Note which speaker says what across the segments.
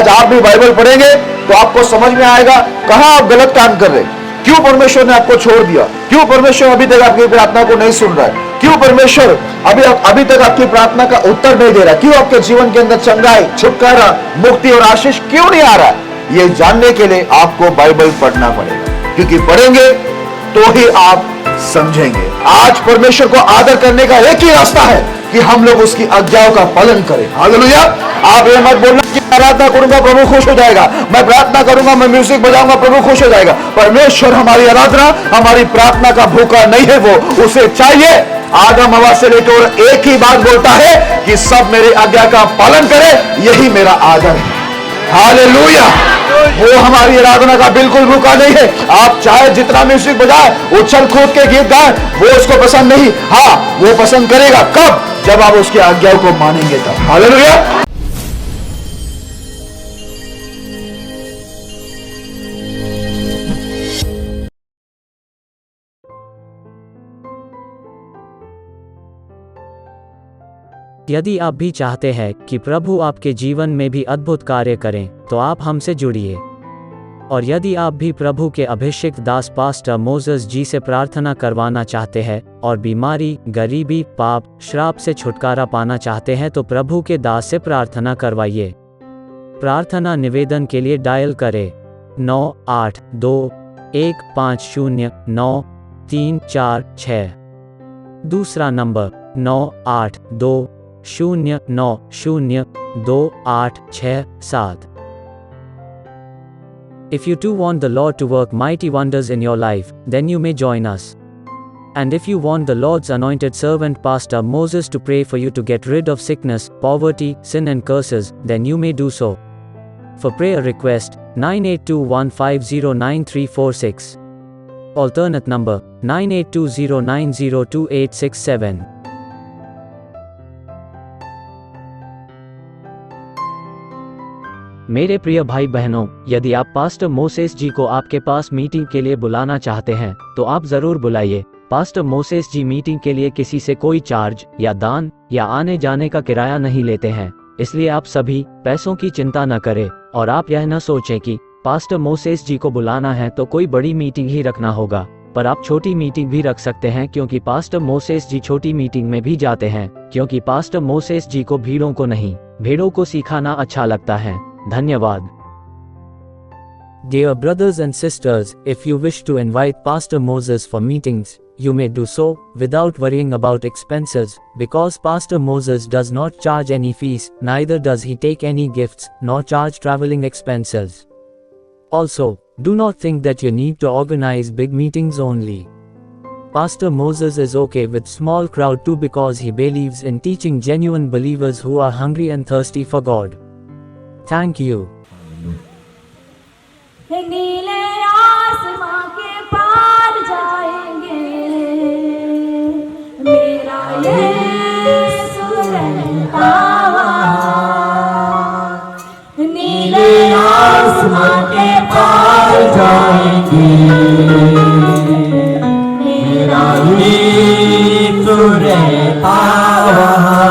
Speaker 1: आज आप भी बाइबल पढ़ेंगे तो आपको समझ में आएगा कहां आप गलत काम कर रहे, क्यों परमेश्वर ने आपको छोड़ दिया, क्यों परमेश्वर अभी तक आपकी प्रार्थना को नहीं सुन रहा है, क्यों परमेश्वर अभी तक आपकी प्रार्थना का उत्तर नहीं दे रहा, क्यों आपके जीवन के अंदर चंगाई, छुटकारा, मुक्ति और आशीष क्यों नहीं आ रहा है। ये जानने के लिए आपको बाइबल पढ़ना पड़ेगा, क्योंकि पढ़ेंगे तो ही आप समझेंगे। आज परमेश्वर को आदर करने का एक ही रास्ता है कि हम लोग उसकी आज्ञाओं का पालन करें। हालेलुया। आप ये मत बोलना कि मैं प्रार्थना करूंगा प्रभु खुश हो जाएगा, मैं प्रार्थना करूंगा, मैं म्यूजिक बजाऊंगा प्रभु खुश हो जाएगा। परमेश्वर हमारी आराधना, हमारी प्रार्थना का भूखा नहीं है, वो उसे चाहिए आदम हवा से लेकर एक ही बात बोलता है कि सब मेरी आज्ञा का पालन करे, यही मेरा आदर है। हालेलुया। वो हमारी आराधना का बिल्कुल भूखा नहीं है। आप चाहे जितना म्यूजिक बजाए, उछल कूद के गीत गाए, वो उसको पसंद नहीं। हाँ, वो पसंद करेगा कब? जब आप उसकी आज्ञाओं को मानेंगे तब। हालेलुया।
Speaker 2: यदि आप भी चाहते हैं कि प्रभु आपके जीवन में भी अद्भुत कार्य करें, तो आप हमसे जुड़िए। और यदि आप भी प्रभु के अभिषिक्त दास पास्टर मोसेस जी से प्रार्थना करवाना चाहते हैं और बीमारी, गरीबी, पाप, श्राप से छुटकारा पाना चाहते हैं, तो प्रभु के दास से प्रार्थना करवाइए। प्रार्थना निवेदन के लिए डायल करें 98215093346। दूसरा number 98209028667। If you too want the Lord to work mighty wonders in your life, then you may join us. And if you want the Lord's anointed servant Pastor Moses to pray for you to get rid of sickness, poverty, sin and curses, then you may do so. For prayer request, 9821509346. Alternate number, 9820902867. मेरे प्रिय भाई बहनों, यदि आप pastor Moses जी को आपके पास meeting के लिए बुलाना चाहते हैं, तो आप जरूर बुलाइए। पास्टर मोसेस जी मीटिंग के लिए किसी से कोई चार्ज या दान या आने जाने का किराया नहीं लेते हैं, इसलिए आप सभी पैसों की चिंता न करें और आप यह न सोचें कि पास्टर मोसेस जी को बुलाना है तो कोई बड़ी मीटिंग ही रखना होगा। पर आप छोटी मीटिंग भी रख सकते हैं, क्योंकि पास्टर मोसेस जी छोटी मीटिंग में भी जाते हैं, क्योंकि पास्टर मोसेस जी को भीड़ों को नहीं, भेड़ों को सिखाना अच्छा लगता है। धन्यवाद। Dear brothers and sisters, if you wish to invite Pastor Moses for meetings, you may do so without worrying about expenses, because Pastor Moses does not charge any fees, neither does he take any gifts, nor charge traveling expenses. Also, do not think that you need to organize big meetings only. Pastor Moses is okay with small crowd too, because he believes in teaching genuine believers who are hungry and thirsty for God. Thank you.
Speaker 3: नीले आसमां के पार जाएंगे, मेरा यीशु रहता वहाँ। नीले आसमां के पार जाएंगे, मेरा यीशु रहता वहाँ।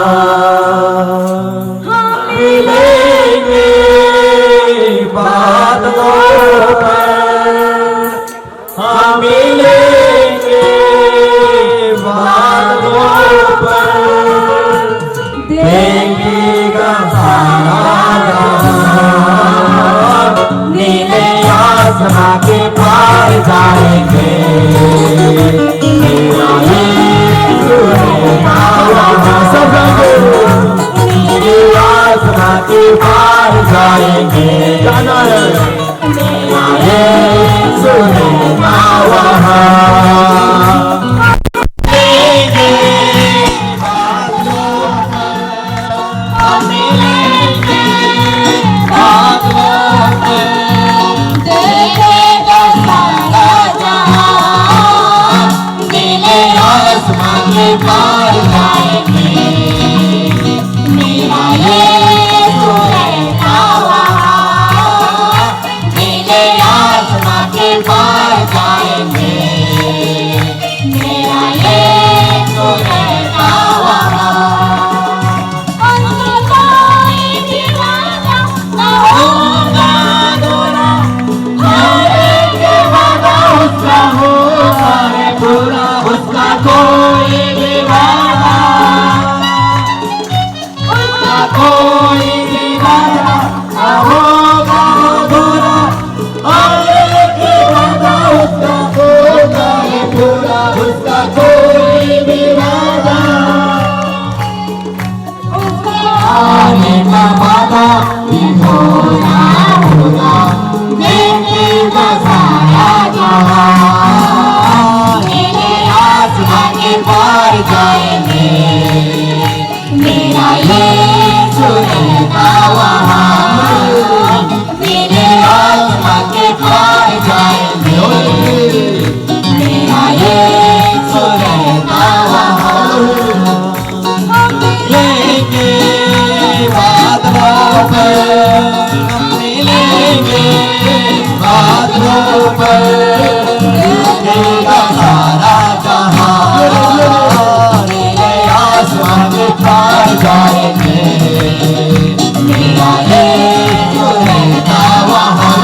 Speaker 4: के पार जाएंगे, मेरा यीशु रहता वहाँ। सब मेरे आसमां के पार जाएंगे, जाना है मेरा यीशु रहता वहाँ। पार जाएंगे, मेरा यीशु रहता वहाँ। नीले आसमां के पार जाएंगे, मेरा यीशु रहता वहाँ। कोई दीवाना न हो
Speaker 3: उसका कोई भी वादा, उसका कोई भी वादा ना होगा अधूरा, और एक वादा उसका होगा है पूरा, उसका कोई भी वादा आने का वादा भी पूरा होगा, देखेगा सारा जहां, नीले आसमां के पार जाएंगे, मेरा यीशु रहता वहाँ, नीले आसमां के पार जाएंगे, मेरा यीशु रहता वहाँ, लेंगे बादलों पर, मिलेंगे बादलों पर, देखेगा सारा जहां, नीले आसमां के पार जाएंगे, मेरा यीशु रहता वहाँ,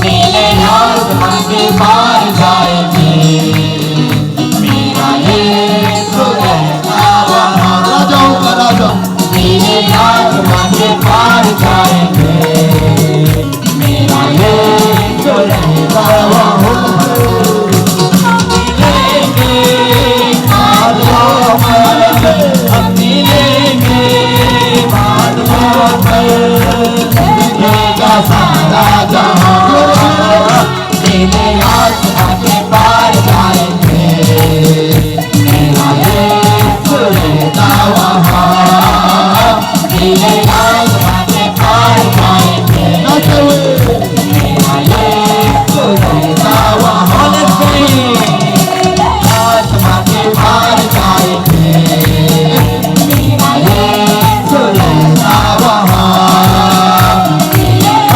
Speaker 3: नीले आसमां के पार जाएंगे, मेरा यीशु रहता वहाँ, राजाओं का राजा, नीले आसमां के पार जाएंगे, मेरा यीशु रहता वहाँ, मिलेंगे बादलों पर, हम मिलेंगे बादलों पर, देखेगा सारा जहां, नीले आसमां के पार जाएंगे, मेरा यीशु रहता वहाँ, नीले आसमां के पार जाएंगे, मेरा यीशु रहता वहाँ, आसमां के पार जाएंगे, मेरा यीशु रहता वहाँ,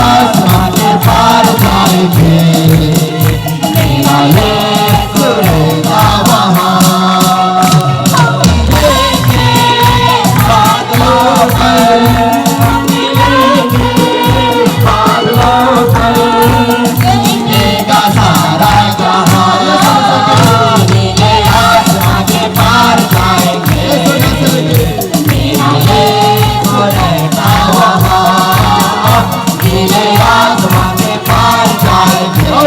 Speaker 3: आसमां के पार जाएंगे, मेरा यीशु रहता वहाँ, बादलों पर, मिलेंगे बादलों पर, देखेगा सारा जहां, नीले आसमां के पार जाएंगे, मेरा यीशु रहता वहाँ, नीले आसमां के पार जाएंगे,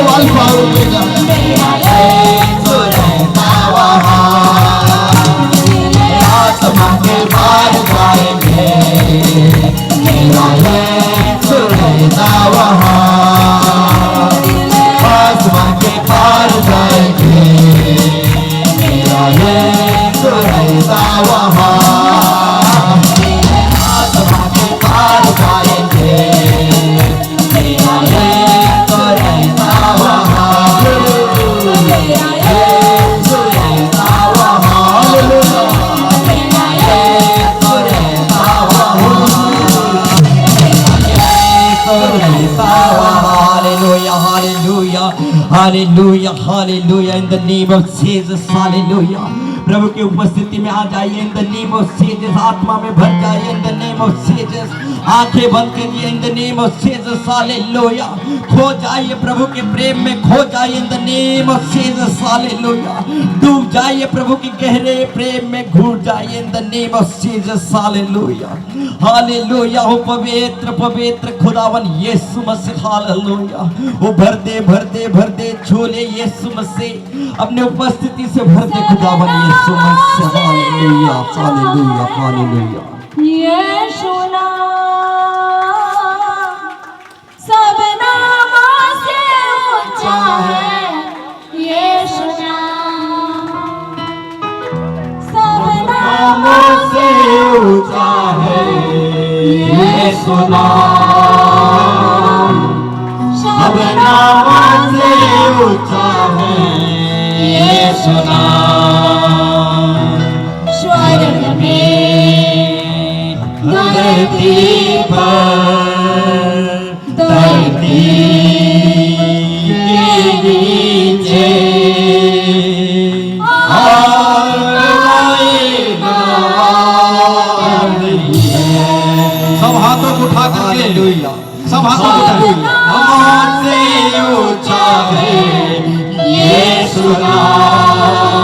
Speaker 3: मेरा यीशु रहता वहाँ, नीले आसमां के पार जाएंगे, मेरा यीशु रहता वहाँ, आसमां के पार जाएंगे, मेरा यीशु रहता वहाँ, आसमां के पार जाएंगे, मेरा यीशु रहता वहाँ, मेरा यीशु रहता वहाँ, मेरा यीशु रहता वहाँ, Hallelujah, hallelujah, hallelujah, hallelujah, in the name of Jesus, hallelujah. प्रभु की उपस्थिति में आ जाइए, in the name of Jesus, आत्मा में भर जाइए, in the name of Jesus, आंखें बंद करिए, in the name of Jesus, hallelujah, खो जाइए प्रभु के प्रेम में, खो जाइए in the name of Jesus, hallelujah, डूब जाइए प्रभु के गहरे प्रेम में, घुट जाइए in the name of Jesus, hallelujah, hallelujah, हो पवित्र पवित्र खुदावन यीशु मसीह, हालेलुया, वो भर दे भर दे भर दे झोले यीशु मसीह, अपने उपस्थिति से भर दे खुदावन यीशु मसीह, हालेलुया, हालेलुया, हालेलुया।
Speaker 4: यीशु नाम सब नामों से ऊंचा है, यीशु नाम सब नामों से
Speaker 3: ऊंचा है यीशु नाम, सब नामों से ऊंचा है यीशु नाम,
Speaker 4: स्वर्ग में
Speaker 3: धरती पर धरती के नीचे सब हाथों को उठा करके, सब हाथों को उठा, से ऊंचा है यीशु नाम,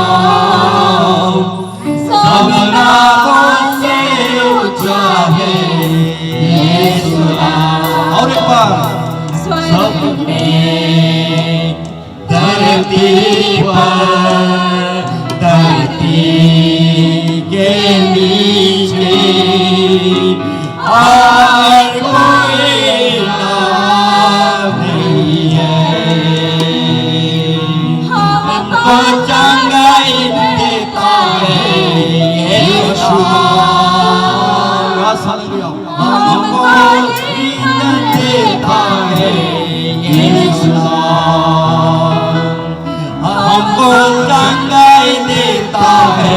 Speaker 3: देता है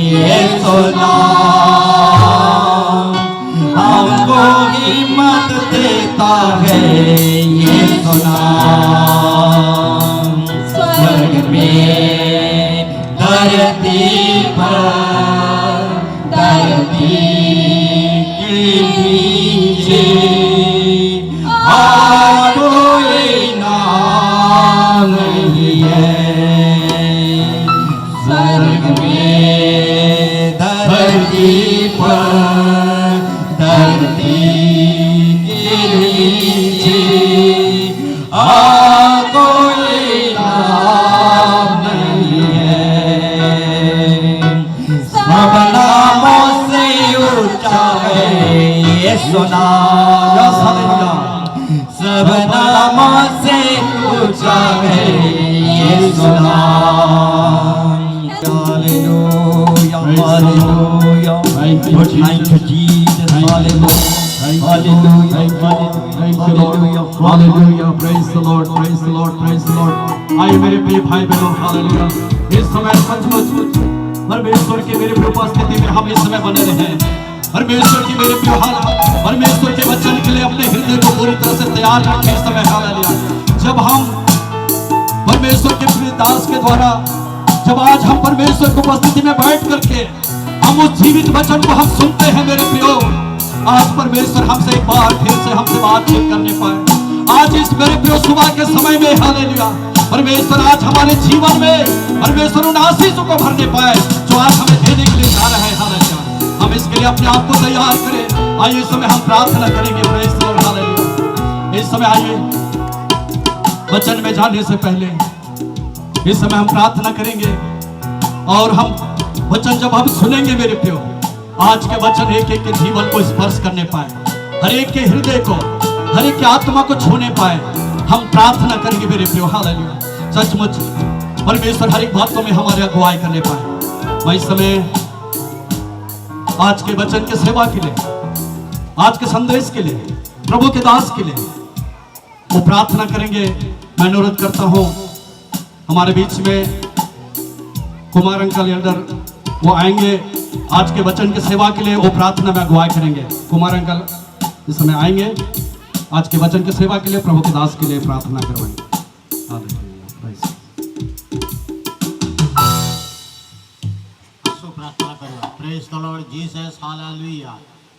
Speaker 3: यीशु नाम, हमको हिम्मत देता है यीशु नाम। स्वर्ग में धरती पर धरती के नीचे कोई नाम नहीं है। स्वर्ग में धरती पर धरती के नीचे कोई नाम नहीं है। सब नामों से ऊंचा है यीशु नाम, सब नामों से ऊंचा है यीशु नाम। Hallelujah hallelujah, thank you Jesus, hallelujah hallelujah hallelujah
Speaker 5: hallelujah, praise the Lord, praise the Lord, praise the Lord. आइए मेरे प्रिय भाई बहनों, हालेलुया। इस समय सचमुच परमेश्वर की मेरी उपस्थिति में हम इस समय बने रहे। परमेश्वर की मेरे प्रिय परमेश्वर के वचन के लिए अपने हृदय को पूरी तरह से तैयार रखें इस समय, हालेलुया। जब हम परमेश्वर के प्रिय दास के द्वारा, जब आज हम परमेश्वर की उपस्थिति में बैठ करके हम उस जीवित वचन को हम सुनते हैं मेरे प्रियो, आज परमेश्वर हमसे एक बार फिर से हमसे बातचीत करने पाए। आज इस मेरे प्रियो सुबह के समय में, हालेलुया, परमेश्वर आज हमारे जीवन में परमेश्वर उन आशीषों को भरने पाए जो आज हमें देने के लिए जा रहे हैं, हालेलुया। हम इसके लिए अपने आप को तैयार करें। आइए इस समय हम प्रार्थना करेंगे, प्रेज द लॉर्ड, हालेलुया। इस समय आइए वचन में जाने से पहले इस समय हम प्रार्थना करेंगे और हम वचन जब हम सुनेंगे मेरे प्रियो, आज के वचन एक एक के जीवन को स्पर्श करने पाए, हर एक के हृदय को, हर एक के आत्मा को छूने पाए। हम प्रार्थना करेंगे मेरे प्रियो, हालेलुया। सचमुच परमेश्वर हर एक बातों में हमारे अगुवाई करने पाए। मैं इस समय आज के वचन के सेवा के लिए, आज के संदेश के लिए, प्रभु के दास के लिए वो प्रार्थना करेंगे। मैं अनुरोध करता हूं हमारे बीच में कुमार अंकल एल्डर वो आएंगे आज के वचन के सेवा के लिए, वो प्रार्थना में अगुवाई करेंगे। कुमार अंकल इस समय आएंगे आज के वचन के सेवा के लिए, प्रभु के दास के लिए प्रार्थना करवाएंगे।
Speaker 6: प्रार्थना करो। Praise the lord Jesus, hallelujah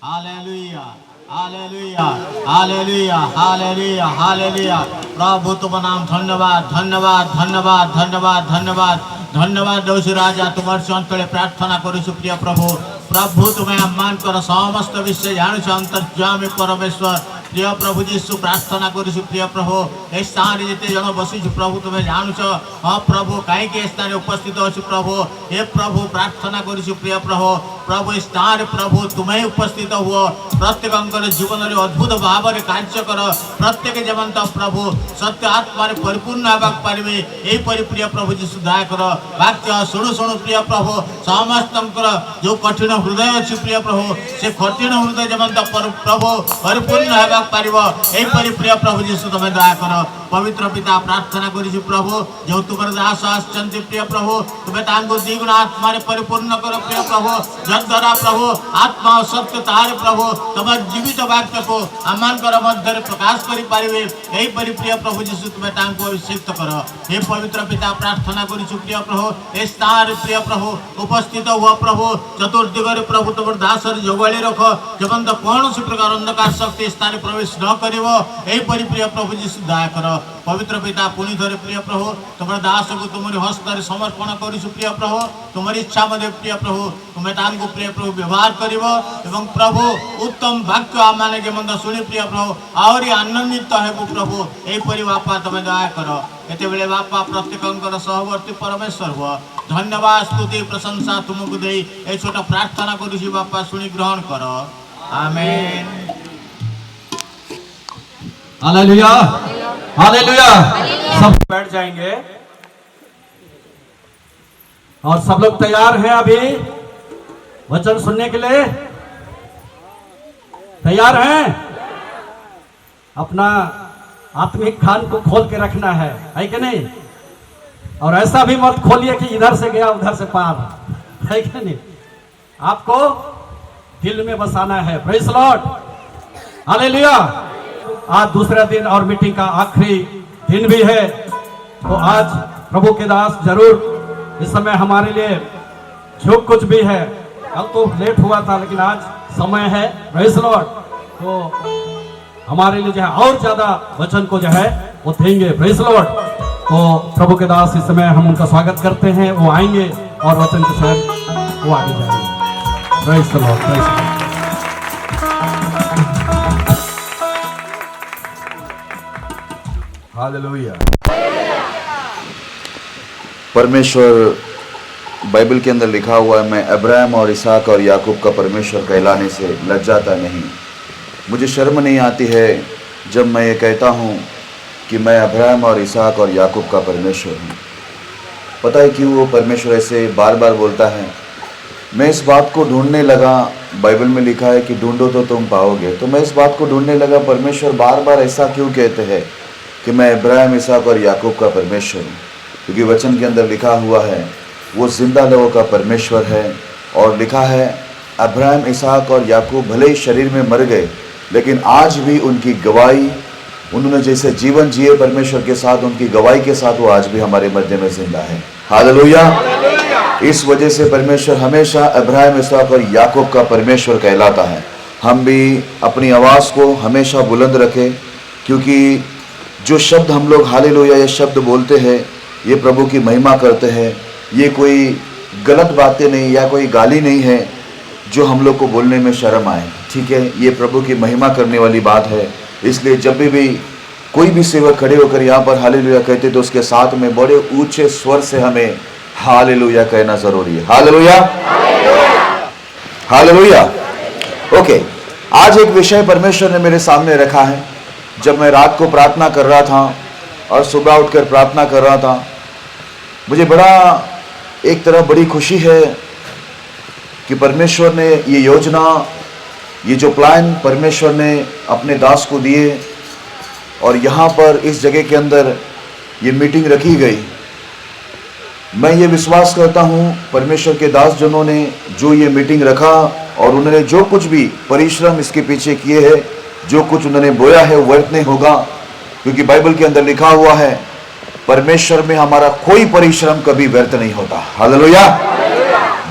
Speaker 6: hallelujah hallelujah hallelujah hallelujah hallelujah. प्रभु तुम नाम धन्यवाद धन्यवाद धन्यवाद धन्यवाद धन्यवाद धन्यवाद दौसी राजा तुम्हार अंतरे प्रार्थना करूँ प्रिय प्रभु। प्रभु तुम्हें सम्मान कर समस्त विषय जानुछ अंतर्यामी परमेश्वर प्रिय प्रभु जीशु प्रार्थना करूँ प्रिय प्रभु। ए स्थान जिते जन बसी प्रभु तुम्हें जानुछ। हाँ प्रभु कहीं स्थान उपस्थित अच्छु प्रभु। हे प्रभु प्रार्थना करूँ प्रिय प्रभु। प्रभु स्थान प्रभु तुम्हें उपस्थित हुआ प्रत्येक जीवन में अद्भुत भाव में कार्य कर। प्रत्येक जीवंत प्रभु सत्य आत्मा परिपूर्ण होगा पारे यहीपरि प्रिय प्रभु जीशु दया कर। वाक्य शुणु शुणु प्रिय प्रभु समस्त जो कठिन हृदय अच्छी प्रिय प्रभु से कठिन हृदय जीवंत प्रभु परिपूर्ण होगा पार यहीपरि प्रिय प्रभु जीशु तुम्हें दया कर। पवित्र पिता प्रार्थना करूँ प्रभु जो तुम दास आसचंती प्रिय प्रभु तुम्हें तांको द्विगुण आत्मा परिपूर्ण कर प्रिय प्रभु। जद्वारा प्रभु आत्मा सत्य तारे प्रभु तुम जीवित वाक्य को आमर मध्य प्रकाश करें यहीपरि प्रिय प्रभु जीशु तुम्हें तांको अभिषेक कर। हे पवित्र पिता प्रार्थना करूँ प्रिय प्रभु ए स्थान प्रिय प्रभु उपस्थित हुआ प्रभु चतुर्दिगरे प्रभु तुम दास जोगाड़ी रख जबंत कौन प्रकार अंधकार शक्ति स्थान प्रवेश न कर यहीपरि प्रिय प्रभु जीशु दया कर। पवित्र पिता पुणी थे प्रिय प्रभु तुम दास को तुमरी हस्त समर्पण करूँ प्रिय प्रभु। तुमरी इच्छा मध्य प्रिय प्रभु तुम्हें तांको प्रिय प्रभु व्यवहार कर प्रभु उत्तम वाक्य आम मैंने शुणी प्रिय प्रभु आहरी आनंदित हेबु प्रभु यहीपरि बापा तुम्हें दया कर। एत बेले बापा प्रत्येक सहवर्ती परमेश्वर हुआ धन्यवाद स्तुति प्रशंसा तुमको दे ये छोट प्रार्थना करूँ बापा शुणी ग्रहण कर आमेन।
Speaker 5: Hallelujah hallelujah. सब बैठ जाएंगे और सब लोग तैयार हैं अभी वचन सुनने के लिए? तैयार हैं? अपना आत्मिक खान को खोल के रखना है कि नहीं? और ऐसा भी मत खोलिए कि इधर से गया उधर से पार, है कि नहीं? आपको दिल में बसाना है। Praise the Lord, hallelujah. आज दूसरा दिन और मीटिंग का आखिरी दिन भी है, तो आज प्रभु के दास जरूर इस समय हमारे लिए जो कुछ भी है, कल तो लेट हुआ था लेकिन आज समय है, प्रेज़ द लॉर्ड, तो हमारे लिए जो है और ज्यादा वचन को जो है वो देंगे, प्रेज़ द लॉर्ड। तो प्रभु के दास इस समय हम उनका स्वागत करते हैं, वो आएंगे और वचन के साथ वो आगे जाएंगे। Praise the Lord, praise the Lord.
Speaker 1: Hallelujah. परमेश्वर बाइबल के अंदर लिखा हुआ है, मैं अब्राहम और इसहाक और याकूब का परमेश्वर कहलाने से लज्जाता नहीं। मुझे शर्म नहीं आती है जब मैं ये कहता हूँ कि मैं अब्राहम और इसहाक और याकूब का परमेश्वर हूँ। पता है क्यों वो परमेश्वर ऐसे बार बार बोलता है? मैं इस बात को ढूंढने लगा, बाइबल में लिखा है कि ढूंढो तो तुम पाओगे, तो मैं इस बात को ढूंढने लगा परमेश्वर बार बार ऐसा क्यों कहते हैं कि मैं अब्राहम, इसहाक और याकूब का परमेश्वर हूँ? क्योंकि वचन के अंदर लिखा हुआ है वो जिंदा लोगों का परमेश्वर है, और लिखा है अब्राहम, इसहाक और याकूब भले ही शरीर में मर गए लेकिन आज भी उनकी गवाही, उन्होंने जैसे जीवन जिए परमेश्वर के साथ, उनकी गवाही के साथ वो आज भी हमारे मध्य में जिंदा है। हालेलुया। इस वजह से परमेश्वर हमेशा अब्राहम, इसहाक और याकूब का परमेश्वर कहलाता है। हम भी अपनी आवाज़ को हमेशा बुलंद रखें, क्योंकि जो शब्द हम लोग हालेलुया ये शब्द बोलते हैं ये प्रभु की महिमा करते हैं। ये कोई गलत बातें नहीं या कोई गाली नहीं है जो हम लोग को बोलने में शर्म आए, ठीक है? ये प्रभु की महिमा करने वाली बात है। इसलिए जब भी कोई भी सेवक खड़े होकर यहाँ पर हालेलुया कहते तो उसके साथ में बड़े ऊंचे स्वर से हमें हालेलुया कहना जरूरी है। Hallelujah, hallelujah. ओके, आज एक विषय परमेश्वर ने मेरे सामने रखा है। जब मैं रात को प्रार्थना कर रहा था और सुबह उठकर प्रार्थना कर रहा था, मुझे बड़ा एक तरफ बड़ी खुशी है कि परमेश्वर ने ये योजना, ये जो प्लान परमेश्वर ने अपने दास को दिए और यहाँ पर इस जगह के अंदर ये मीटिंग रखी गई। मैं ये विश्वास करता हूँ परमेश्वर के दास जनों ने जो ये मीटिंग रखा और उन्होंने जो कुछ भी परिश्रम इसके पीछे किए हैं, जो कुछ उन्होंने बोया है वो व्यर्थ नहीं होगा, क्योंकि बाइबल के अंदर लिखा हुआ है परमेश्वर में हमारा कोई परिश्रम कभी व्यर्थ नहीं होता। हालेलुया।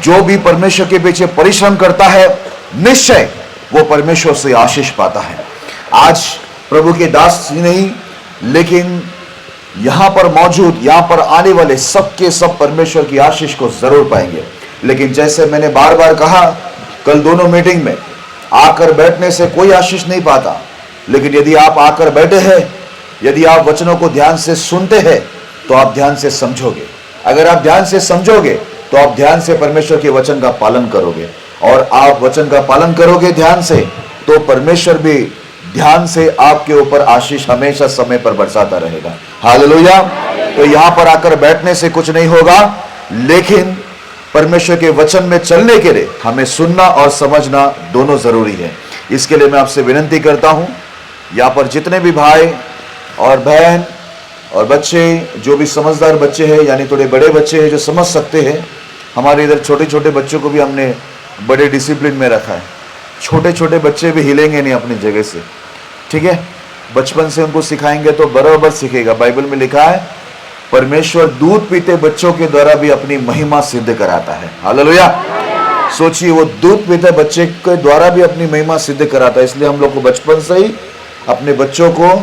Speaker 1: जो भी परमेश्वर के पीछे परिश्रम करता है निश्चय वो परमेश्वर से आशीष पाता है। आज प्रभु के दास ही नहीं लेकिन यहाँ पर मौजूद, यहाँ पर आने वाले सबके सब परमेश्वर की आशीष को जरूर पाएंगे। लेकिन जैसे मैंने बार बार कहा, कल दोनों मीटिंग में आकर बैठने से कोई आशीष नहीं पाता, लेकिन यदि आप आकर बैठे हैं, यदि आप वचनों को ध्यान से सुनते हैं तो आप ध्यान से समझोगे। अगर आप ध्यान से समझोगे तो आप ध्यान से परमेश्वर के वचन का पालन करोगे, और आप वचन का पालन करोगे ध्यान से तो परमेश्वर भी ध्यान से आपके ऊपर आशीष हमेशा समय पर बरसाता रहेगा। हालेलुया। तो यहाँ पर आकर बैठने से कुछ नहीं होगा, लेकिन परमेश्वर के वचन में चलने के लिए हमें सुनना और समझना दोनों जरूरी है। इसके लिए मैं आपसे विनती करता हूँ, यहाँ पर जितने भी भाई और बहन और बच्चे, जो भी समझदार बच्चे हैं यानी थोड़े बड़े बच्चे हैं जो समझ सकते हैं, हमारे इधर छोटे छोटे बच्चों को भी हमने बड़े डिसिप्लिन में रखा है। छोटे छोटे बच्चे भी हिलेंगे नहीं अपनी जगह से, ठीक है? बचपन से उनको सिखाएंगे तो बराबर सीखेगा। बाइबल में लिखा है परमेश्वर दूध पीते बच्चों के द्वारा भी अपनी महिमा सिद्ध कराता है। हालेलुया। सोचिए, वो दूध पीते बच्चे के द्वारा भी अपनी महिमा सिद्ध कराता है। इसलिए हम लोग को बचपन से ही अपने बच्चों को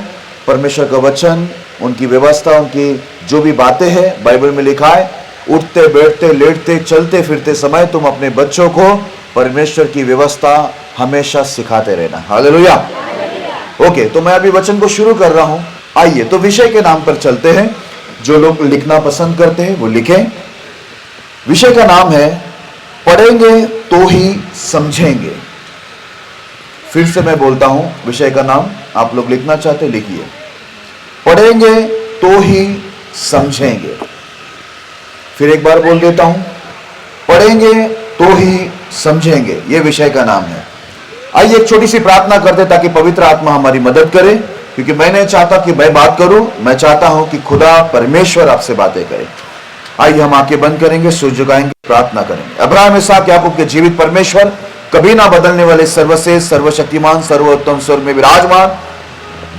Speaker 1: परमेश्वर का वचन, उनकी व्यवस्था, उनकी जो भी बातें हैं, बाइबल में लिखा है उठते बैठते लेटते चलते फिरते समय तुम अपने बच्चों को परमेश्वर की व्यवस्था हमेशा सिखाते रहना। हालेलुया। ओके, तो मैं अभी वचन को शुरू कर रहा हूं। आइए तो विषय के नाम पर चलते हैं। जो लोग लिखना पसंद करते हैं वो लिखें। विषय का नाम है पढ़ेंगे तो ही समझेंगे। फिर से मैं बोलता हूं, विषय का नाम आप लोग लिखना चाहते लिखिए, पढ़ेंगे तो ही समझेंगे। फिर एक बार बोल देता हूं, पढ़ेंगे तो ही समझेंगे, ये विषय का नाम है। आइए एक छोटी सी प्रार्थना करते ताकि पवित्र आत्मा हमारी मदद करे, क्योंकि मैं नहीं चाहता कि मैं बात करूं, मैं चाहता हूं कि खुदा परमेश्वर आपसे बातें करे। आइए हम आंखें बंद करेंगे, सूर्य झुकाएंगे, प्रार्थना करेंगे। अब्राहम, इसहाक, याकूब के जीवित परमेश्वर, कभी ना बदलने वाले, सर्वश्रेष्ठ, सर्वशक्तिमान, सर्वोत्तम स्वर्ग में विराजमान,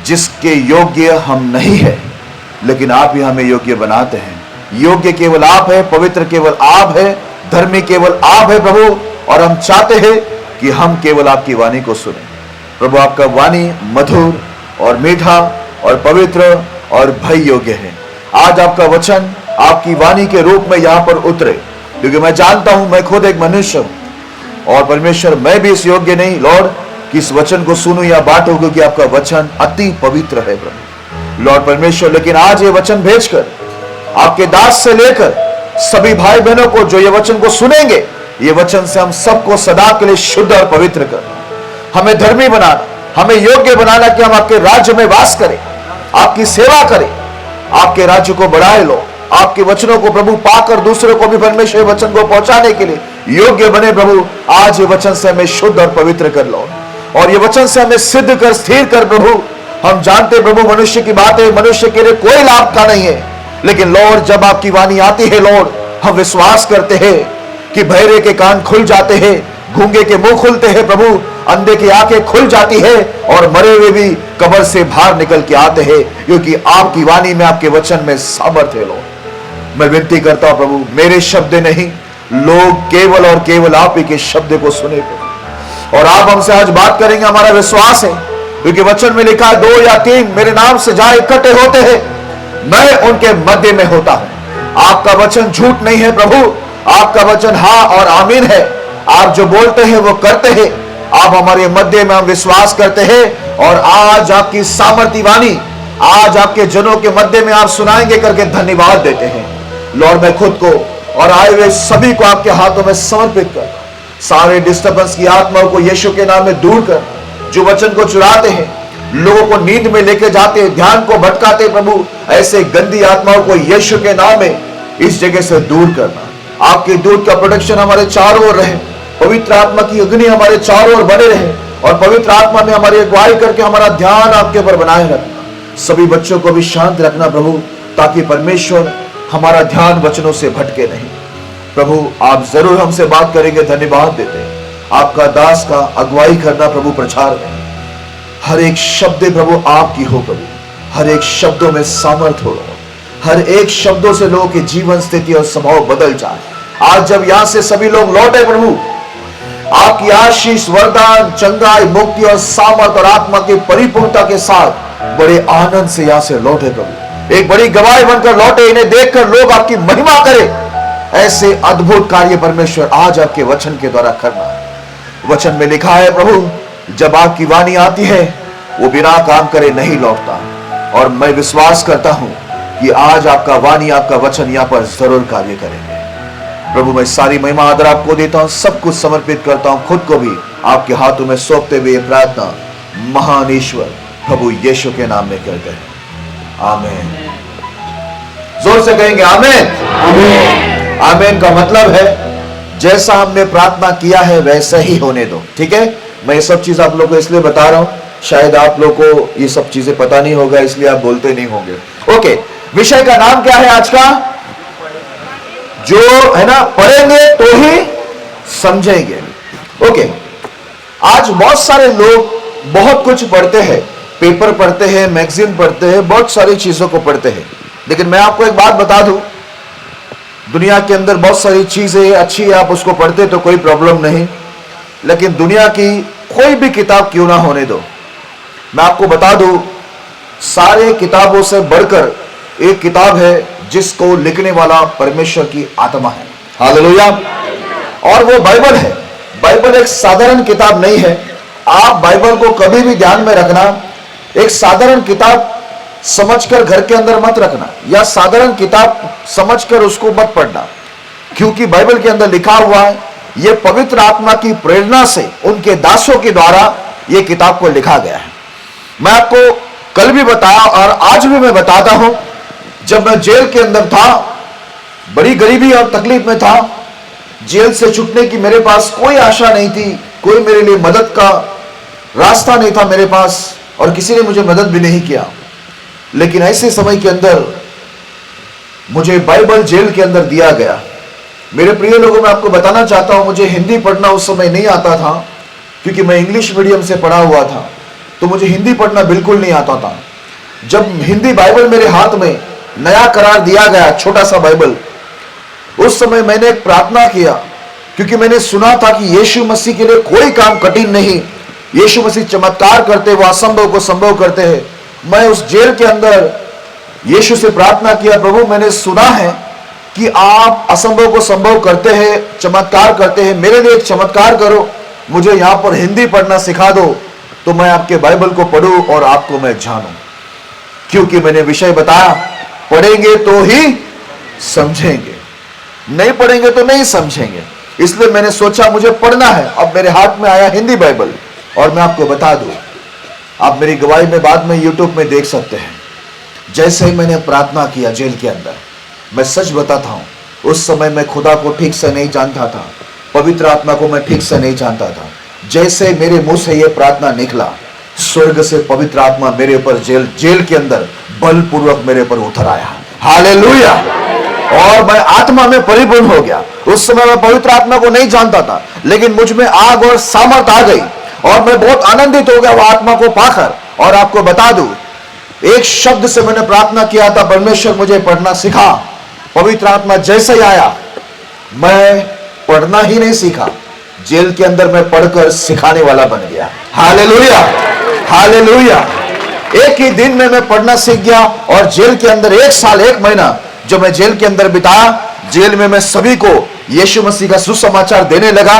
Speaker 1: जिसके योग्य हम नहीं है लेकिन आप ही हमें योग्य बनाते हैं। योग्य केवल आप है, पवित्र केवल आप है, धर्मी केवल आप है प्रभु। और हम चाहते हैं कि हम केवल आपकी वाणी को सुने प्रभु। आपका वाणी मधुर और मीठा और पवित्र और भय योग्य है। आज आपका वचन आपकी वाणी के रूप में यहां पर उतरे, क्योंकि मैं जानता हूं मैं खुद एक मनुष्य हूं और परमेश्वर मैं भी इस योग्य नहीं लॉर्ड कि इस वचन को सुनूं या बांटूं, क्योंकि आपका वचन अति पवित्र है प्रभु लॉर्ड परमेश्वर। लेकिन आज ये वचन भेजकर आपके दास से लेकर सभी भाई बहनों को जो ये वचन को सुनेंगे, ये वचन से हम सबको सदा के लिए शुद्ध और पवित्र कर, हमें धर्मी बनाना, हमें योग्य बनाना कि हम आपके राज्य में वास करें, आपकी सेवा करें, आपके राज्य को बढ़ाए लो, आपके वचनों को प्रभु पाकर दूसरों को भी परमेश्वर वचन को पहुंचाने के लिए योग्य बने प्रभु। आज ये वचन से हमें शुद्ध और पवित्र कर लो और ये वचन से हमें सिद्ध कर, स्थिर कर प्रभु। हम जानते प्रभु मनुष्य की बात है, मनुष्य के लिए कोई लाभ का नहीं है, लेकिन लॉर्ड जब आपकी वाणी आती है लॉर्ड, हम विश्वास करते हैं कि बहरे के कान खुल जाते हैं, गूंगे के मुंह खुलते हैं प्रभु, अंधे की आंखें खुल जाती है और मरे हुए भी कब्र से बाहर निकल के आते हैं, क्योंकि आपकी वाणी में, आपके वचन में सामर्थ्य है लॉर्ड। मैं विनती करता हूं प्रभु, मेरे शब्द नहीं, लोग केवल और केवल आप ही के शब्द को सुने और आप हमसे आज बात करेंगे, हमारा विश्वास है, क्योंकि वचन में लिखा है 2 या 3 मेरे नाम से जहां इकट्ठे होते हैं मैं उनके मध्य में होता हूं। आपका वचन झूठ नहीं है प्रभु, आपका वचन हाँ और आमीन है। आप जो बोलते हैं वो करते हैं, आप हमारे मध्य में, हम विश्वास करते हैं और आज आपकी सामर्थ्य वाणी आज आपके जनों के मध्य में आप सुनाएंगे करके धन्यवाद देते हैं लॉर्ड। मैं खुद को और आए हुए सभी को आपके हाथों में समर्पित कर, सारे डिस्टर्बेंस की आत्माओं को यीशु के नाम में दूर कर, जो वचन को चुराते हैं, लोगों को नींद में लेके जाते हैं, ध्यान को भटकाते हैं प्रभु, ऐसे गंदी आत्माओं को यीशु के नाम में इस जगह से दूर करना। आपके दूत का प्रोटेक्शन हमारे चारों ओर रहे, पवित्र आत्मा की अग्नि हमारे चारों ओर बने रहे और पवित्र आत्मा में हमारी अगुवाई करके हमारा ध्यान आपके ऊपर बनाए रखना। सभी बच्चों को भी शांत रखना प्रभु, ताकि परमेश्वर हमारा ध्यान वचनों से भटके नहीं प्रभु। आप जरूर हमसे बात करेंगे, धन्यवाद देते हैं। आपका दास का अगुवाई करना प्रभु, प्रचार में हर एक शब्द प्रभु आपकी हो प्रभु, हर एक शब्दों में सामर्थ हो, हर एक शब्दों से लोगों की जीवन स्थिति और स्वभाव बदल जाए। आज जब यहां से सभी लोग लौटे प्रभु, आपकी आशीष, वरदान, चंगाई, मुक्ति और सामर्थ और आत्मा की परिपूर्णता के साथ बड़े आनंद से यहां से लौटे प्रभु, एक बड़ी गवाही बनकर लौटे। इन्हें देखकर लोग आपकी महिमा करें। ऐसे अद्भुत कार्य परमेश्वर आज आपके वचन के द्वारा करना। वचन में लिखा है प्रभु, जब आपकी वाणी आती है वो बिना काम करे नहीं लौटता, और मैं विश्वास करता हूं कि आज आपका वाणी, आपका वचन यहां पर जरूर कार्य करेंगे प्रभु। मैं सारी महिमा आदर आपको देता हूं, सब कुछ समर्पित करता हूं, खुद को भी आपके हाथों में सौंपते हुए ये प्रार्थना महान ईश्वर प्रभु यीशु के नाम में करते हैं, आमीन। जोर से कहेंगे आमीन। आमीन। आमीन का मतलब है जैसा हमने प्रार्थना किया है वैसा ही होने दो, ठीक है। मैं ये सब चीज आप लोगों को इसलिए बता रहा हूं, शायद आप लोगों को ये सब चीजें पता नहीं होगा, इसलिए आप बोलते नहीं होंगे। ओके, विषय का नाम क्या है आज का? जो है ना, पढ़ेंगे तो ही समझेंगे। ओके, आज बहुत सारे लोग बहुत कुछ पढ़ते हैं, पेपर पढ़ते हैं, मैगजीन पढ़ते हैं, बहुत सारी चीजों को पढ़ते हैं, लेकिन मैं आपको एक बात बता दूं, दुनिया के अंदर बहुत सारी चीजें अच्छी है, आप उसको पढ़ते तो कोई प्रॉब्लम नहीं, लेकिन दुनिया की कोई भी किताब क्यों ना होने दो, मैं आपको बता दूं, सारे किताबों से बढ़कर एक किताब है जिसको लिखने वाला परमेश्वर की आत्मा है। हालेलुया। और वो बाइबल है। बाइबल एक साधारण किताब नहीं है। आप बाइबल को कभी भी ध्यान में रखना, एक साधारण किताब समझकर घर के अंदर मत रखना, या साधारण किताब समझकर उसको मत पढ़ना, क्योंकि बाइबल के अंदर लिखा हुआ है, यह पवित्र आत्मा की प्रेरणा से उनके दासों के द्वारा यह किताब को लिखा गया है। मैं आपको कल भी बताया और आज भी मैं बताता हूं, जब मैं जेल के अंदर था, बड़ी गरीबी और तकलीफ में था, जेल से छूटने की मेरे पास कोई आशा नहीं थी, कोई मेरे लिए मदद का रास्ता नहीं था मेरे पास, और किसी ने मुझे मदद भी नहीं किया। लेकिन ऐसे समय के अंदर मुझे बाइबल जेल के अंदर दिया गया। मेरे प्रिय लोगों, मैं आपको बताना चाहता हूं, मुझे हिंदी पढ़ना उस समय नहीं आता था, क्योंकि मैं इंग्लिश मीडियम से पढ़ा हुआ था, तो मुझे हिंदी पढ़ना बिल्कुल नहीं आता था। जब हिंदी बाइबल मेरे हाथ में नया करार दिया गया, छोटा सा बाइबल, उस समय मैंने एक प्रार्थना किया, क्योंकि मैंने सुना था कि यीशु मसीह के लिए कोई काम कठिन नहीं, यीशु मसीह चमत्कार करते, वो असंभव को संभव करते हैं। मैं उस जेल के अंदर यीशु से प्रार्थना किया, प्रभु मैंने सुना है कि आप असंभव को संभव करते हैं, चमत्कार करते हैं, मेरे लिए एक चमत्कार करो, मुझे यहां पर हिंदी पढ़ना सिखा दो, तो मैं आपके बाइबल को पढूं और आपको मैं जानूं। क्योंकि मैंने विषय बताया, पढ़ेंगे तो ही समझेंगे, नहीं पढ़ेंगे तो नहीं समझेंगे। इसलिए मैंने सोचा मुझे पढ़ना है। अब मेरे हाथ में आया हिंदी बाइबल, और मैं आपको बता दूं, आप मेरी गवाही में बाद में यूट्यूब में देख सकते हैं। जैसे ही मैंने प्रार्थना किया जेल के अंदर, मैं सच बताता हूं, उस समय मैं खुदा को ठीक से नहीं जानता था, पवित्र आत्मा को मैं ठीक से नहीं जानता था। जैसे मेरे मुंह से यह प्रार्थना निकला, स्वर्ग से पवित्र आत्मा मेरे ऊपर जेल के अंदर बलपूर्वक मेरे पर उतर आया। हालेलुया! और मैं आत्मा में परिपूर्ण हो गया। उस समय मैं पवित्र आत्मा को नहीं जानता था, लेकिन मुझ में आग और सामर्थ आ गई, और मैं बहुत आनंदित हो गया वो आत्मा को पाकर। और आपको बता दूं, एक शब्द से मैंने प्रार्थना किया था, परमेश्वर मुझे पढ़ना सिखा। पवित्र आत्मा जैसे ही आया, मैं पढ़ना ही नहीं सीखा, जेल के अंदर मैं पढ़कर सिखाने वाला बन गया। हालेलुया! हालेलुया! एक ही दिन में मैं पढ़ना सीख गया, और जेल के अंदर 1 साल 1 महीना जो मैं जेल के अंदर बिताया, जेल में मैं सभी को यीशु मसीह का सुसमाचार देने लगा।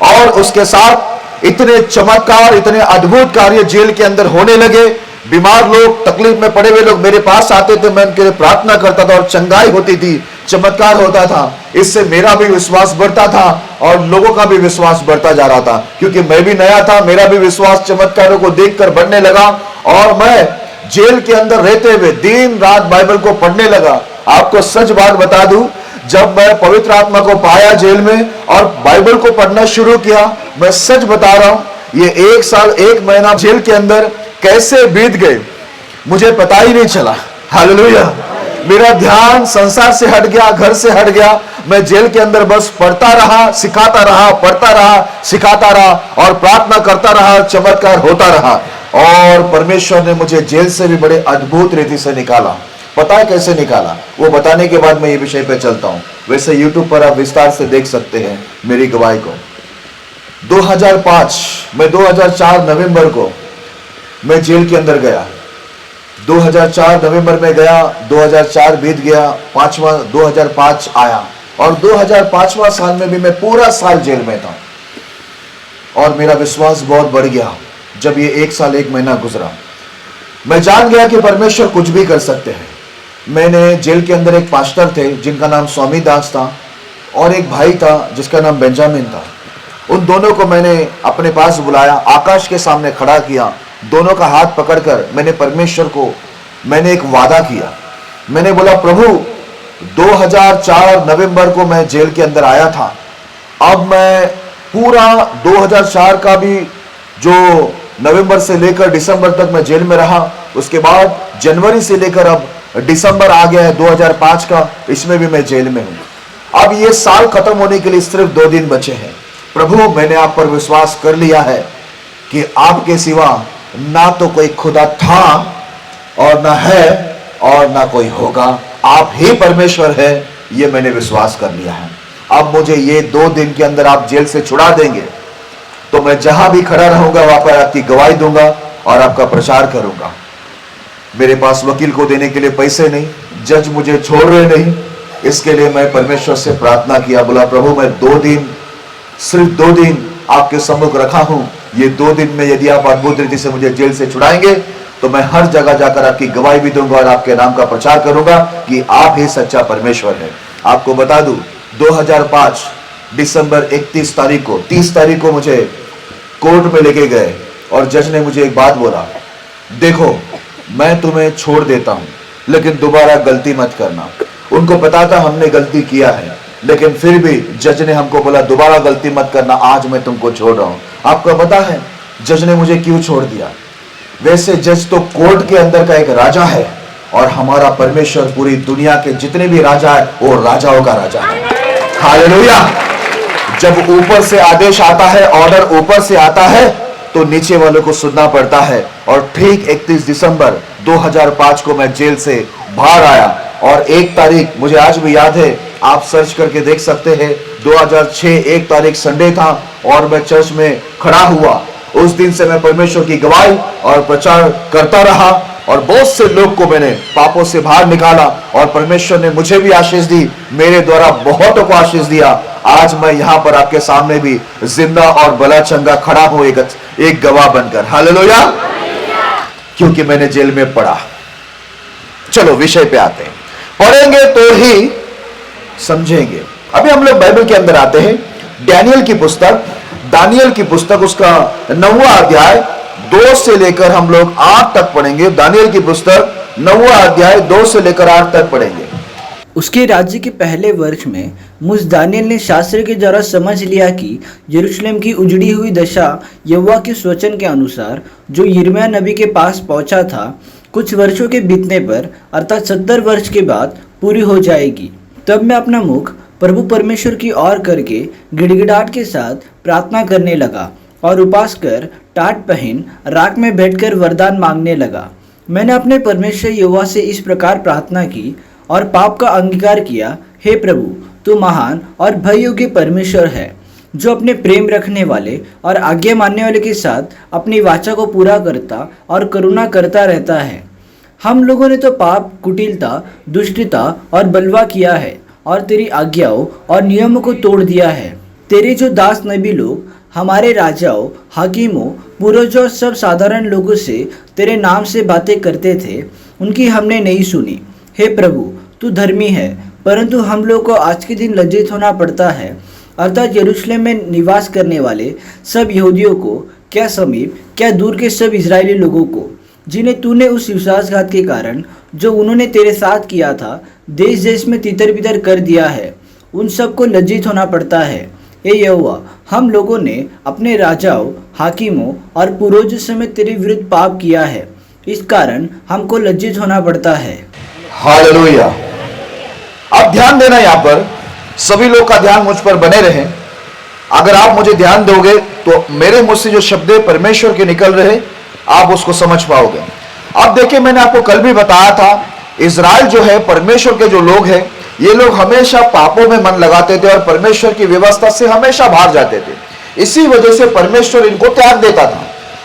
Speaker 1: और उसके साथ इतने चमत्कार, इतने अद्भुत कार्य जेल के अंदर होने लगे। बीमार लोग, तकलीफ में पड़े हुए लोग मेरे पास आते थे, मैं उनके लिए प्रार्थना करता था, और चंगाई होती थी, चमत्कार होता था। इससे मेरा भी विश्वास बढ़ता था, और लोगों का भी विश्वास बढ़ता जा रहा था, क्योंकि मैं भी नया था। मेरा भी विश्वास चमत्कारों को देखकर बढ़ने लगा, और मैं जेल के अंदर रहते हुए दिन रात बाइबल को पढ़ने लगा। आपको सच बात बता दूं, जब मैं पवित्र आत्मा को पाया जेल में और बाइबल को पढ़ना शुरू किया, मैं सच बता रहा हूं, ये 1 साल 1 महीना जेल के अंदर कैसे बीत गए मुझे पता ही नहीं चला। हालेलुया! मेरा ध्यान संसार से हट गया, घर से हट गया। मैं जेल के अंदर बस पढ़ता रहा, सिखाता रहा, पढ़ता रहा, सिखाता रहा, और प्रार्थना करता रहा, चमत्कार होता रहा। और परमेश्वर ने मुझे जेल से भी बड़े अद्भुत रीति से निकाला। पता है कैसे निकाला? वो बताने के बाद मैं ये विषय पे चलता हूं। वैसे YouTube पर आप विस्तार से देख सकते हैं मेरी गवाही को। 2005 में 2004 नवंबर को मैं जेल के अंदर गया। 2004 नवंबर में गया, 2004 बीत गया, 2005 आया, और 2005वां साल में भी मैं पूरा साल जेल में था। और मेरा विश्वास बहुत बढ़ गया जब ये 1 साल 1 महीना गुजरा। मैं जान गया कि परमेश्वर कुछ भी कर सकते हैं। मैंने जेल के अंदर एक पास्टर थे जिनका नाम स्वामी दास था, और एक भाई था जिसका नाम बेंजामिन था। उन दोनों को मैंने अपने पास बुलाया, आकाश के सामने खड़ा किया, दोनों का हाथ पकड़कर मैंने परमेश्वर को एक वादा किया। मैंने बोला, प्रभु 2004 नवंबर को मैं जेल के अंदर आया था, अब मैं पूरा 2004 का भी जो नवंबर से लेकर दिसंबर तक मैं जेल में रहा, उसके बाद जनवरी से लेकर अब दिसंबर आ गया है 2005 का, इसमें भी मैं जेल में हूं। अब ये साल खत्म होने के लिए सिर्फ 2 दिन बचे हैं। प्रभु मैंने आप पर विश्वास कर लिया है कि आपके सिवा ना तो कोई खुदा था, और ना है, और ना कोई होगा। आप ही परमेश्वर है, ये मैंने विश्वास कर लिया है। अब मुझे ये 2 दिन के अंदर आप जेल से छुड़ा देंगे तो मैं जहां भी खड़ा रहूंगा वहां पर आपकी गवाही दूंगा और आपका प्रचार करूंगा। मेरे पास वकील को देने के लिए पैसे नहीं, जज मुझे छोड़ रहे नहीं, इसके लिए मैं परमेश्वर से प्रार्थना किया। बोला, प्रभु मैं 2 दिन, सिर्फ 2 दिन आपके सम्मुख रखा हूं। ये 2 दिन में यदि आप अद्भुत रीति से मुझे जेल से छुड़ाएंगे तो मैं हर जगह जाकर आपकी गवाही भी दूंगा और आपके नाम का प्रचार करूंगा कि आप ही सच्चा परमेश्वर है। आपको बता दूं, 2005 दिसंबर 31 तारीख को 30 तारीख को मुझे कोर्ट में लेके गए, और जज ने मुझे एक बात बोला, देखो मैं तुम्हें छोड़ देता हूं लेकिन दोबारा गलती मत करना। उनको पता था हमने गलती किया है, लेकिन फिर भी जज ने हमको बोला दोबारा गलती मत करना, आज मैं तुमको छोड़ रहा हूं। आपको पता है जज ने मुझे क्यों छोड़ दिया? वैसे जज तो कोर्ट के अंदर का एक राजा है, और हमारा परमेश्वर पूरी दुनिया के जितने भी राजा है वो राजाओं का राजा है। हालेलुया। जब ऊपर से आदेश आता है, ऑर्डर ऊपर से आता है, तो नीचे वालों को सुनना पड़ता है। और ठीक 31 दिसंबर 2005 को मैं जेल से बाहर आया और 1 तारीख मुझे आज भी याद है, आप सर्च करके देख सकते हैं, 2006 1 तारीख संडे था और मैं चर्च में खड़ा हुआ। उस दिन से मैं परमेश्वर की गवाही और प्रचार करता रहा और बहुत से लोग को मैंने पापों से बाहर निकाला और परमेश्वर ने मुझे भी आशीष दी, मेरे द्वारा बहुतों को आशीष दिया। आज मैं यहाँ पर आपके सामने भी जिंदा और भला चंगा खड़ा हूं, एक गवाह बनकर। हालेलुया। क्योंकि मैंने जेल में पढ़ा। चलो विषय पे आते हैं। पढ़ेंगे तो ही समझेंगे। अभी हम लोग बाइबल के अंदर आते हैं। दानियल की पुस्तक उसका 9वां अध्याय 2 से लेकर हम लोग 8 तक पढ़ेंगे। दानियल की पुस्तक 9वां अध्याय 2 से लेकर 8 तक पढ़ेंगे।
Speaker 7: उसके राज्य के पहले वर्ष में मुझ दानियल ने शास्त्र के द्वारा समझ लिया कि यरूशलेम की उजड़ी हुई दशा यहोवा के वचन के अनुसार जो यिर्मयाह नबी के पास पहुंचा था, कुछ वर्षों के बीतने पर अर्थात 70 वर्ष के बाद पूरी हो जाएगी। तब मैं अपना मुख प्रभु परमेश्वर की ओर करके गिड़गिड़ाहट के साथ प्रार्थना करने लगा और उपास कर टाट पहन राख में बैठकर वरदान मांगने लगा। मैंने अपने परमेश्वर यहोवा से इस प्रकार प्रार्थना की और पाप का अंगीकार किया, हे प्रभु, तू महान और भय योग्य परमेश्वर है, जो अपने प्रेम रखने वाले और आज्ञा मानने वाले के साथ अपनी वाचा को पूरा करता और करुणा करता रहता है। हम लोगों ने तो पाप, कुटिलता, दुष्टता और बलवा किया है और तेरी आज्ञाओं और नियमों को तोड़ दिया है। तेरे जो दास नबी लोग हमारे राजाओं, हाकिमों, पूर्वजों और सब साधारण लोगों से तेरे नाम से बातें करते थे, उनकी हमने नहीं सुनी। हे प्रभु, तू धर्मी है, परंतु हम लोग को आज के दिन लज्जित होना पड़ता है, अर्थात यरूशलेम में निवास करने वाले सब यहूदियों को, क्या समीप क्या दूर के सब इजरायली लोगों को, जिन्हें तूने उस विश्वासघात के कारण जो उन्होंने तेरे साथ किया था, देश देश में तितर बितर कर दिया है, उन सबको लज्जित होना पड़ता है। हे यहोवा, हम लोगों ने अपने राजाओं, हाकिमों और पूर्वजों समेत तेरे विरुद्ध पाप किया है, इस कारण हमको लज्जित होना पड़ता है।
Speaker 1: हालेलुया। अब ध्यान देना, यहां पर सभी लोग का ध्यान मुझ पर बने रहे। अगर आप मुझे ध्यान दोगे तो मेरे मुंह से जो शब्द परमेश्वर के निकल रहे आप उसको समझ पाओगे। अब देखिए, मैंने आपको कल भी बताया था, इजराइल जो है, परमेश्वर के जो लोग हैं, ये लोग हमेशा पापों में मन लगाते थे और परमेश्वर की व्यवस्था से हमेशा बाहर जाते थे। इसी वजह से परमेश्वर इनको त्याग देता था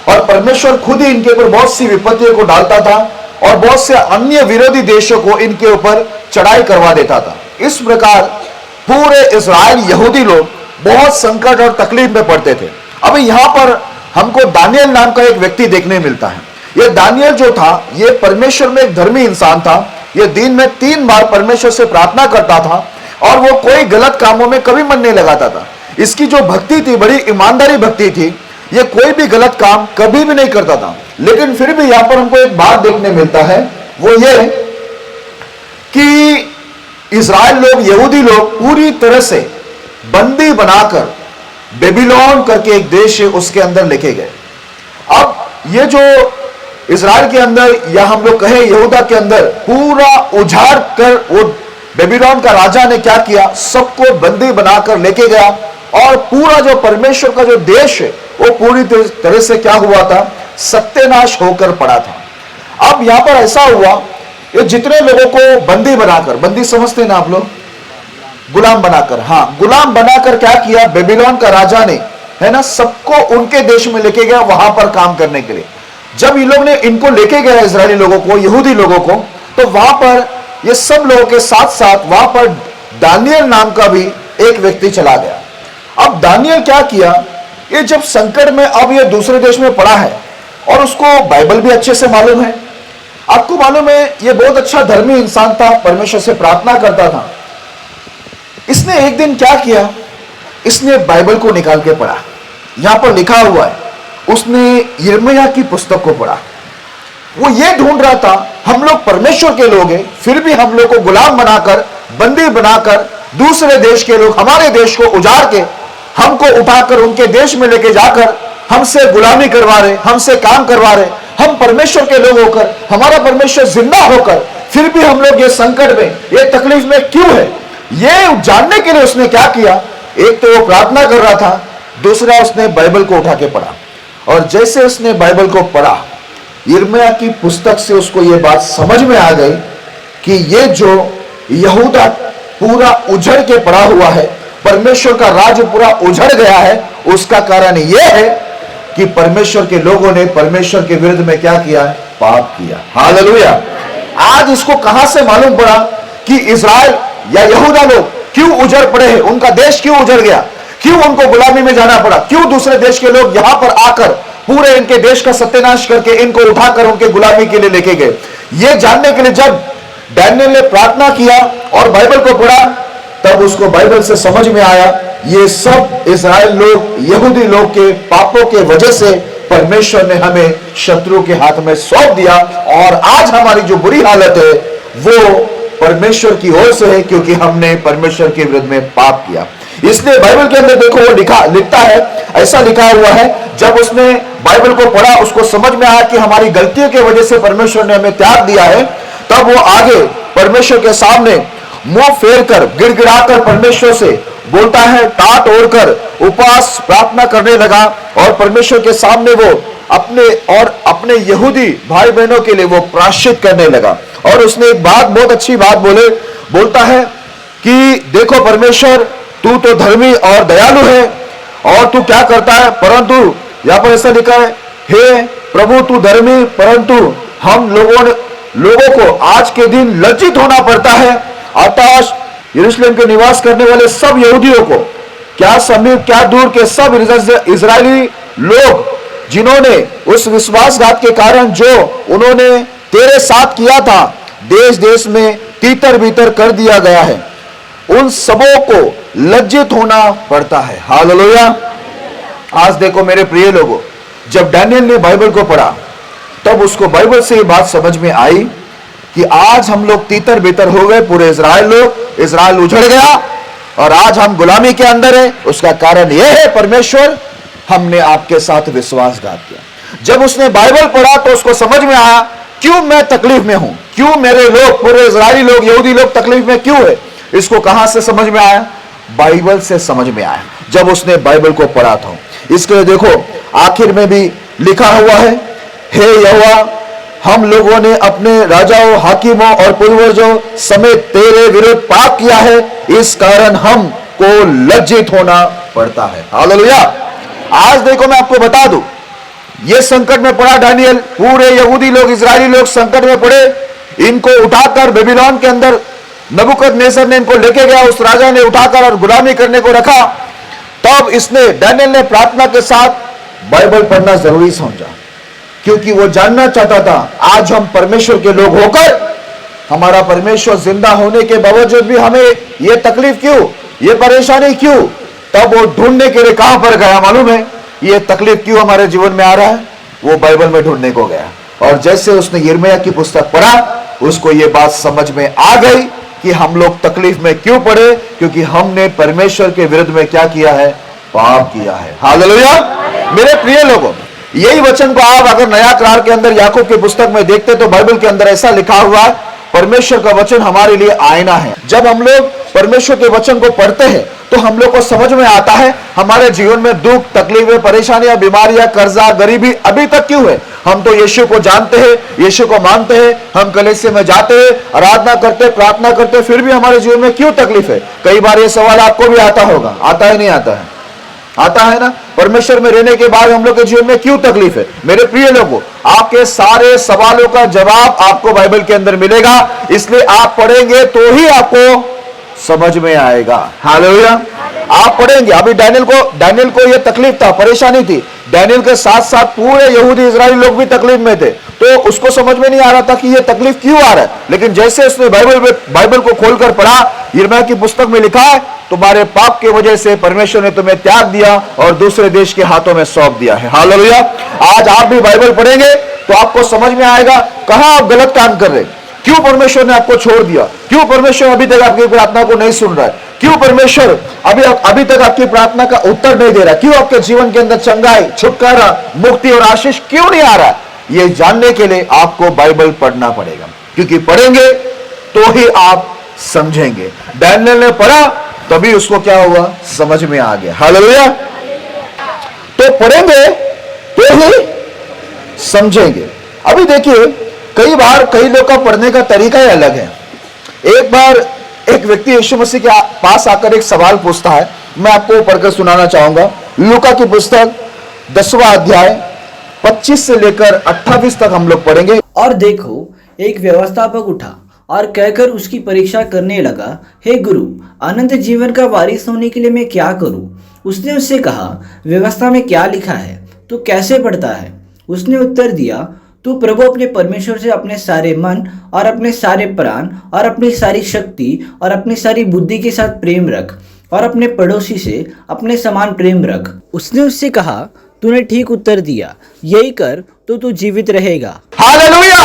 Speaker 1: और परमेश्वर खुद ही इनके ऊपर बहुत सी विपत्तियों को डालता था और बहुत से अन्य विरोधी देशों को इनके ऊपर चढ़ाई करवा देता था। इस प्रकार पूरे इजराइल यहूदी लोग बहुत संकट और तकलीफ में पड़ते थे। अभी यहां पर हमको दानियल नाम का एक व्यक्ति देखने मिलता है। यह दानियल जो था, यह परमेश्वर में एक धर्मी इंसान था। यह दिन में 3 बार परमेश्वर से प्रार्थना करता था और वो कोई गलत कामों में कभी मन नहीं लगाता था। इसकी जो भक्ति थी, बड़ी ईमानदारी भक्ति थी। ये कोई भी गलत काम कभी भी नहीं करता था। लेकिन फिर भी यहां पर हमको एक बात देखने मिलता है, वो ये कि इजराइल लोग, यहूदी लोग पूरी तरह से बंदी बनाकर बेबीलोन करके एक देश है उसके अंदर लेके गए। अब ये जो इजराइल के अंदर या हम लोग कहें यहूदा के अंदर पूरा उजाड़ कर वो बेबीलोन का राजा ने क्या किया, सबको बंदी बनाकर लेके गया और पूरा जो परमेश्वर का जो देश है वो पूरी तरह से क्या हुआ था, सत्यानाश होकर पड़ा था। अब यहां पर ऐसा हुआ, ये जितने लोगों को बंदी बनाकर, बंदी समझते हैं ना आप लोग, गुलाम बनाकर, हाँ, गुलाम बनाकर क्या किया, बेबीलोन का राजा ने, है ना, सबको उनके देश में लेके गया वहां पर काम करने के लिए। जब इन लोग ने इनको लेके गया इजरायली लोगों को, यहूदी लोगों को, तो वहां पर ये सब लोगों के साथ साथ वहां पर दानियल नाम का भी एक व्यक्ति चला गया। अब दानियल क्या किया, ये जब संकट में अब ये दूसरे देश में पड़ा है और उसको बाइबल भी अच्छे से मालूम है, आपको मालूम है ये बहुत अच्छा धर्मी इंसान था, परमेश्वर से प्रार्थना करता था। इसने एक दिन क्या किया, इसने बाइबल को निकाल के पढ़ा। यहां पर लिखा हुआ है, उसने यिर्मयाह की पुस्तक को पढ़ा। वो ये ढूंढ रहा था, हम लोग परमेश्वर के लोग हैं, फिर भी हम लोग को गुलाम बनाकर, बंदी बनाकर दूसरे देश के लोग हमारे देश को उजाड़ के हमको उठाकर उनके देश में लेके जाकर हमसे गुलामी करवा रहे, हमसे काम करवा रहे, हम परमेश्वर के लोग होकर, हमारा परमेश्वर जिंदा होकर, फिर भी हम लोग ये संकट में, ये तकलीफ में क्यों है, ये जानने के लिए उसने क्या किया। एक तो वो प्रार्थना कर रहा था, दूसरा उसने बाइबल को उठा के पढ़ा। और जैसे उसने बाइबल को पढ़ा, यिर्मयाह की पुस्तक से उसको ये बात समझ में आ गई कि ये जो यहूदा पूरा उजड़ के पड़ा हुआ है, परमेश्वर का राज्य पूरा उजड़ गया है, उसका कारण यह है कि परमेश्वर के लोगों ने परमेश्वर के विरुद्ध में क्या किया है, पाप किया। हालेलुया। आज इसको कहां से मालूम पड़ा कि इजराइल या यहूदा लोग क्यों उजड़ पड़े हैं, उनका देश क्यों उजड़ गया, क्यों उनको गुलामी में जाना पड़ा, क्यों दूसरे देश के लोग यहां पर आकर पूरे इनके देश का सत्यानाश करके इनको उठाकर उनके गुलामी के लिए लेके गए। यह जानने के लिए जब डैनियल ने प्रार्थना किया और बाइबल को पढ़ा, तब उसको बाइबल से समझ में आया ये सब इजराइल लोग, यहूदी लोग के पापों के वजह से परमेश्वर ने हमें शत्रु के हाथ में सौंप दिया, और आज हमारी जो बुरी हालत है वो परमेश्वर की ओर से है, क्योंकि हमने परमेश्वर के विरुद्ध में पाप किया। इसलिए बाइबल के अंदर देखो वो लिखता है, ऐसा लिखा हुआ है, जब उसने बाइबल को पढ़ा, उसको समझ में आया कि हमारी गलतियों की वजह से परमेश्वर ने हमें त्याग दिया है, तब वो आगे परमेश्वर के सामने मुंह फेर कर, गिड़गिड़ाकर परमेश्वर से बोलता है, टाट ओढ़कर उपवास प्रार्थना करने लगा, और परमेश्वर के सामने वो अपने यहूदी भाई बहनों के लिए वो प्रायश्चित करने लगा। और उसने एक बात, बहुत अच्छी बात बोलता है कि देखो परमेश्वर, तू तो धर्मी और दयालु है, और तू क्या करता है, परंतु यहां पर ऐसा लिखा है, हे प्रभु तू धर्मी, परंतु हम लोगों को आज के दिन लज्जित होना पड़ता है। आकाश यरूशलेम के निवास करने वाले सब यहूदियों को, क्या समीप क्या दूर के सब इजरायली लोग, जिन्होंने उस विश्वासघात के कारण जो उन्होंने तेरे साथ किया था, देश देश में तीतर बीतर कर दिया गया है, उन सबों को लज्जित होना पड़ता है। हालेलुया। आज देखो मेरे प्रिय लोगों, जब डैनियल ने बाइबल को पढ़ा, तब उसको बाइबल से ये बात समझ में आई कि आज हम लोग तीतर बीतर हो गए, पूरे इजराइल उजड़ गया, और आज हम गुलामी के अंदर है। उसका कारण यह है, परमेश्वर, हमने आपके साथ विश्वासघात किया। जब उसने बाइबल पढ़ा तो उसको समझ में आया, क्यों मैं तकलीफ में हूं, क्यों मेरे लोग, पूरे इजरायली लोग, यहूदी लोग तकलीफ में क्यों है। इसको कहां से समझ में आया, बाइबल से समझ में आया, जब उसने बाइबल को पढ़ा था। इसके लिए देखो आखिर में भी लिखा हुआ है, हे यहोवा, हम लोगों ने अपने राजाओं, हाकिमों और पूर्वजों समेत तेरे विरुद्ध पाप किया है, इस कारण हमको लज्जित होना पड़ता है। हालेलुया। आज देखो मैं आपको बता दूं, ये संकट में पड़ा डैनियल, पूरे यहूदी लोग, इजरायली लोग संकट में पड़े, इनको उठाकर बेबीलोन के अंदर नबूकदनेस्सर ने इनको लेके गया, उस राजा ने उठाकर और गुलामी करने को रखा। तब डैनियल ने प्रार्थना के साथ बाइबल पढ़ना जरूरी समझा, क्योंकि वो जानना चाहता था, आज हम परमेश्वर के लोग होकर, हमारा परमेश्वर जिंदा होने के बावजूद भी हमें ये तकलीफ क्यों, ये परेशानी क्यों। तब वो ढूंढने के लिए कहां पर गया मालूम है, ये तकलीफ क्यों हमारे जीवन में आ रहा है, वो बाइबल में ढूंढने को गया। और जैसे उसने यिर्मयाह की पुस्तक पढ़ा, उसको ये बात समझ में आ गई कि हम लोग तकलीफ में क्यों पड़े, क्योंकि हमने परमेश्वर के विरुद्ध में क्या किया है, पाप किया है। हालेलुया। मेरे प्रिय लोगों, यही वचन को आप अगर नया करार के अंदर याकूब की पुस्तक में देखते तो बाइबल के अंदर ऐसा लिखा हुआ है, परमेश्वर का वचन हमारे लिए आईना है। जब हम लोग परमेश्वर के वचन को पढ़ते हैं तो हम लोग को समझ में आता है हमारे जीवन में दुख, तकलीफें, परेशानियां, बीमारियां, कर्जा, गरीबी अभी तक क्यों है। हम तो यीशु को जानते हैं, यीशु को मानते हैं, हम कलीसिया में जाते हैं, आराधना करते, प्रार्थना करते, फिर भी हमारे जीवन में क्यों तकलीफ है। कई बार ये सवाल आपको भी आता होगा, आता है नहीं आता है, आता है ना। परमेश्वर में रहने के बाद हम लोग के जीवन में क्यों तकलीफ है। मेरे प्रिय लोगों, आपके सारे सवालों का जवाब आपको बाइबल के अंदर मिलेगा, इसलिए आप पढ़ेंगे तो ही आपको समझ में आएगा। हालेलुया। आप पढ़ेंगे। अभी डैनियल को यह तकलीफ था, परेशानी थी। डैनियल के साथ साथ पूरे यहूदी इजरायली लोग भी तकलीफ में थे, तो उसको समझ में नहीं आ रहा था कि यह तकलीफ क्यों आ रहा है। लेकिन जैसे उसने बाइबल को खोलकर पढ़ा, यिर्मयाह की पुस्तक में लिखा है, तुम्हारे पाप की वजह से परमेश्वर ने तुम्हें त्याग दिया और दूसरे देश के हाथों में सौंप दिया है। हालेलुया। आज आप भी बाइबल पढ़ेंगे तो आपको समझ में आएगा कहां आप गलत काम कर रहे, क्यों परमेश्वर ने आपको छोड़ दिया, क्यों परमेश्वर अभी तक आपकी प्रार्थना को नहीं सुन रहा है, क्यों परमेश्वर अभी तक आपकी प्रार्थना का उत्तर नहीं दे रहा, क्यों आपके जीवन के अंदर चंगाई, छुटकारा, मुक्ति और आशीष क्यों नहीं आ रहा है। ये जानने के लिए आपको बाइबल पढ़ना पड़ेगा, क्योंकि पढ़ेंगे तो ही आप समझेंगे। डैनियल ने पढ़ा तभी उसको क्या हुआ, समझ में आ गया। हालेलुया। तो पढ़ेंगे तो ही समझेंगे। अभी देखिए, कई बार कई लोग का पढ़ने का तरीका ही अलग है। एक बार एक व्यक्ति यीशु मसीह के पास आकर एक सवाल पूछता है, मैं आपको पढ़कर सुनाना चाहूंगा। लूका की पुस्तक 10वां अध्याय 25 से लेकर 28 तक हम लोग पढ़ेंगे।
Speaker 7: और देखो, एक व्यवस्थापक उठा और कहकर उसकी परीक्षा करने लगा, हे गुरु, अनंत जीवन का वारिस होने के लिए मैं क्या करूं? उसने उससे कहा, व्यवस्था में क्या लिखा है, तू कैसे पढ़ता है? उसने उत्तर दिया, तू प्रभु अपने परमेश्वर से अपने सारे मन और अपने सारे प्राण और अपनी सारी शक्ति और अपनी सारी बुद्धि के साथ प्रेम रख, और अपने पड़ोसी से अपने समान प्रेम रख। उसने उससे कहा, तूने ठीक उत्तर दिया, यही कर तो तू जीवित रहेगा।
Speaker 1: हालेलुया।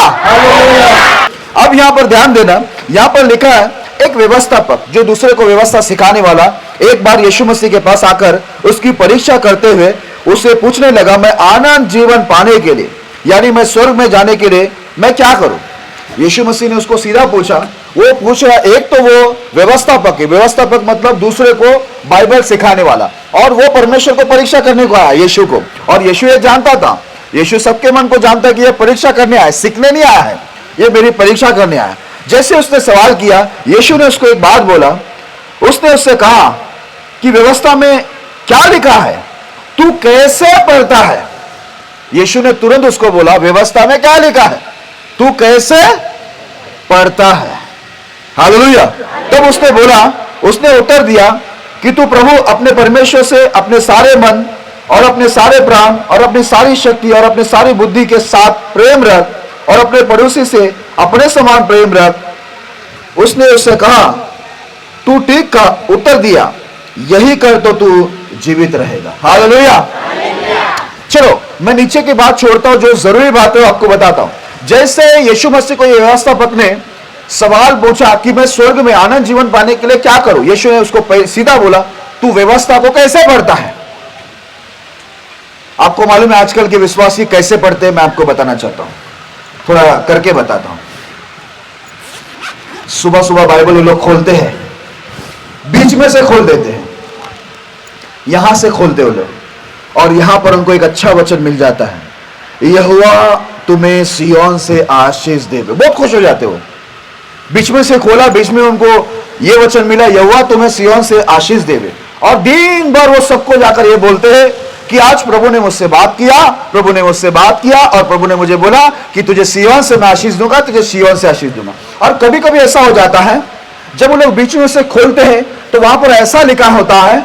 Speaker 1: अब यहां पर ध्यान देना, यहां पर लिखा है एक व्यवस्थापक जो दूसरे को व्यवस्था सिखाने वाला एक बार यीशु मसीह के पास आकर उसकी परीक्षा करते हुए उससे पूछने लगा, मैं अनंत जीवन पाने के लिए, यानी मैं स्वर्ग में जाने के लिए मैं क्या करूं? यीशु मसीह ने उसको सीधा पूछा। वो पूछ रहा, एक तो वो व्यवस्थापक है, व्यवस्थापक मतलब दूसरे को बाइबल सिखाने वाला, और वो परमेश्वर को परीक्षा करने को आया यीशु को। और यीशु ये जानता था, यीशु सबके मन को जानता है कि ये परीक्षा करने आया, सीखने नहीं आया है, ये मेरी परीक्षा करने आया। जैसे उसने सवाल किया, यीशु ने उसको एक बात बोला। उसने उससे कहा कि व्यवस्था में क्या लिखा है, तू कैसे पढ़ता है? यीशु ने तुरंत उसको बोला, व्यवस्था में क्या लिखा है, तू कैसे पढ़ता है? हालेलुया। तब उसने बोला, उसने उत्तर दिया कि तू प्रभु अपने परमेश्वर से अपने सारे मन और अपने सारे प्राण और अपनी सारी शक्ति और अपनी सारी बुद्धि के साथ प्रेम रख, और अपने पड़ोसी से अपने समान प्रेम रख। उसने उससे कहा, तू ठीक का उत्तर दिया, यही कर तो तू जीवित रहेगा। हालेलुया। चलो, मैं नीचे की बात छोड़ता हूं, जो जरूरी बात है आपको बताता हूं। जैसे यीशु मसीह को ये व्यवस्थापक ने सवाल पूछा कि मैं स्वर्ग में आनंद जीवन पाने के लिए क्या करूं, यीशु ने उसको सीधा बोला, तू व्यवस्था को कैसे पढ़ता है? आपको मालूम है आजकल के विश्वासी कैसे पढ़ते हैं? मैं आपको बताना चाहता हूं, थोड़ा करके बताता हूं। सुबह सुबह बाइबल वो लोग खोलते हैं, बीच में से खोल देते हैं, यहां से खोलते वो लोग, और यहां पर उनको एक अच्छा वचन मिल जाता है, यहोवा तुम्हें सिय्योन से आशीष देवे। बहुत खुश हो जाते हो। बीच में से खोला, बीच में उनको ये वचन मिला, यहोवा तुम्हें सिय्योन से आशीष देवे, और दिन भर वो सबको जाकर ये बोलते हैं कि आज प्रभु ने मुझसे बात किया, प्रभु ने मुझसे बात किया, और प्रभु ने मुझे बोला कि तुझे सिय्योन से मैं आशीष दूंगा, तुझे सिय्योन से आशीष दूंगा। और कभी कभी ऐसा हो जाता है, जब वो लोग बीच में से खोलते हैं तो वहां पर ऐसा लिखा होता है,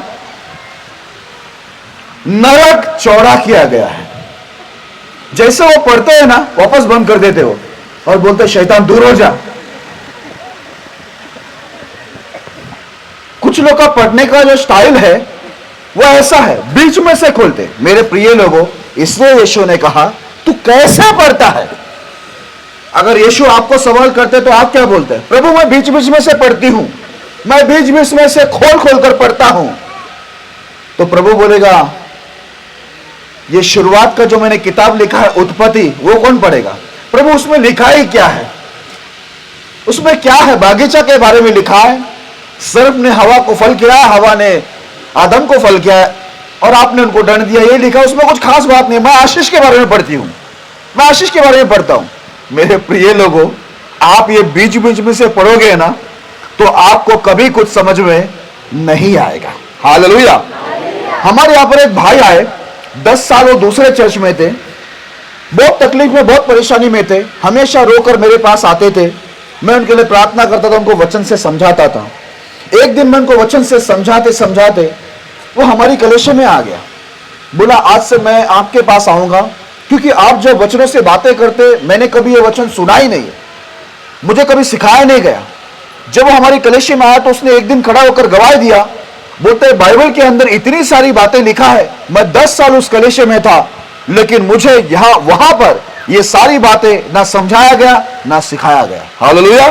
Speaker 1: नरक चौड़ा किया गया है। जैसे वो पढ़ते हैं ना, वापस बंद कर देते हो और बोलते शैतान दूर हो जा। कुछ लोग का पढ़ने का जो स्टाइल है वो ऐसा है, बीच में से खोलते। मेरे प्रिय लोगों, इसलिए यीशु ने कहा, तू कैसे पढ़ता है? अगर यीशु आपको सवाल करते तो आप क्या बोलते हैं? प्रभु मैं बीच बीच में से पढ़ती हूं, मैं बीच बीच में से खोल खोल कर पढ़ता हूं। तो प्रभु बोलेगा, ये शुरुआत का जो मैंने किताब लिखा है उत्पत्ति, वो कौन पढ़ेगा? प्रभु उसमें लिखा ही क्या है? उसमें क्या है? बागीचा के बारे में लिखा है, सर्प ने हवा को फल खिलाया, हवा ने आदम को फल किया, और आपने उनको दंड दिया, ये लिखा। उसमें कुछ खास बात नहीं। मैं आशीष के बारे में पढ़ती हूं, मैं आशीष के बारे में पढ़ता हूं। मेरे प्रिय लोगों, आप ये बीच बीच में से पढ़ोगे ना तो आपको कभी कुछ समझ में नहीं आएगा। हालेलुया। हमारे यहां पर एक भाई आए, 10 साल वो दूसरे चर्च में थे, बहुत तकलीफ में, बहुत परेशानी में थे, हमेशा रोकर मेरे पास आते थे। मैं उनके लिए प्रार्थना करता था, उनको वचन से समझाता था। एक दिन मैं उनको वचन से समझाते समझाते वो हमारी कलीसिया में आ गया। बोला, आज से मैं आपके पास आऊंगा, क्योंकि आप जब वचनों से बातें करते, मैंने कभी ये वचन सुना ही नहीं, मुझे कभी सिखाया नहीं गया। जब वो हमारी कलीसिया में आया तो उसने एक दिन खड़ा होकर गवाही दिया, बोलते बाइबल के अंदर इतनी सारी बातें लिखा है, मैं 10 साल उस कलीसिया में था, लेकिन मुझे यहां वहां पर ये सारी बातें ना समझाया गया ना सिखाया गया। हालेलुया।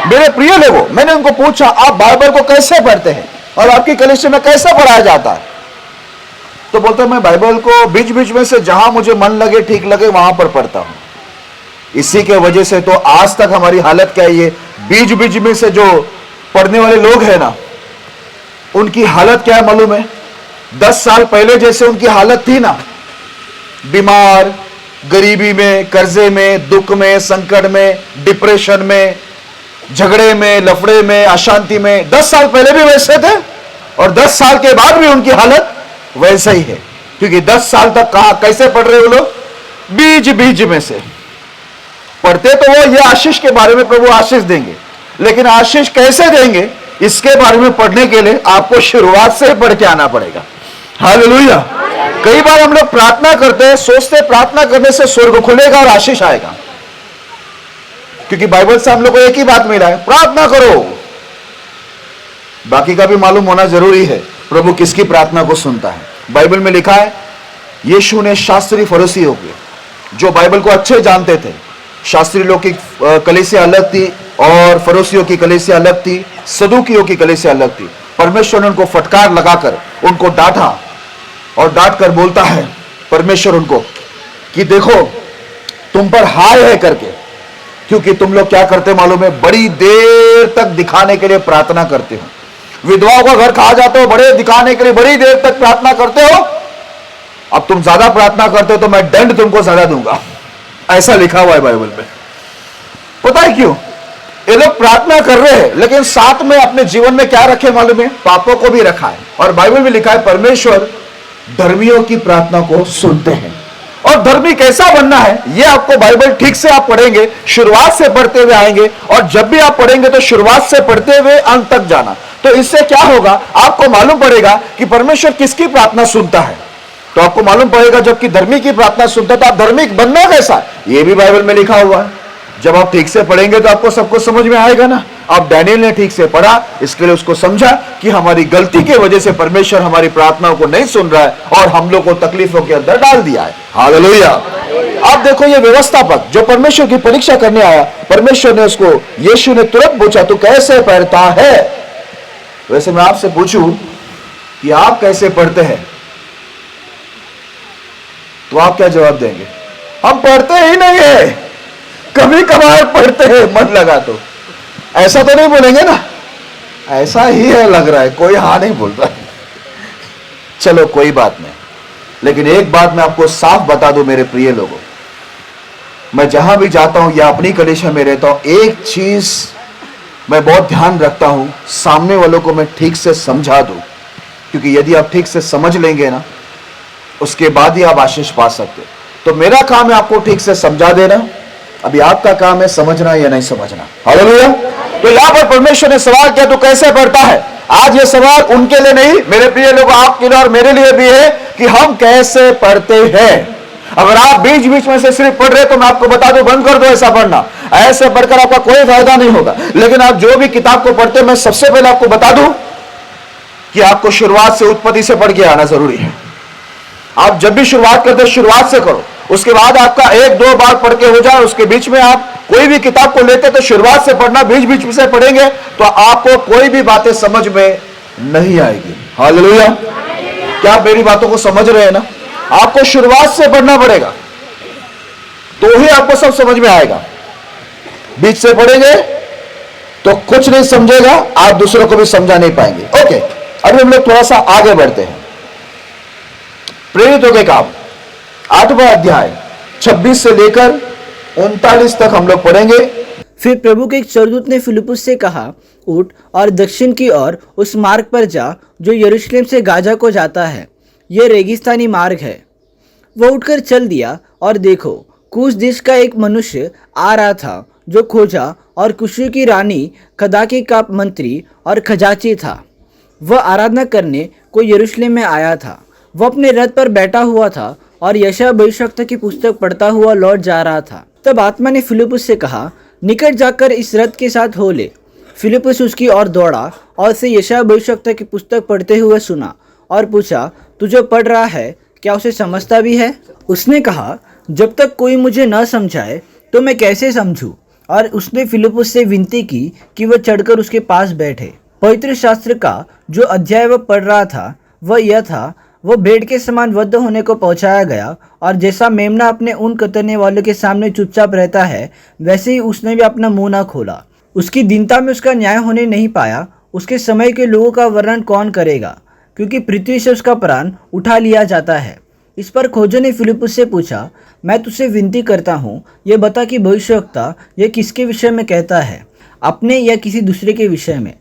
Speaker 1: मेरे प्रिय लोगों, मैंने उनको पूछा, आप बाइबल को कैसे पढ़ते हैं और आपकी कलीसिया में कैसे पढ़ाया जाता है? तो बोलता है मैं बाइबल को बीच बीच में से जहां मुझे मन लगे ठीक लगे वहां पर पढ़ता हूं। इसी के वजह से तो आज तक हमारी हालत क्या है, ये बीच बीच में से जो पढ़ने वाले लोग हैं ना, उनकी हालत क्या है मालूम है? 10 साल पहले जैसे उनकी हालत थी ना, बीमार, गरीबी में, कर्जे में, दुख में, संकट में, डिप्रेशन में, झगड़े में, लफड़े में, अशांति में, 10 साल पहले भी वैसे थे और 10 साल के बाद भी उनकी हालत वैसा ही है। क्योंकि 10 साल तक कहा कैसे पढ़ रहे वो लोग? बीच बीच में से पढ़ते तो वो ये आशीष के बारे में प्रभु आशीष देंगे, लेकिन आशीष कैसे देंगे इसके बारे में पढ़ने के लिए आपको शुरुआत से पढ़ के आना पड़ेगा। हालेलुया। कई बार हम लोग प्रार्थना करते हैं, सोचते प्रार्थना करने से स्वर्ग खुलेगा और आशीष आएगा, क्योंकि बाइबल से हम लोग को एक ही बात मिला है, प्रार्थना करो। बाकी का भी मालूम होना जरूरी है प्रभु किसकी प्रार्थना को सुनता है। बाइबल में लिखा है यीशु ने शास्त्री फरीसियों के, जो बाइबल को अच्छे जानते थे, शास्त्री लोग की कलीसिया अलग थी और फरीसियों की कलीसिया अलग थी, सदूकियों की कलीसिया अलग थी। परमेश्वर ने उनको फटकार लगाकर उनको डांटा और डांट कर बोलता है परमेश्वर उनको कि देखो तुम पर हाय है करके, क्योंकि तुम लोग क्या करते मालूम है? बड़ी देर तक दिखाने के लिए प्रार्थना करते हो। विधवाओं का घर खा जाते हो, बड़े दिखाने के लिए बड़ी देर तक प्रार्थना करते हो। अब तुम ज्यादा प्रार्थना करते हो तो मैं दंड तुमको ज्यादा दूंगा, ऐसा लिखा हुआ है बाइबल में। पता है क्यों? ये लोग प्रार्थना कर रहे हैं लेकिन साथ में अपने जीवन में क्या रखे मालूम है? पापों को भी रखा है। और बाइबल में लिखा है परमेश्वर धर्मियों की प्रार्थना को सुनते हैं। और धर्मी कैसा बनना है ये आपको बाइबल ठीक से आप पढ़ेंगे, शुरुआत से पढ़ते हुए आएंगे, और जब भी आप पढ़ेंगे तो शुरुआत से पढ़ते हुए अंत तक जाना। तो इससे क्या होगा? आपको मालूम पड़ेगा कि परमेश्वर किसकी प्रार्थना सुनता है। तो आपको मालूम पड़ेगा जबकि धर्मी की प्रार्थना सुनता है तो आप धार्मिक बनना कैसा, ये भी बाइबल में लिखा हुआ है। जब आप ठीक से पढ़ेंगे तो आपको सब कुछ समझ में आएगा ना। अब डैनियल ने ठीक से पढ़ा, इसके लिए उसको समझा कि हमारी गलती की वजह से परमेश्वर हमारी प्रार्थनाओं को नहीं सुन रहा है और हम लोग को तकलीफों के अंदर डाल दिया है। हालेलुया। अब देखो ये व्यवस्थापक जो परमेश्वर की परीक्षा करने आया, परमेश्वर ने उसको, यीशु ने तुरंत पूछा तू कैसे पढ़ता है? वैसे मैं आपसे पूछूं कि आप कैसे पढ़ते हैं तो आप क्या जवाब देंगे? हम पढ़ते ही नहीं है, कभी कभार पढ़ते हैं मन लगा तो। ऐसा तो नहीं बोलेंगे ना? ऐसा ही है लग रहा है, कोई हाँ नहीं बोल रहा है। चलो कोई बात नहीं, लेकिन एक बात मैं आपको साफ बता दूं मेरे प्रिय लोगों, मैं जहां भी जाता हूं या अपनी कलीसिया में रहता हूं, एक चीज मैं बहुत ध्यान रखता हूं, सामने वालों को मैं ठीक से समझा दूं, क्योंकि यदि आप ठीक से समझ लेंगे ना उसके बाद ही आप आशीष पा सकते। तो मेरा काम है आपको ठीक से समझा देना, अभी आपका काम है समझना या नहीं समझना। हालेलुया। तो यहां पर परमेश्वर ने सवाल किया तू कैसे पढ़ता है। आज ये सवाल उनके लिए नहीं, मेरे प्रिय लोग आपके लिए और मेरे लिए भी है कि हम कैसे पढ़ते हैं। अगर आप बीच बीच में से सिर्फ पढ़ रहे तो मैं आपको बता दूं बंद कर दो ऐसा पढ़ना। ऐसे पढ़कर आपका कोई फायदा नहीं होगा। लेकिन आप जो भी किताब को पढ़ते, मैं सबसे पहले आपको बता दूं कि आपको शुरुआत से, उत्पत्ति से पढ़ के आना जरूरी है। आप जब भी शुरुआत करते शुरुआत से करो, उसके बाद आपका 1-2 बार पढ़ के हो जाए, उसके बीच में आप कोई भी किताब को लेते तो शुरुआत से पढ़ना, बीच बीच में से पढ़ेंगे तो आपको कोई भी बातें समझ में नहीं आएगी। हालेलुया। क्या आप मेरी बातों को समझ रहे हैं ना? आपको शुरुआत से पढ़ना पड़ेगा तो ही आपको सब समझ में आएगा। बीच से पढ़ेंगे तो कुछ नहीं समझेगा, आप दूसरों को भी समझा नहीं पाएंगे। ओके, अभी हम लोग थोड़ा सा आगे बढ़ते हैं। प्रेरितों के काम 8वां अध्याय 26 से लेकर 39 तक हम लोग पढ़ेंगे।
Speaker 7: फिर प्रभु के एक स्वर्गदूत ने फिलिप्पुस से कहा, उठ और दक्षिण की ओर उस मार्ग पर जा जो यरूशलेम से गाजा को जाता है, यह रेगिस्तानी मार्ग है। वह उठकर चल दिया और देखो, कूश देश का एक मनुष्य आ रहा था जो खोजा और कुशी की रानी कदाके का मंत्री और खजांची था। वह आराधना करने को यरूशलेम में आया था। वह अपने रथ पर बैठा हुआ था और यशायाह भविष्यवक्ता की पुस्तक पढ़ता हुआ लौट जा रहा था। तब आत्मा ने फिलिप्पुस से कहा, निकट जाकर इस रथ के साथ हो ले। फिलिप्पुस उसकी ओर दौड़ा और उसे यशायाह भविष्यवक्ता की पुस्तक पढ़ते हुए सुना और पूछा, तू जो पढ़ रहा है क्या उसे समझता भी है? उसने कहा, जब तक कोई मुझे न समझाए तो मैं कैसे समझूं? और उसने फिलिप्पुस से विनती की कि वह चढ़कर उसके पास बैठे। पवित्र शास्त्र का जो अध्याय वह पढ़ रहा था वह यह था, वो भेड़ के समान वध होने को पहुंचाया गया, और जैसा मेमना अपने ऊन कतरने वालों के सामने चुपचाप रहता है, वैसे ही उसने भी अपना मुंह ना खोला। उसकी दीनता में उसका न्याय होने नहीं पाया। उसके समय के लोगों का वर्णन कौन करेगा, क्योंकि पृथ्वी से उसका प्राण उठा लिया जाता है। इस पर खोजों ने फिलिप्पुस से पूछा, मैं तुझसे विनती करता हूँ, ये बता कि भविष्यवक्ता ये किसके विषय में कहता है, अपने या किसी दूसरे के विषय में।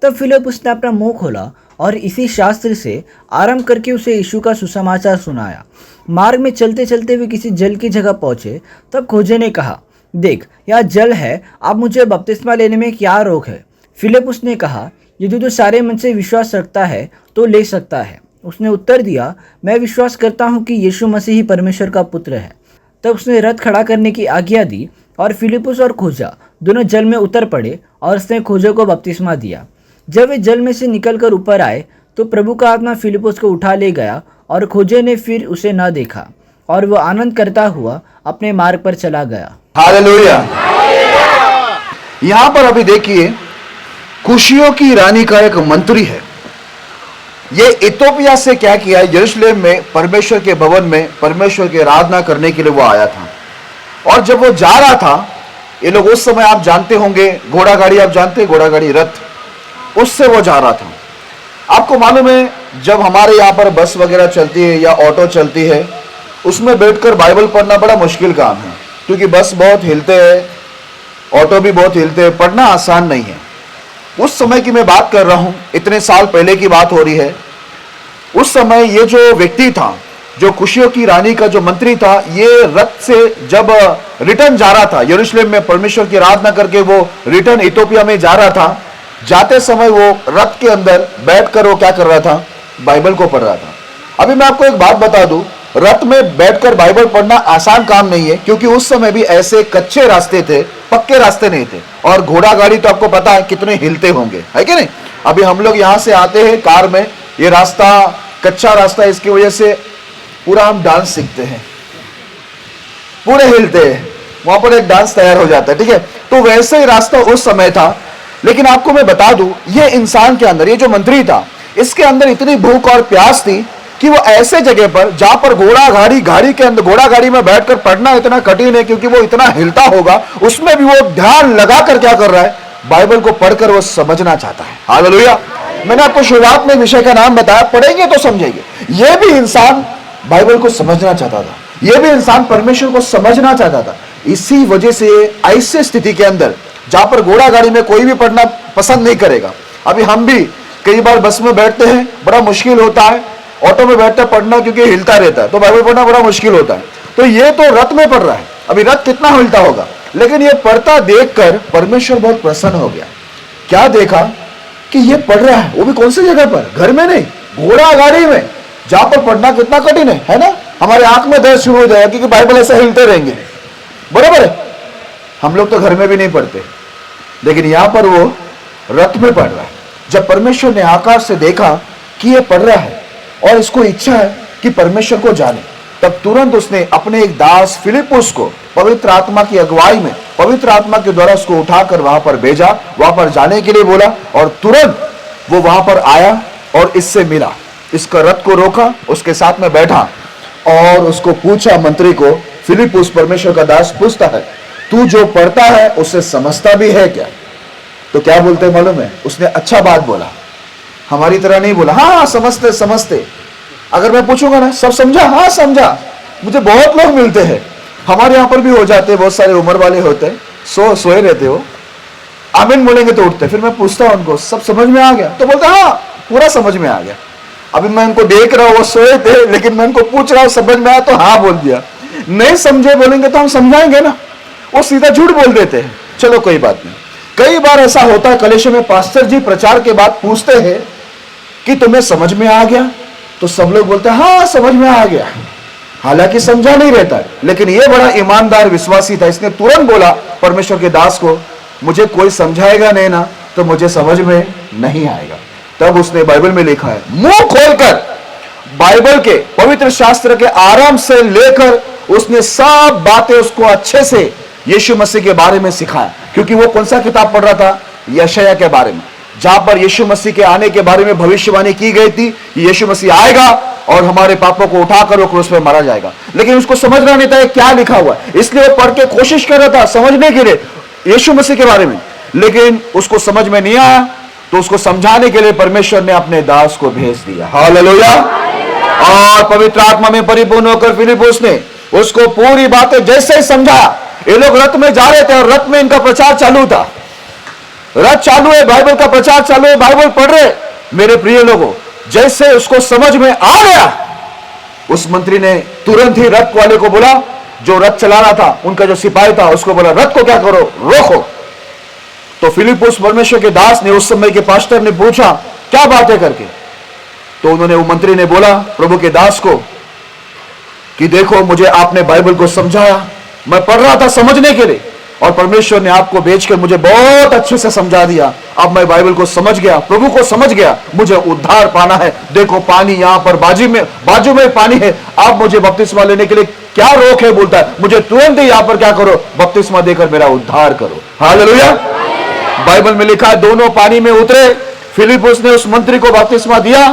Speaker 7: तब फिलिप्पुस ने अपना मुंह खोला और इसी शास्त्र से आरंभ करके उसे यीशु का सुसमाचार सुनाया। मार्ग में चलते चलते वे किसी जल की जगह पहुंचे। तब खोजे ने कहा, देख, यह जल है, अब मुझे बपतिस्मा लेने में क्या रोक है? फिलिप्पुस ने कहा, यदि तू सारे मन से विश्वास रखता है तो ले सकता है। उसने उत्तर दिया, मैं विश्वास करता हूँ कि यीशु मसीह ही परमेश्वर का पुत्र है। तब उसने रथ खड़ा करने की आज्ञा दी और फिलिप्पुस और खोजा दोनों जल में उतर पड़े और उसने खोजे को बपतिस्मा दिया। जब वे जल में से निकलकर ऊपर आए तो प्रभु का आत्मा फिलिप्पुस को उठा ले गया और खोजे ने फिर उसे न देखा, और वह आनंद करता हुआ अपने मार्ग पर चला गया।
Speaker 1: हालेलुया। यहां पर अभी देखिए, खुशियों की रानी का एक मंत्री है। ये इथोपिया से क्या किया है, यरूशलेम में परमेश्वर के भवन में परमेश्वर की आराधना करने के लिए वो आया था। और जब वो जा रहा था, ये लोग उस समय आप जानते होंगे, घोड़ा गाड़ी, आप जानते हैं घोड़ा गाड़ी, रथ, उससे वो जा रहा था। आपको मालूम है, जब हमारे यहाँ पर बस वगैरह चलती है या ऑटो चलती है, उसमें बैठकर बाइबल पढ़ना बड़ा मुश्किल काम है, क्योंकि बस बहुत हिलते हैं, ऑटो भी बहुत हिलते हैं, पढ़ना आसान नहीं है। उस समय की मैं बात कर रहा हूँ, इतने साल पहले की बात हो रही है। उस समय ये जो व्यक्ति था, जो खुशियों की रानी का जो मंत्री था, ये रथ से जब रिटर्न जा रहा था, यरूशलेम में परमेश्वर की आराधना करके वो रिटर्न इथोपिया में जा रहा था। जाते समय वो रथ के अंदर बैठकर वो क्या कर रहा था, बाइबल को पढ़ रहा था। अभी मैं आपको एक बात बता दूं, रथ में बैठकर बाइबल पढ़ना आसान काम नहीं है, क्योंकि उस समय भी ऐसे कच्चे रास्ते थे, पक्के रास्ते नहीं थे। और घोड़ा गाड़ी तो आपको पता है कितने हिलते होंगे, है कि नहीं। अभी हम लोग यहां से आते हैं कार में, ये रास्ता कच्चा रास्ता, इसकी वजह से पूरा हम डांस सीखते हैं, पूरे हिलते हैं, वहां पर एक डांस तैयार हो जाता है, ठीक है। तो वैसे ही रास्ता उस समय था। लेकिन आपको मैं बता दूं, ये इंसान के अंदर, ये जो मंत्री था, इसके अंदर इतनी भूख और प्यास थी कि वो ऐसे जगह पर जहां पर गाड़ी के अंदर घोड़ा गाड़ी में बैठकर पढ़ना इतना कठिन है, क्योंकि वो इतना हिलता होगा, उसमें भी वो ध्यान लगाकर क्या कर रहा है, बाइबल को पढ़कर वो समझना चाहता है। हालेलुया। मैंने आपको शुरुआत में विषय का नाम बताया, पढ़ेंगे तो समझेंगे। ये भी इंसान बाइबल को समझना चाहता था, ये भी इंसान परमेश्वर को समझना चाहता था। इसी वजह से ऐसी स्थिति के अंदर जहां पर घोड़ा गाड़ी में कोई भी पढ़ना पसंद नहीं करेगा। अभी हम भी कई बार बस में बैठते हैं, बड़ा मुश्किल होता है, ऑटो में बैठते पढ़ना, क्योंकि हिलता रहता है, तो बाइबल पढ़ना बड़ा मुश्किल होता है। तो ये तो रथ में पढ़ रहा है, अभी रथ कितना हिलता होगा, लेकिन ये पढ़ता देखकर परमेश्वर बहुत प्रसन्न हो गया। क्या देखा कि ये पढ़ रहा है, वो भी कौन सी जगह पर, घर में नहीं, घोड़ा गाड़ी में, जहां पर पढ़ना कितना कठिन है ना। हमारे आंख में दर्द शुरू हो जाएगा, क्योंकि बाइबल ऐसे हिलते रहेंगे, बराबर है। हम लोग तो घर में भी नहीं पढ़ते, लेकिन यहां पर वो रथ में पढ़ रहा है। जब परमेश्वर ने आकाश से देखा कि ये पढ़ रहा है और इसको इच्छा है कि परमेश्वर को जाने, तब तुरंत उसने अपने एक दास फिलिप्पुस को पवित्र आत्मा की अगुवाई में, पवित्र आत्मा के द्वारा उसको उठाकर वहां पर भेजा, वहां पर जाने के लिए बोला, और तुरंत वो वहां पर आया और इससे मिला, इसका रथ को रोका, उसके साथ में बैठा और उसको पूछा, मंत्री को, फिलिप्पुस परमेश्वर का दास पूछता है, तू जो पढ़ता है उसे समझता भी है क्या? तो क्या बोलते मालूम है, उसने अच्छा बात बोला, हमारी तरह नहीं बोला हाँ समझते समझते। अगर मैं पूछूंगा ना, सब समझा? हाँ समझा। मुझे बहुत लोग मिलते हैं, हमारे यहाँ पर भी हो जाते हैं, बहुत सारे उम्र वाले होते हैं, सोए रहते हो, आमीन बोलेंगे तो उठते। फिर मैं पूछता हूं उनको, सब समझ में आ गया? तो बोलते हाँ पूरा समझ में आ गया। अभी मैं उनको देख रहा हूं, वो सोए थे, लेकिन मैं उनको पूछ रहा हूं समझ में आया तो हाँ बोल दिया। नहीं समझे बोलेंगे तो हम समझाएंगे ना, वो सीधा झूठ बोल देते हैं। चलो कोई बात नहीं। कई बार ऐसा होता है, कलेशे में पास्टर जी प्रचार के बाद पूछते हैं कि तुम्हें समझ में आ गया? तो सब लोग बोलते हैं हाँ समझ में आ गया, हालांकि समझा नहीं रहता है। लेकिन यह बड़ा ईमानदार विश्वासी था, इसने तुरंत बोला परमेश्वर के दास को, मुझे कोई समझाएगा नहीं ना तो मुझे समझ में नहीं आएगा। तब उसने बाइबल में लिखा है, मुंह खोलकर बाइबल के पवित्र शास्त्र के आरंभ से लेकर उसने सब बातें उसको अच्छे से यीशु मसीह के बारे में सिखाया। क्योंकि वो कौन सा किताब पढ़ रहा था? यशायाह के बारे में, जहां पर यीशु मसीह के आने के बारे में भविष्यवाणी की गई थी, यीशु मसीह आएगा और हमारे पापों को उठाकर वो क्रूस पे मारा जाएगा। लेकिन उसको समझना नहीं था क्या लिखा हुआ है, इसलिए वो पढ़ के कोशिश कर रहा था समझने के लिए यीशु मसीह के बारे में, लेकिन उसको समझ में नहीं आया। तो उसको समझाने के लिए परमेश्वर ने अपने दास को भेज दिया। हालेलुया। और पवित्र आत्मा में परिपूर्ण होकर फिलिपुस ने उसको पूरी बातें जैसे ही समझाया। ये लोग रथ में जा रहे थे और रथ में इनका प्रचार चालू था, रथ चालू है, बाइबल का प्रचार चालू है, बाइबल पढ़ रहे। मेरे प्रिय लोगों, जैसे उसको समझ में आ गया, उस मंत्री ने तुरंत ही रथ वाले को बोला, जो रथ चला रहा था, उनका जो सिपाही था, उसको बोला रथ को क्या करो, रोको। तो फिलिपुस परमेश्वर के दास ने, उस समय के पास्टर ने पूछा क्या बात है करके। तो उन्होंने, वो मंत्री ने बोला प्रभु के दास को कि देखो मुझे आपने बाइबल को समझाया, मैं पढ़ रहा था समझने के लिए, और परमेश्वर ने आपको भेजकर मुझे बहुत अच्छे से समझा दिया। अब मैं बाइबल को समझ गया, प्रभु को समझ गया, मुझे उद्धार पाना है। देखो पानी यहां पर बाजू में पानी है, आप मुझे बपतिस्मा लेने के लिए क्या रोक है, बोलता है मुझे तुरंत ही यहां पर क्या करो, बपतिस्मा देकर मेरा उद्धार करो। हालेलुया। बाइबल में लिखा है दोनों पानी में उतरे, फिलिपुस ने उस मंत्री को बपतिस्मा दिया,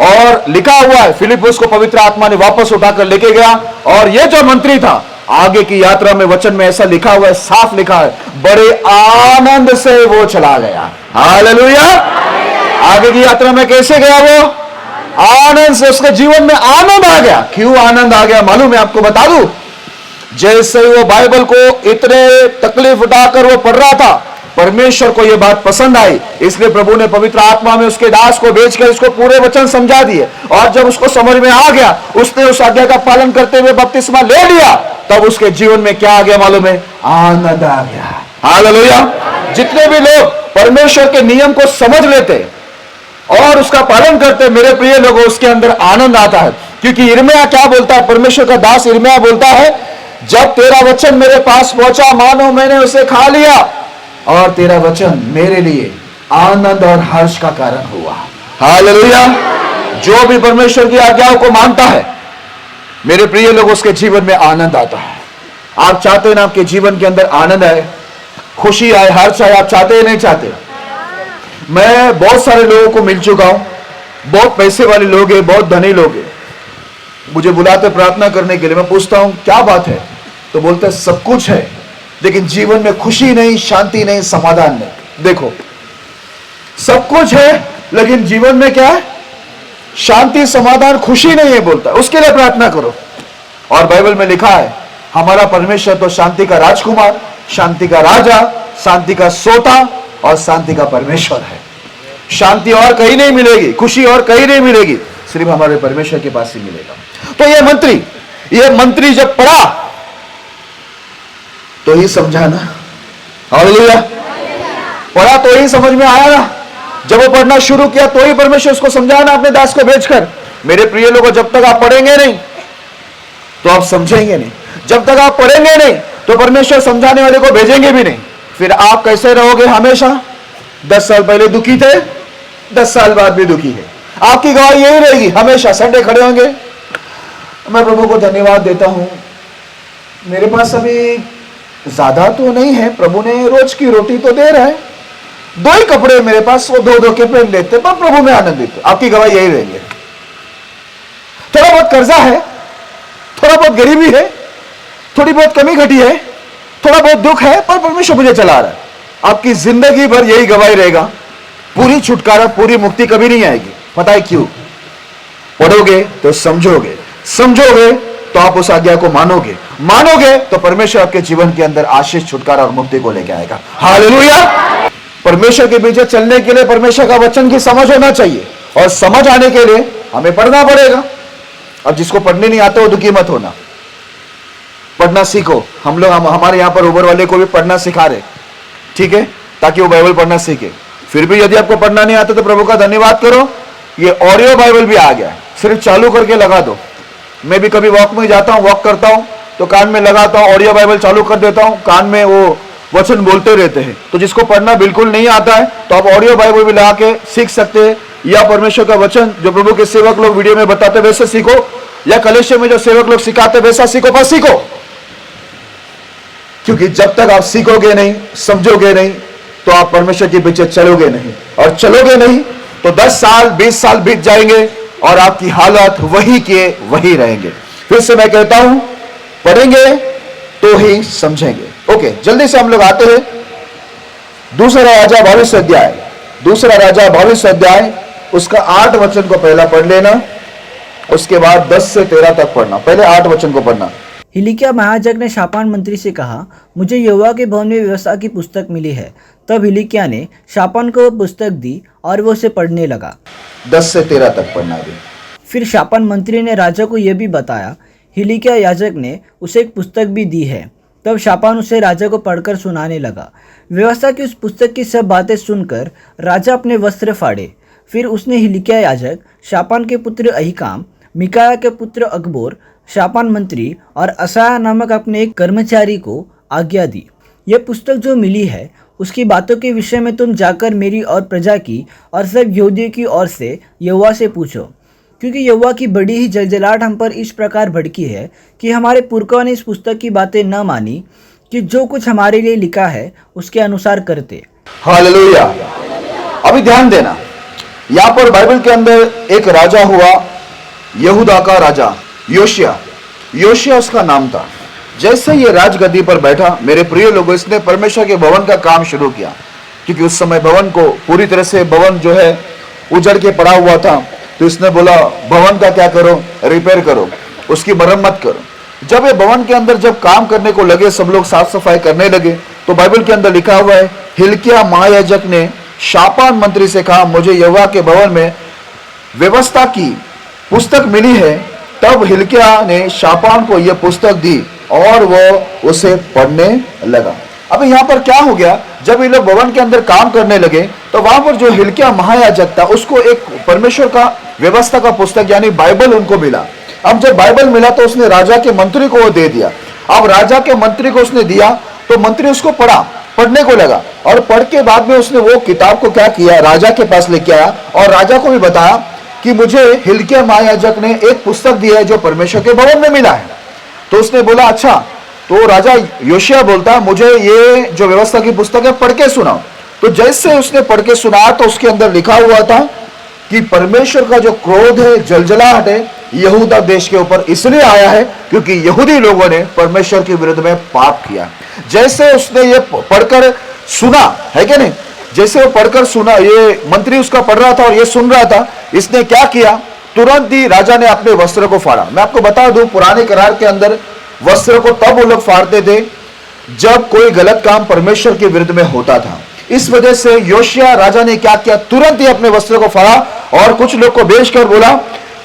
Speaker 1: और लिखा हुआ है फिलिपुस को पवित्र आत्मा ने वापस उठाकर लेके गया। और ये जो मंत्री था, आगे की यात्रा में वचन में ऐसा लिखा हुआ है, साफ लिखा है, बड़े आनंद से वो चला गया। हालेलुया। आगे की यात्रा में कैसे गया वो? आनंद से, उसके जीवन में आनंद आ गया। क्यों आनंद आ गया मालूम है आपको, बता दूं। जैसे वो बाइबल को इतने तकलीफ उठाकर वो पढ़ रहा था, परमेश्वर को यह बात पसंद आई, इसलिए प्रभु ने पवित्र आत्मा में उसके दास को भेजकर उसको पूरे वचन समझा दिए। और जब उसको समझ में आ गया, उसने उस आज्ञा का पालन करते हुए बपतिस्मा ले लिया, तब उसके जीवन में क्या आ गया मालूम है? आनंद आ गया। हालेलुया। जितने भी लोग परमेश्वर के नियम को समझ लेते और उसका पालन करते, मेरे प्रिय लोगों, उसके अंदर आनंद आता है। क्योंकि यिर्मयाह क्या बोलता है, परमेश्वर का दास यिर्मयाह बोलता है, जब तेरा वचन मेरे पास पहुंचा, मानो मैंने उसे खा लिया, और तेरा वचन मेरे लिए आनंद और हर्ष का कारण हुआ। हालेलुया। जो भी परमेश्वर की आज्ञाओं को मानता है, मेरे प्रिय लोग, उसके जीवन में आनंद आता है। आप चाहते हैं ना आपके जीवन के अंदर आनंद आए, खुशी आए, हर्ष आए? आप चाहते हैं नहीं चाहते? मैं बहुत सारे लोगों को मिल चुका हूं, बहुत पैसे वाले लोग हैं, बहुत धनी लोग हैं, मुझे बुलाते प्रार्थना करने के लिए। मैं पूछता हूं क्या बात है, तो बोलते हैं सब कुछ है, लेकिन जीवन में खुशी नहीं, शांति नहीं, समाधान नहीं। देखो, सब कुछ है लेकिन जीवन में क्या है? शांति, समाधान, खुशी नहीं है, बोलता है। उसके लिए प्रार्थना करो। और बाइबल में लिखा है, हमारा परमेश्वर तो शांति का राजकुमार, शांति का राजा, शांति का सोता और शांति का परमेश्वर है। शांति और कहीं नहीं मिलेगी, खुशी और कहीं नहीं मिलेगी, सिर्फ हमारे परमेश्वर के पास ही मिलेगा। तो ये मंत्री जब पढ़ा तो ही समझा ना। हालेलुया। पढ़ा तो ही समझ में आया ना। जब वो पढ़ना शुरू किया तो ही परमेश्वर उसको समझाया ना अपने दास को भेजकर। मेरे प्रिय लोगों, जब तक आप पढ़ेंगे नहीं तो आप समझेंगे नहीं, जब तक आप पढ़ेंगे नहीं तो परमेश्वर समझाने वाले को भेजेंगे भी नहीं। फिर आप कैसे रहोगे हमेशा? 10 साल पहले दुखी थे, 10 साल बाद भी दुखी है। आपकी गवाही यही रहेगी हमेशा। संडे खड़े होंगे, मैं प्रभु को धन्यवाद देता हूं, मेरे पास अभी ज्यादा तो नहीं है, प्रभु ने रोज की रोटी तो दे रहा है, 2 ही कपड़े मेरे पास, वो 2 के पहन लेते, पर प्रभु में आनंदित। आपकी गवाही यही रहेगी। थोड़ा बहुत कर्जा है, थोड़ा बहुत गरीबी है, थोड़ी बहुत कमी घटी है, थोड़ा बहुत दुख है, पर परमेश्वर मुझे चला रहा है। आपकी जिंदगी भर यही गवाही रहेगा। पूरी छुटकारा, पूरी मुक्ति कभी नहीं आएगी। पता है क्यों? पढ़ोगे तो समझोगे, समझोगे तो आप उस आज्ञा को मानोगे, मानोगे तो परमेश्वर आपके जीवन के अंदर आशीष, छुटकारा और मुक्ति को लेकर आएगा। हालेलुया। परमेश्वर के पीछे चलने के लिए परमेश्वर का वचन की समझ होना चाहिए, और समझ आने के लिए हमें पढ़ना पड़ेगा। अब जिसको पढ़ने नहीं आता वो दुखी मत होना, पढ़ना सीखो। हम लोग हमारे यहाँ पर उबर वाले को भी पढ़ना सिखा रहे, ठीक है, ताकि वो बाइबल पढ़ना सीखे। फिर भी यदि आपको पढ़ना नहीं आता तो प्रभु का धन्यवाद करो, ये ऑडियो बाइबल भी आ गया है, सिर्फ चालू करके लगा दो। मैं भी कभी वॉक में जाता हूँ, वॉक करता हूँ तो कान में लगाता हूँ, ऑडियो बाइबल चालू कर देता हूँ, कान में वो वचन बोलते रहते हैं। तो जिसको पढ़ना बिल्कुल नहीं आता है तो आप ऑडियो बाइबल भी लगा के सीख सकते हैं, या परमेश्वर का वचन जो प्रभु के सेवक लोग वीडियो में बताते वैसे सीखो, या कलेक्शन में जो सेवक लोग सिखाते वैसा सीखो, पर सीखो। क्योंकि जब तक आप सीखोगे नहीं, समझोगे नहीं, तो आप परमेश्वर के पीछे चलोगे नहीं, और चलोगे नहीं तो 10 साल 20 साल बीत जाएंगे, और आपकी हालत वही के वही रहेंगे। फिर से मैं कहता हूं, पढ़ेंगे तो ही समझेंगे। ओके, जल्दी से हम लोग आते हैं दूसरा राजा 22 अध्याय, दूसरा राजा 22 अध्याय उसका 8 वचन को पहला पढ़ लेना, उसके बाद 10 से 13 तक पढ़ना। पहले 8 वचन को पढ़ना।
Speaker 7: हिलिकिया महायाजक ने शापान मंत्री से कहा, मुझे यहोवा के भवन में व्यवस्था की पुस्तक मिली है। तब हिलिकिया ने शापान को वो पुस्तक दी और वो उसे पढ़ने लगा।
Speaker 1: 10 से 13 तक पढ़ना भी।
Speaker 7: फिर शापान मंत्री ने राजा को यह भी बताया, हिलिकिया याजक ने उसे एक पुस्तक भी दी है। तब शापान उसे राजा को पढ़कर सुनाने लगा। व्यवस्था की उस पुस्तक की सब बातें सुनकर राजा अपने वस्त्र फाड़े। फिर उसने हिलिकिया याजक, शापान के पुत्र अहीकाम, मिकाया के पुत्र अकबोर, शापान मंत्री और असाया नामक अपने एक कर्मचारी को आज्ञा दी, यह पुस्तक जो मिली है उसकी बातों के विषय में तुम जाकर मेरी और प्रजा की और सब यहूदियों की ओर से यहोवा से पूछो, क्योंकि यहोवा की बड़ी ही जलजलाहट हम पर इस प्रकार भड़की है कि हमारे पुरखों ने इस पुस्तक की बातें न मानी कि जो कुछ हमारे लिए लिखा है उसके अनुसार करते।
Speaker 1: हालेलुया। अभी ध्यान देना, यहां पर बाइबल के अंदर एक राजा हुआ, यहूदा का राजा योशिया। योशिया उसका नाम था। जैसे ये राजगद्दी पर बैठा, मेरे प्रिय लोगों, इसने परमेश्वर के भवन का काम शुरू किया, क्योंकि उस समय भवन को पूरी तरह से भवन जो है उजड़ के पड़ा हुआ था। तो इसने बोला भवन का क्या करो, रिपेयर करो, उसकी मरम्मत करो। जब ये भवन के अंदर जब काम करने को लगे, सब लोग साफ सफाई करने लगे, तो बाइबल के अंदर लिखा हुआ है, हिल्किया महायाजक ने शापान मंत्री से कहा, मुझे यहोवा के भवन में व्यवस्था की पुस्तक मिली है। तब हिल्किया ने शापान को यह पुस्तक दी और वो उसे पढ़ने लगा। अब यहाँ पर क्या हो गया, जब ये लोग भवन के अंदर काम करने लगे तो वहां पर जो हिल्किया महायाजक था उसको एक परमेश्वर का व्यवस्था का पुस्तक यानी बाइबल उनको मिला। अब जब बाइबल मिला तो उसने राजा के मंत्री को वो दे दिया। अब राजा के मंत्री को उसने दिया तो मंत्री उसको पढ़ने को लगा, और पढ़ के बाद में उसने वो किताब को क्या किया, राजा के पास लेके आया और राजा को भी बताया कि मुझे हिल्किया महायाजक ने एक पुस्तक दी है जो परमेश्वर के भवन में मिला है। तो उसने बोला अच्छा। तो राजा योशिया बोलता, मुझे ये जो व्यवस्था की पुस्तक है पढ़ के सुनाओ। तो जैसे उसने पढ़ के सुनाया तो उसके अंदर लिखा हुआ था कि परमेश्वर का जो क्रोध है, जलजलाहट है, यहूदा देश के ऊपर इसलिए आया है क्योंकि यहूदी लोगों ने परमेश्वर के विरुद्ध में पाप किया। जैसे उसने ये पढ़कर सुना है कि नहीं, जैसे वो पढ़कर सुना, ये मंत्री उसका पढ़ रहा था और ये सुन रहा था, इसने क्या किया, तुरंत ही राजा ने अपने वस्त्र को फाड़ा। मैं आपको बता दूं, पुराने करार के अंदर वस्त्र को तब वो लोग फाड़ते थे जब कोई गलत काम परमेश्वर के विरुद्ध में होता था। इस वजह से योशिया राजा ने क्या किया, तुरंत ही अपने वस्त्र को फाड़ा और कुछ लोग को भेजकर बोला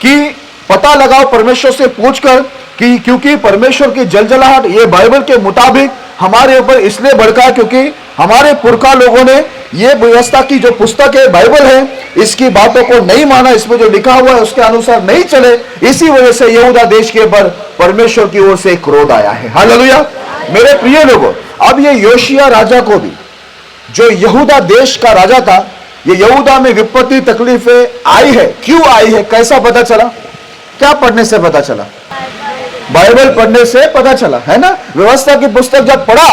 Speaker 1: कि पता लगाओ परमेश्वर से पूछकर कि क्योंकि परमेश्वर की जलजलाहट ये बाइबल के मुताबिक हमारे ऊपर इसलिए भड़का क्योंकि हमारे पुरखा लोगों ने ये व्यवस्था की जो पुस्तक है, बाइबल है, इसकी बातों को नहीं माना, इसमें जो लिखा हुआ है उसके अनुसार नहीं चले। इसी वजह से यहूदा देश के ऊपर परमेश्वर की ओर से क्रोध आया है। हालेलुया। मेरे प्रिय लोगों, अब ये योशिया राजा को भी, जो यहूदा देश का राजा था, ये यहूदा में विपत्ति तकलीफें आई है। क्यों आई है, कैसा पता चला, क्या पढ़ने से पता चला, बाइबल पढ़ने से पता चला, है ना। व्यवस्था की पुस्तक जब पढ़ा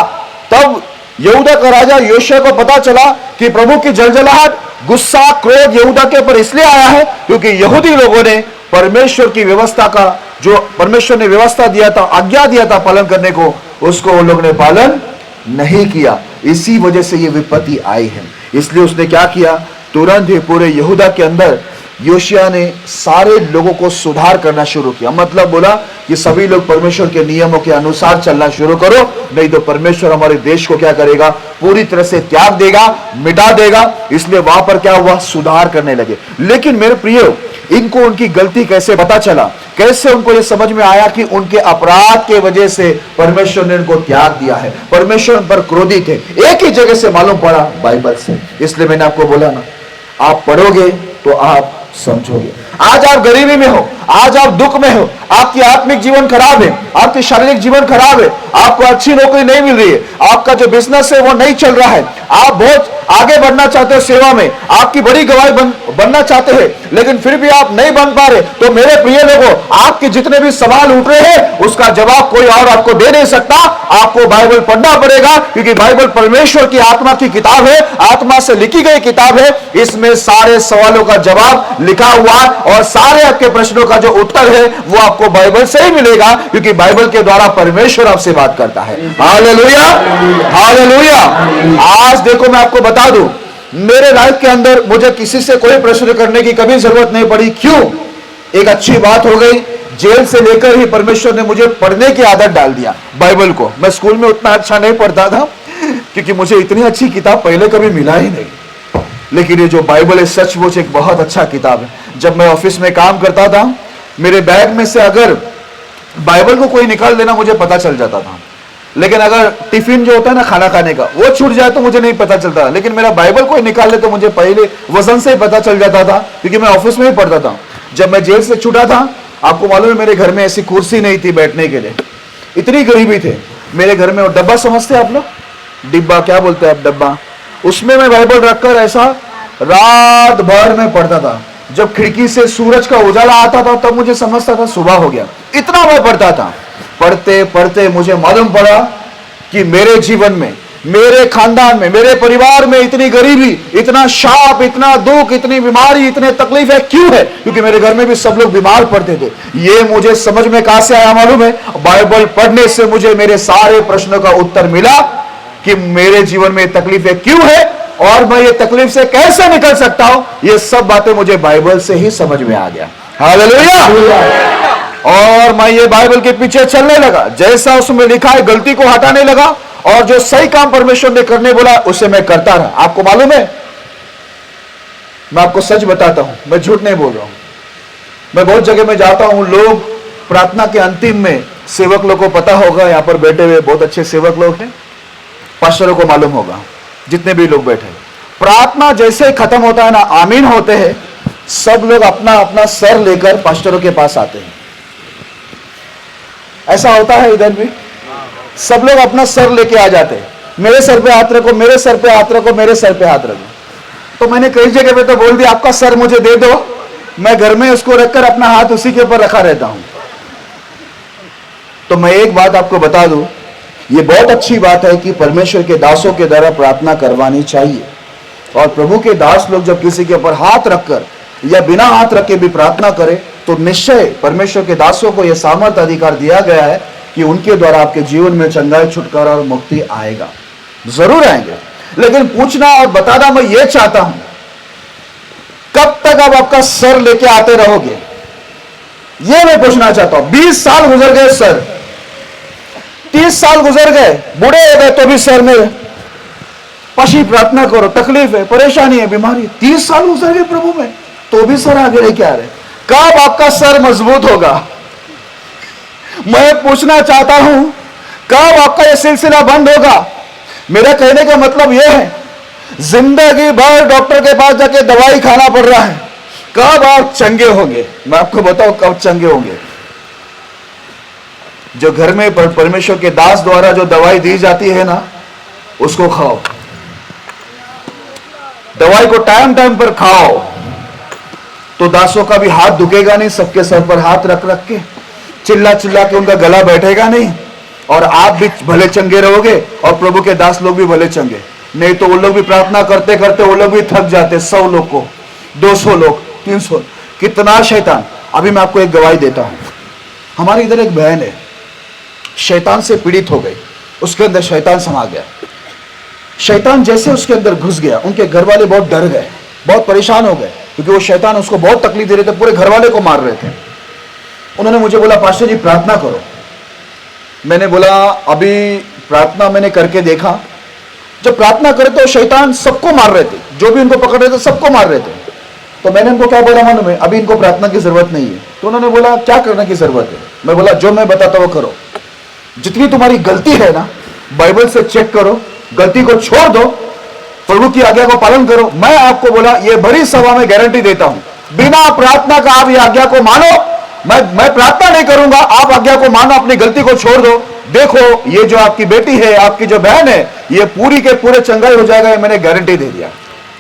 Speaker 1: तब यहूदा का राजा योशिया को पता चला कि प्रभु की जलजलाहट, गुस्सा, क्रोध यहूदा के ऊपर इसलिए आया है क्योंकि यहूदी लोगों ने परमेश्वर की व्यवस्था का, जो परमेश्वर ने व्यवस्था दिया था, आज्ञा दिया था पालन करने को, उसको वो लोग ने पालन नहीं किया। इसी वजह से ये विपत्ति आई है। इसलिए उसने क्या किया, तुरंत ही पूरे यहूदा के अंदर योशिया ने सारे लोगों को सुधार करना शुरू किया। मतलब बोला कि सभी लोग परमेश्वर के नियमों के अनुसार चलना शुरू करो, नहीं तो परमेश्वर हमारे देश को क्या करेगा, पूरी तरह से त्याग देगा, मिटा देगा। इसलिए वहां पर क्या हुआ, सुधार करने लगे। लेकिन मेरे प्रियो, इनको उनकी गलती कैसे पता चला, कैसे उनको ये समझ में आया कि उनके अपराध के वजह से परमेश्वर ने उनको त्याग दिया है, परमेश्वर पर क्रोधी थे। एक ही जगह से मालूम पड़ा, बाइबल से। इसलिए मैंने आपको बोला ना, आप पढ़ोगे तो आप समझोगे। आज आप गरीबी में हो, आज आप दुख में हो, आपकी आत्मिक जीवन खराब है, आपकी शारीरिक जीवन खराब है, आपको अच्छी नौकरी नहीं मिल रही है, आपका जो बिजनेस है वो नहीं चल रहा है, आप बहुत आगे बढ़ना चाहते हो सेवा में, आपकी बड़ी गवाही बनना चाहते हैं, लेकिन फिर भी आप नहीं बन पा रहे, तो मेरे प्रिय लोगों, आपके जितने भी सवाल उठ रहे हैं उसका जवाब कोई और आपको दे नहीं सकता। आपको बाइबल पढ़ना पड़ेगा, क्योंकि बाइबल परमेश्वर की आत्मा की किताब है, आत्मा से लिखी गई किताब है। इसमें सारे सवालों का जवाब लिखा हुआ है और सारे आपके प्रश्नों का जो उत्तर है वो आपको बाइबल से ही मिलेगा, क्योंकि बाइबल के द्वारा परमेश्वर आपसे बात करता है। Hallelujah, hallelujah. आज देखो मैं आपको बता दूं, मेरे लाइफ के अंदर मुझे किसी से कोई प्रश्न करने की कभी जरूरत नहीं पड़ी। क्यों? एक अच्छी बात हो गई, जेल से लेकर ही परमेश्वर ने मुझे पढ़ने की आदत डाल दिया बाइबल को। मैं स्कूल में उतना अच्छा नहीं पढ़ता था, क्योंकि मुझे इतनी अच्छी किताब पहले कभी मिला ही नहीं, लेकिन ये जो बाइबल है सचमुच एक बहुत अच्छा किताब है। जब मैं ऑफिस में काम करता था, मेरे बैग में से अगर बाइबल को कोई निकाल देना मुझे पता चल जाता था, लेकिन अगर टिफिन जो होता है ना खाना खाने का, वो छूट जाए तो मुझे नहीं पता चलता, लेकिन मेरा बाइबल कोई निकाल ले तो मुझे पहले वजन से ही पता चल जाता था, क्योंकि मैं ऑफिस में ही पढ़ता था। जब मैं जेल से छूटा था, आपको मालूम है मेरे घर में ऐसी कुर्सी नहीं थी बैठने के लिए, इतनी गरीबी थे मेरे घर में। वो डब्बा समझते हैं आप लोग, डिब्बा क्या बोलते हैं आप, डब्बा, उसमें मैं बाइबल रखकर ऐसा रात भर में पढ़ता था। जब खिड़की से सूरज का उजाला आता था तब मुझे समझता था सुबह हो गया, इतना मैं पढ़ता था। पढ़ते पढ़ते मुझे मालूम पड़ा कि मेरे जीवन में, मेरे खानदान में, मेरे परिवार में इतनी गरीबी, इतना शाप, इतना दुख, इतनी बीमारी, इतने तकलीफ है। क्यों है? क्योंकि मेरे घर में भी सब लोग बीमार पड़ते थे। ये मुझे समझ में कहां से आया मालूम है? बाइबल पढ़ने से मुझे मेरे सारे प्रश्नों का उत्तर मिला कि मेरे जीवन में तकलीफें क्यों है और मैं ये तकलीफ से कैसे निकल सकता हूं। ये सब बातें मुझे बाइबल से ही समझ में आ गया। हालेलुया। और मैं ये बाइबल के पीछे चलने लगा, जैसा उसमें लिखा है गलती को हटाने लगा, और जो सही काम परमेश्वर ने करने बोला उसे मैं करता रहा। आपको मालूम है, मैं आपको सच बताता हूं, मैं झूठ नहीं बोल रहा हूं। मैं बहुत जगह में जाता हूं, लोग प्रार्थना के अंतिम में, सेवक लोग को पता होगा, यहां पर बैठे हुए बहुत अच्छे सेवक लोग हैं, पास्टरों को मालूम होगा, जितने भी लोग बैठे, प्रार्थना जैसे खत्म होता है ना, आमीन होते हैं, सब लोग अपना अपना सर लेकर पास्टरों के पास आते हैं। ऐसा होता है इधर भी, सब लोग अपना सर लेके आ जाते हैं, मेरे सर पे हाथ रखो, मेरे सर पे हाथ रखो, मेरे सर पे हाथ रखो। तो मैंने कई जगह पे तो बोल दिया, आपका सर मुझे दे दो, मैं घर में उसको रखकर अपना हाथ उसी के ऊपर रखा रहता हूं। तो मैं एक बात आपको बता दूं, ये बहुत अच्छी बात है कि परमेश्वर के दासों के द्वारा प्रार्थना करवानी चाहिए, और प्रभु के दास लोग जब किसी के ऊपर हाथ रखकर या बिना हाथ रखे भी प्रार्थना करें, तो निश्चय परमेश्वर के दासों को यह सामर्थ अधिकार दिया गया है कि उनके द्वारा आपके जीवन में चंगाई, छुटकारा और मुक्ति आएगा, जरूर आएंगे। लेकिन पूछना और बताना मैं ये चाहता हूं, कब तक आप आपका सर लेके आते रहोगे, ये मैं पूछना चाहता हूं। 20 साल गुजर गए सर, 30 साल गुजर गए, बूढ़े हो गए तो भी सर में पशी प्रार्थना करो, तकलीफ है, परेशानी है, बीमारी, 30 साल गुजर गए प्रभु में तो भी सर आगे लेके आ रहे। कब आपका सर मजबूत होगा? मैं पूछना चाहता हूं, कब आपका यह सिलसिला बंद होगा? मेरा कहने का मतलब यह है, जिंदगी भर डॉक्टर के पास जाके दवाई खाना पड़ रहा है, कब आप चंगे होंगे? मैं आपको बताऊं कब चंगे होंगे। जो घर में परमेश्वर के दास द्वारा जो दवाई दी जाती है ना, उसको खाओ, दवाई को टाइम टाइम पर खाओ, तो दासों का भी हाथ दुखेगा नहीं, सबके सर पर हाथ रख रख के चिल्ला चिल्ला के उनका गला बैठेगा नहीं, और आप भी भले चंगे रहोगे और प्रभु के दास लोग भी भले चंगे। नहीं तो वो लोग भी प्रार्थना करते करते वो लोग भी थक जाते, 100 लोग को, 200 लोग, 300, कितना शैतान। अभी मैं आपको एक गवाही देता हूं, हमारे इधर एक बहन है, शैतान से पीड़ित हो गई, उसके अंदर शैतान समा गया। शैतान जैसे उसके अंदर घुस गया, उनके घर वाले बहुत डर गए, बहुत परेशान हो गए, क्योंकि वो शैतान उसको बहुत तकलीफ दे रहे थे, पूरे घर वाले को मार रहे थे। उन्होंने मुझे बोला, पास्टर जी प्रार्थना करो। मैंने बोला, अभी प्रार्थना मैंने करके देखा, जब प्रार्थना करे तो शैतान सबको मार रहे थे, जो भी उनको पकड़ रहे थे सबको मार रहे थे। तो मैंने उनको क्या बोला मालूम है? अभी इनको प्रार्थना की जरूरत नहीं है। तो उन्होंने बोला, क्या करने की जरूरत है? मैं बोला, जो मैं बताता वो करो, जितनी तुम्हारी गलती है ना, बाइबल से चेक करो, गलती को छोड़ दो, प्रभु की आज्ञा को पालन करो। मैं आपको बोला, ये बड़ी सभा में गारंटी देता हूं, बिना प्रार्थना का आप ये आज्ञा को मानो, मैं प्रार्थना नहीं करूंगा, आप आज्ञा को मानो, अपनी गलती को छोड़ दो, देखो ये जो आपकी बेटी है, आपकी जो बहन है, ये पूरी के पूरे चंगाई हो जाएगा, ये मैंने गारंटी दे दिया।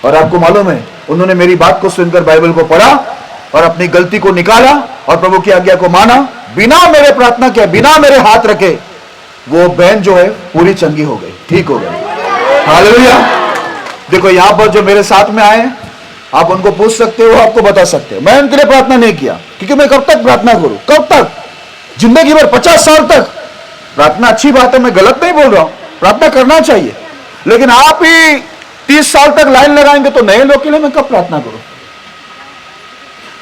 Speaker 1: और आपको मालूम है, उन्होंने मेरी बात को सुनकर बाइबल को पढ़ा और अपनी गलती को निकाला और प्रभु की आज्ञा को माना, बिना मेरे प्रार्थना किए, बिना मेरे हाथ रखे, वो बहन जो है पूरी चंगी हो गई, ठीक हो गई। हालेलुया। देखो यहां पर जो मेरे साथ में आए, आप उनको पूछ सकते हो, आपको बता सकते हो, मैं उनके लिए प्रार्थना नहीं किया, क्योंकि मैं कब तक प्रार्थना करूं, कब तक, जिंदगी भर 50 साल तक। प्रार्थना अच्छी बात है, मैं गलत नहीं बोल रहा हूं, प्रार्थना करना चाहिए, लेकिन आप ही 30 साल तक लाइन लगाएंगे तो नए लोग के लिए मैं कब प्रार्थना करूं?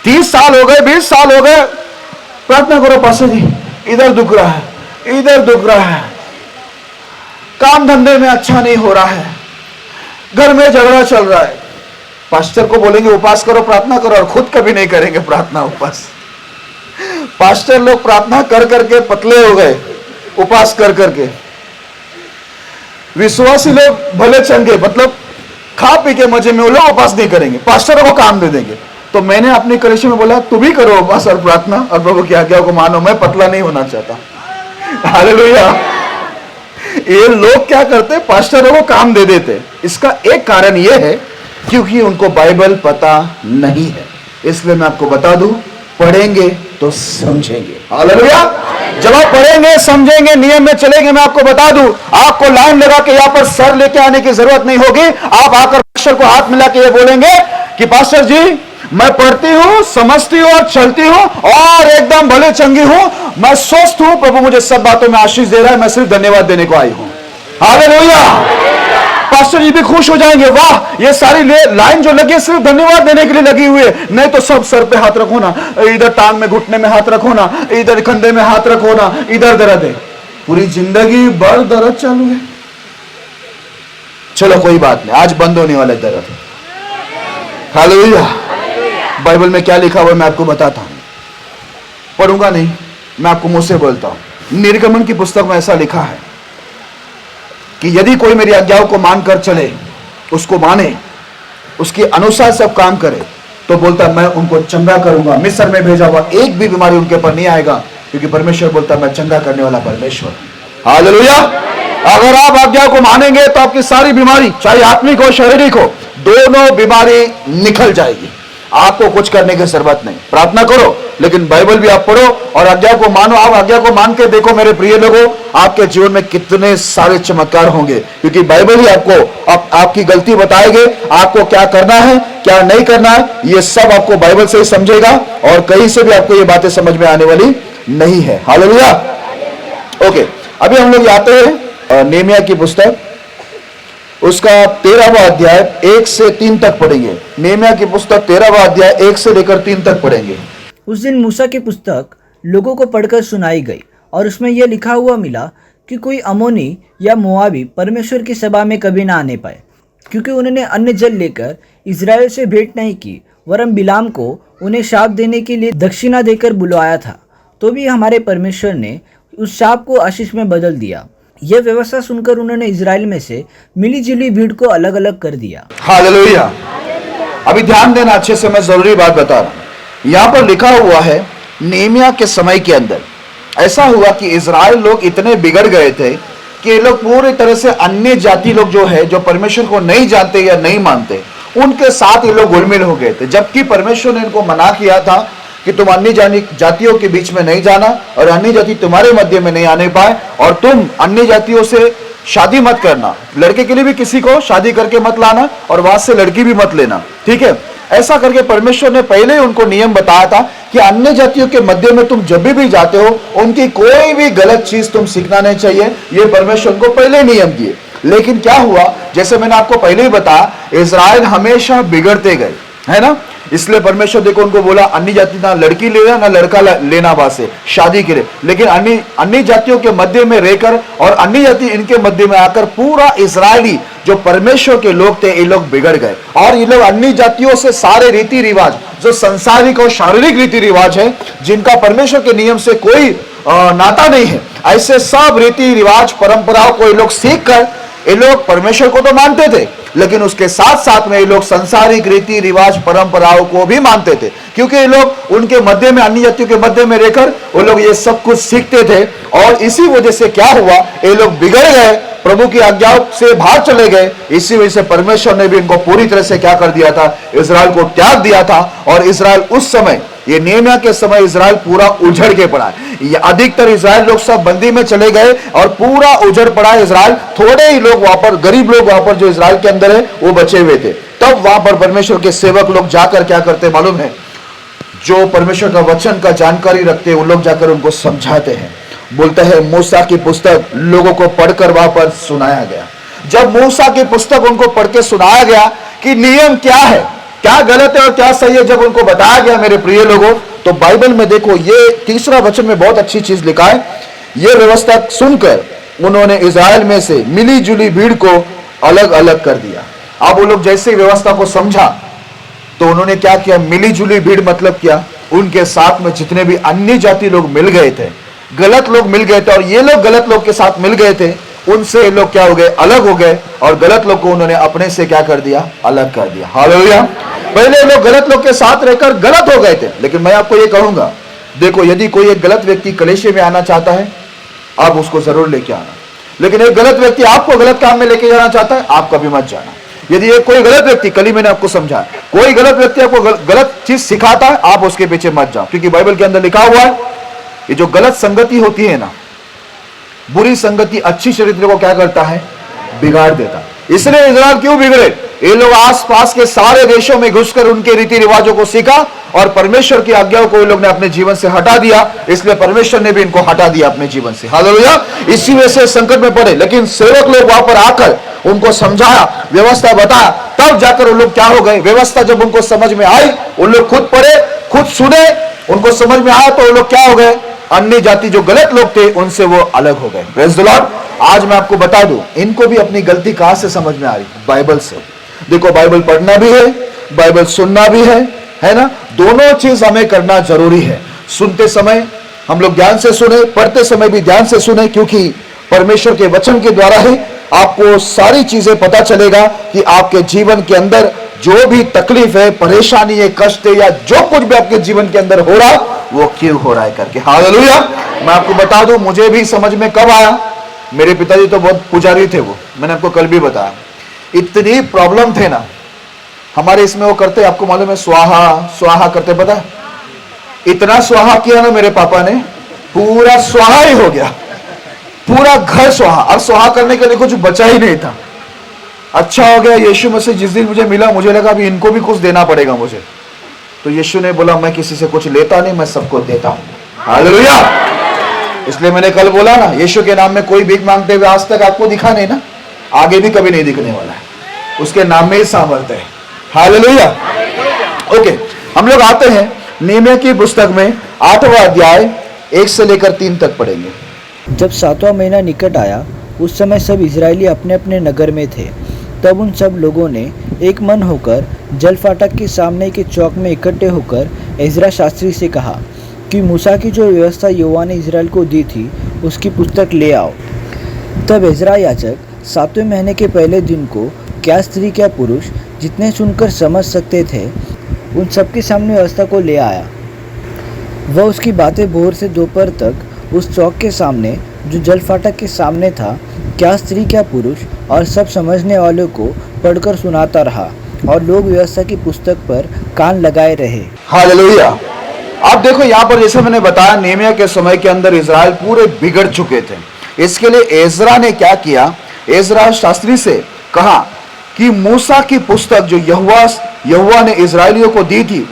Speaker 1: 30 साल हो गए, 20 साल हो गए, प्रार्थना करो पास्टर जी, इधर दुख रहा है, इधर दुख रहा है, काम धंधे में अच्छा नहीं हो रहा है, घर में झगड़ा चल रहा है। पास्टर को बोलेंगे उपास करो, प्रार्थना करो, और खुद कभी नहीं करेंगे प्रार्थना उपास। पास्टर लोग प्रार्थना कर करके पतले हो गए, उपास कर करके। विश्वासी लोग भले चंगे, मतलब खा पी के मजे में, वो लोग उपास नहीं करेंगे, पास्टरों को काम दे देंगे। तो मैंने अपने कलीसिया में बोला, तुम भी करो उपास और प्रार्थना और प्रभु की आज्ञा को मानो, मैं पतला नहीं होना चाहता। हालेलुया। ये लोग क्या करते, पास्टरों को काम दे देते। इसका एक कारण यह है क्योंकि उनको बाइबल पता नहीं है। इसलिए मैं आपको बता दूं, पढ़ेंगे तो समझेंगे। हालेलुया। जब आप पढ़ेंगे, समझेंगे, नियम में चलेंगे, मैं आपको बता दूं, आपको लाइन लगा के यहां पर सर लेके आने की जरूरत नहीं होगी। आप आकर पास्टर को हाथ मिला के ये बोलेंगे कि पास्टर जी, मैं पढ़ती हूं, समझती हूं और चलती हूं और एकदम भले चंगी हूं, मैं स्वस्थ हूं, प्रभु मुझे सब बातों में आशीष दे रहा है, मैं सिर्फ धन्यवाद देने को आई हूं। हालेलुया। पास्टर जी भी खुश हो जाएंगे, वाह ये सारी लाइन जो लगी है सिर्फ धन्यवाद देने के लिए लगी हुई है। नहीं तो सब सर पे हाथ रखो ना, इधर टांग में घुटने में हाथ रखो ना, इधर कंधे में हाथ रखो ना, इधर दर्द है, पूरी जिंदगी भर दर्द चालू है। चलो कोई बात नहीं, आज बंद होने वाला दर्द। हालेलुया। बाइबल में क्या लिखा हुआ मैं आपको बताता हूं, पढ़ूंगा नहीं, मैं आपको मुंह से बोलता हूं। निर्गमन की पुस्तक में ऐसा लिखा है कि यदि कोई मेरी आज्ञाओं को मानकर चले, उसको माने, उसके अनुसार सब काम करे, तो बोलता मैं उनको चंगा करूंगा, मिस्र में भेजा हुआ एक भी बीमारी उनके पर नहीं आएगा, क्योंकि परमेश्वर बोलता मैं चंगा करने वाला परमेश्वर। हालेलुया। अगर आप आज्ञा को मानेंगे तो आपकी सारी बीमारी, चाहे आत्मिक हो शारीरिक हो, दोनों बीमारी निकल जाएगी। आपको कुछ करने की जरूरत नहीं, प्रार्थना करो, लेकिन बाइबल भी आप पढ़ो और आज्ञा को मानो। आप आज्ञा को मान के देखो मेरे प्रिय लोगों, आपके जीवन में कितने सारे चमत्कार होंगे, क्योंकि बाइबल ही आपको आपकी गलती बताएगी, आपको क्या करना है क्या नहीं करना है, ये सब आपको बाइबल से ही समझेगा और कहीं से भी आपको ये बातें समझ में आने वाली नहीं है। हालेलुया। ओके, अभी हम लोग आते हैं नेहमिया की पुस्तक, उसका 13वां अध्याय 1 से 3 तक पढ़ेंगे। नेहमिया की पुस्तक 13वां अध्याय 1 से लेकर 3 तक पढ़ेंगे।
Speaker 7: उस दिन मूसा की पुस्तक लोगों को पढ़कर सुनाई गई और उसमें यह लिखा हुआ मिला कि कोई अमोनी या मोआबी परमेश्वर की सभा में कभी ना आने पाए, क्योंकि उन्होंने अन्य जल लेकर इजराइल से भेंट नहीं की, वरन बिलाम को उन्हें शाप देने के लिए दक्षिणा देकर बुलवाया था। तो भी हमारे परमेश्वर ने उस शाप को आशीष में बदल दिया। यह व्यवस्था सुनकर उन्होंने इजराइल में से मिली जुली भीड़ को अलग अलग कर दिया।
Speaker 1: हालेलुया। अभी ध्यान देना अच्छे से, मैं जरूरी बात बता रहा हूं। यहां पर लिखा हुआ है नेहमिया के समय के अंदर ऐसा हुआ कि इजराइल लोग इतने बिगड़ गए थे कि ये लोग पूरी तरह से अन्य जाति लोग जो है, जो परमेश्वर को नहीं जानते या नहीं मानते, उनके साथ ये लोग घुलमिल हो गए थे। जबकि परमेश्वर ने इनको मना किया था कि तुम अन्य जातियों के बीच में नहीं जाना और अन्य जाति तुम्हारे मध्य में नहीं आने पाए, और तुम अन्य जातियों से शादी मत करना, लड़के के लिए भी किसी को शादी करके मत लाना और वहां से लड़की भी मत लेना, ठीक है। ऐसा करके परमेश्वर ने पहले ही उनको नियम बताया था कि अन्य जातियों के मध्य में तुम जब भी जाते हो, उनकी कोई भी गलत चीज तुम सीखना नहीं चाहिए, ये परमेश्वर को पहले नियम दिए। लेकिन क्या हुआ, जैसे मैंने आपको पहले ही बताया, इजराइल हमेशा बिगड़ते गए, है ना। इसलिए परमेश्वर देखो उनको बोला अन्य जाति ना लड़की लेना ना लड़का लेना वहां से शादी के लिए। लेकिन अन्य जातियों के मध्य में रहकर और अन्य जाति इनके मध्य में आकर पूरा इजरायली जो परमेश्वर के लोग थे, ये लोग बिगड़ गए। और ये लोग अन्य जातियों से सारे रीति रिवाज, जो संसारिक और शारीरिक रीति रिवाज है, जिनका परमेश्वर के नियम से कोई नाता नहीं है, ऐसे सब रीति रिवाज परंपराओं को ये लोग सीख कर, ये लोग परमेश्वर को तो मानते थे, लेकिन उसके साथ साथ में ये लोग सांसारिक रीति रिवाज परंपराओं को भी मानते थे, क्योंकि ये लोग उनके मध्य में, अन्य जातियों के मध्य में रहकर वो लोग ये सब कुछ सीखते थे। और इसी वजह से क्या हुआ, ये लोग बिगड़ गए, प्रभु की आज्ञाओं से बाहर चले गए। इसी वजह से परमेश्वर ने भी इनको पूरी तरह से क्या कर दिया था, इजराइल को त्याग दिया था। और इजराइल उस समय, ये नेहमिया के समय इजराइल पूरा उजड़ के पड़ा है। ये अधिकतर इजराइल लोग सब बंदी में चले गए और पूरा उजड़ पड़ा है इजराइल। थोड़े ही लोग वहां पर, गरीब लोग वहां पर जो इजराइल के अंदर है वो बचे हुए थे। तब वहां पर परमेश्वर के सेवक लोग जाकर क्या करते मालूम है, जो परमेश्वर का वचन का जानकारी रखते हैं, उन लोग जाकर उनको समझाते हैं। बोलते हैं मूसा की पुस्तक लोगों को पढ़कर वहां पर सुनाया गया। जब मूसा की पुस्तक उनको पढ़ के सुनाया गया कि नियम क्या है, क्या गलत है और क्या सही है, जब उनको बताया गया मेरे प्रिय लोगों, तो बाइबल में देखो ये 3रा वचन में बहुत अच्छी चीज लिखा है। ये व्यवस्था सुनकर उन्होंने इजराइल में से मिली जुली भीड़ को अलग अलग कर दिया। अब वो लोग जैसे व्यवस्था को समझा तो उन्होंने क्या किया, मिली जुली भीड़ मतलब क्या, उनके साथ में जितने भी अन्य जाति लोग मिल गए थे, गलत लोग मिल गए थे, और ये लोग गलत लोग के साथ मिल गए थे, उनसे ये लोग क्या हो गए, अलग हो गए। और गलत लोग को उन्होंने अपने से क्या कर दिया, अलग कर दिया। हालेलुया। पहले लोग गलत लोग के साथ रहकर गलत हो गए थे, लेकिन मैं आपको ये कहूंगा, देखो यदि कोई एक गलत व्यक्ति कलीसिया में आना चाहता है, आप उसको जरूर लेके आना। लेकिन एक गलत व्यक्ति आपको गलत काम में लेके जाना चाहता है, आप कभी मत जाना। यदि एक कोई गलत व्यक्ति, कल ही मैंने आपको समझा, कोई गलत व्यक्ति आपको गलत चीज सिखाता है, आप उसके पीछे मत जाओ, क्योंकि बाइबल के अंदर लिखा हुआ है, ये जो गलत संगति होती है ना, बुरी संगति अच्छी चरित्र को क्या करता है, बिगाड़ देता। इसलिए इजराइल क्यों बिगड़े, ये लोग आसपास के सारे देशों में घुसकर उनके रीति रिवाजों को सीखा और परमेश्वर की आज्ञाओं को ये लोग ने अपने जीवन से हटा दिया। इसलिए परमेश्वर ने भी इनको हटा दिया अपने जीवन से। हालेलुया। इसी वजह से संकट में पड़े, लेकिन सेवक लोग वहां पर आकर उनको समझाया, व्यवस्था बताया, तब जाकर उन लोग क्या हो गए, व्यवस्था जब उनको समझ में आई, उन लोग खुद पढ़े, खुद सुने, उनको समझ में आया, तो उन लोग क्या हो गए, अन्य जाति जो गलत लोग थे उनसे वो अलग हो गए। Praise the Lord. आज मैं आपको बता दूं, इनको भी अपनी गलती कहां से समझ में आ रही, बाइबल से। देखो बाइबल पढ़ना भी है, बाइबल सुनना भी है ना, दोनों चीज हमें करना जरूरी है। सुनते समय हम लोग ध्यान से सुने, पढ़ते समय भी ध्यान से सुने, क्योंकि परमेश्वर के वचन के द्वारा ही आपको सारी चीजें पता चलेगा कि आपके जीवन के अंदर जो भी तकलीफ है, परेशानी है, कष्ट है, या जो कुछ भी आपके जीवन के अंदर हो रहा वो क्यों हो रहा है करके। हालेलुया। मैं आपको बता दूं, मुझे भी समझ में कब आया, मेरे पिताजी तो बहुत पुजारी थे, वो मैंने आपको कल भी बताया, इतनी प्रॉब्लम थे ना हमारे इसमें, वो करते आपको मालूम है, स्वाहा स्वाहा करते, पता, इतना स्वाहा किया ना मेरे पापा ने, पूरा स्वाहा ही हो गया, पूरा घर स्वाहा। और स्वाहा करने के लिए कुछ बचा ही नहीं था। अच्छा हो गया, यीशु मसीह जिस दिन मुझे मिला, मुझे लगा अभी इनको भी कुछ देना पड़ेगा मुझे, तो यीशु ने बोला मैं किसी से कुछ लेता नहीं, मैं सबको देता हूं। हालेलुया। इसलिए मैंने कल बोला ना, यीशु के नाम में कोई भीख मांगते हुए आज तक आपको दिखा नहीं ना, आगे भी कभी नहीं दिखने वाला है, उसके नाम में ही सामर्थ्य है। हालेलुया। ओके, हम लोग आते हैं नेहमिया की पुस्तक में 8वां अध्याय 1 से लेकर 3 तक पढ़ेंगे।
Speaker 7: जब 7वां महीना निकट आया, उस समय सब इजरायली अपने अपने नगर में थे। तब उन सब लोगों ने एक मन होकर जल फाटक के सामने के चौक में इकट्ठे होकर एजरा शास्त्री से कहा कि मूसा की जो व्यवस्था यहोवा ने इजराइल को दी थी, उसकी पुस्तक ले आओ। तब एजरा याजक 7वें महीने के पहले दिन को क्या स्त्री क्या पुरुष जितने सुनकर समझ सकते थे, उन सबके सामने व्यवस्था को ले आया। वह उसकी बातें भोर से दोपहर तक उस चौक के सामने जो जल फाटक के सामने था, क्या स्त्री क्या पुरुष और सब समझने वालों को पढ़कर सुनाता रहा, और लोग व्यवस्था की पुस्तक पर कान लगाए रहे।
Speaker 1: हालेलुया। आप देखो यहाँ पर, जैसे मैंने बताया, नेहमिया के समय के अंदर इजराइल पूरे बिगड़ चुके थे। इसके लिए एजरा ने क्या किया, एजरा शास्त्री से कहा कि मूसा की पुस्तक जो यहोवा ने इजराइलियों को दी थी,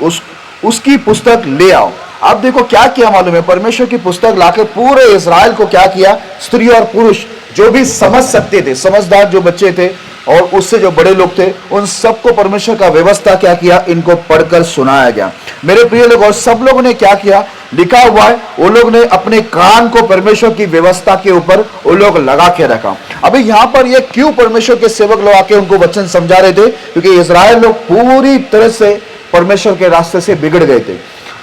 Speaker 1: उसकी पुस्तक ले आओ। अब देखो क्या किया मालूम है, परमेश्वर की पुस्तक लाकर पूरे इजराइल को क्या किया, स्त्री और पुरुष जो भी समझ सकते थे, समझदार जो बच्चे थे और उससे जो बड़े लोग थे, उन सबको परमेश्वर का व्यवस्था क्या किया, इनको पढ़कर सुनाया गया। मेरे प्रिय लोग, और सब लोगों ने क्या किया, लिखा हुआ है, वो लोग ने अपने कान को परमेश्वर की व्यवस्था के ऊपर वो लोग लगा के रखा। अभी यहाँ पर ये क्यों परमेश्वर के सेवक लोग आके उनको वचन समझा रहे थे, क्योंकि इजराइल लोग पूरी तरह से परमेश्वर के रास्ते से बिगड़ गए थे।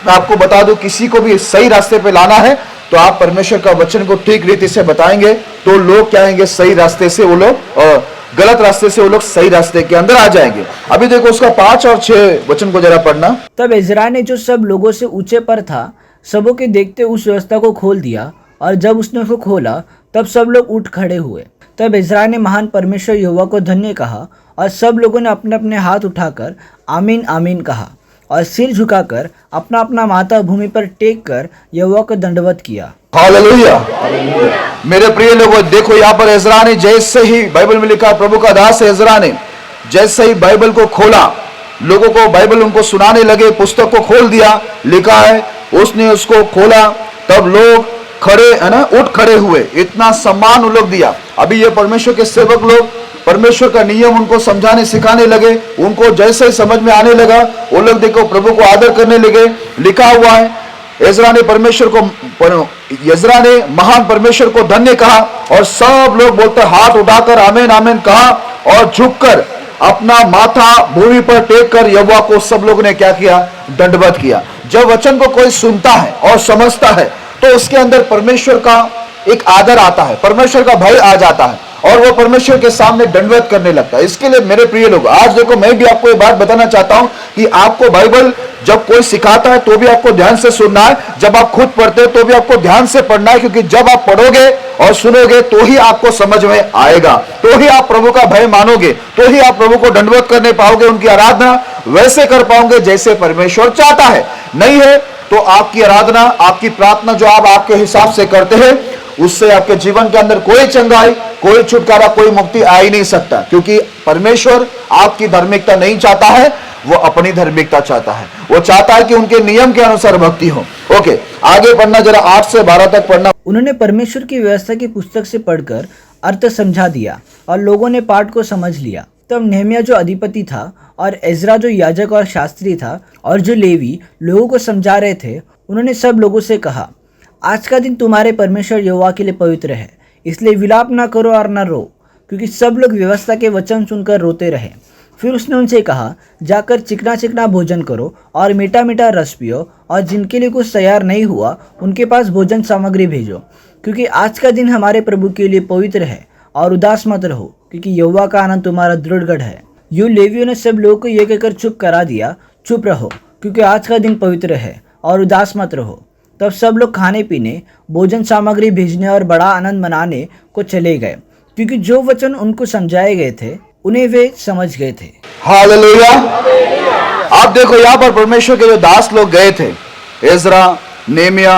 Speaker 1: मैं आपको बता दूं, किसी को भी सही रास्ते पे लाना है तो आप परमेश्वर का वचन को ठीक रीति से बताएंगे तो लोग क्या आएंगे, सही रास्ते से वो लोग गलत रास्ते से वो लोग सही रास्ते के अंदर आ जाएंगे। अभी देखो उसका 5 और 6 वचन को जरा पढ़ना।
Speaker 7: तब इज़रा ने जो सब लोगों से ऊंचे पर था सबों के देखते उस व्यवस्था को खोल दिया, और जब उसने उसको खोला तब सब लोग उठ खड़े हुए। तब इज़रा ने महान परमेश्वर यहोवा को धन्य कहा, और सब लोगों ने अपने अपने हाथ उठाकर आमीन आमीन कहा, और सिर झुकाकर अपना अपना माथा भूमि पर टेक कर यहोवा को दंडवत किया।
Speaker 1: हालेलुया। मेरे प्रिय लोगों, देखो यहाँ पर इज़रा ने जैसे ही, बाइबल में लिखा प्रभु का दास इज़रा ने जैसे ही बाइबल को खोला, लोगों को बाइबल उनको सुनाने लगे, पुस्तक को खोल दिया, लिखा है उसने उसको खोला, तब लोग खड़े है ना, उठ खड़े हुए। इतना सम्मान उन लोग दिया। अभी ये परमेश्वर के सेवक लोग परमेश्वर का नियम उनको समझाने सिखाने लगे, उनको जैसे ही समझ में आने लगा वो लोग देखो प्रभु को आदर करने लगे। लिखा हुआ है इज़रा ने परमेश्वर को, इज़रा ने महान परमेश्वर को धन्य कहा, और सब लोग बोलते हाथ उठाकर आमीन आमीन कहा, और झुककर अपना माथा भूमि पर टेक कर यहोवा को सब लोगों ने क्या किया, दंडवत किया। जब वचन को कोई सुनता है और समझता है तो उसके अंदर परमेश्वर का एक आदर आता है, परमेश्वर का भय आ जाता है, और वो परमेश्वर के सामने दंडवत करने लगता है। इसके लिए मेरे प्रिय लोग, आज देखो मैं भी आपको ये बात बताना चाहता हूं कि आपको बाइबल जब कोई सिखाता है तो भी आपको ध्यान से सुनना है, जब आप खुद पढ़ते हो तो भी आपको ध्यान से पढ़ना है, क्योंकि जब आप पढ़ोगे और सुनोगे तो ही आपको समझ में आएगा, तो ही आप प्रभु का भय मानोगे, तो ही आप प्रभु को दंडवत करने पाओगे, उनकी आराधना वैसे कर पाओगे जैसे परमेश्वर चाहता है। नहीं है तो आपकी आराधना, आपकी प्रार्थना जो आप आपके हिसाब से करते हैं, उससे आपके जीवन के अंदर कोई चंगाई, कोई छुटकारा, कोई मुक्ति आ ही नहीं सकता, क्योंकि परमेश्वर आपकी धार्मिकता नहीं चाहता है, वो अपनी धार्मिकता चाहता है। वो चाहता है कि उनके नियम के अनुसार भक्ति हो। ओके, आगे पढ़ना जरा, 8 से 12 तक पढ़ना।
Speaker 7: उन्होंने परमेश्वर की व्यवस्था की पुस्तक से पढ़कर अर्थ समझा दिया, और लोगों ने पाठ को समझ लिया। तब नेहमिया जो अधिपति था, और इज़रा जो याजक और शास्त्री था, और जो लेवी लोगों को समझा रहे थे, उन्होंने सब लोगों से कहा, आज का दिन तुम्हारे परमेश्वर यहोवा के लिए पवित्र है, इसलिए विलाप ना करो और न रो, क्योंकि सब लोग व्यवस्था के वचन सुनकर रोते रहे। फिर उसने उनसे कहा, जाकर चिकना चिकना भोजन करो और मीठा मीठा रस पियो, और जिनके लिए कुछ तैयार नहीं हुआ उनके पास भोजन सामग्री भेजो, क्योंकि आज का दिन हमारे प्रभु के लिए पवित्र है, और उदास मत रहो, क्योंकि यहोवा का आनंद तुम्हारा दृढ़गढ़ है। यूं लेवियों ने सब लोगों को ये कहकर चुप करा दिया, चुप रहो, क्योंकि आज का दिन पवित्र है, और उदास मत रहो। तब सब लोग खाने पीने, भोजन सामग्री भेजने और बड़ा आनंद मनाने को चले गए, क्योंकि जो वचन उनको समझाए गए थे उन्हें वे समझ गए थे।
Speaker 1: हालेलुया। आप देखो यहाँ पर परमेश्वर के जो दास लोग गए थे, इज़रा, नेहमिया,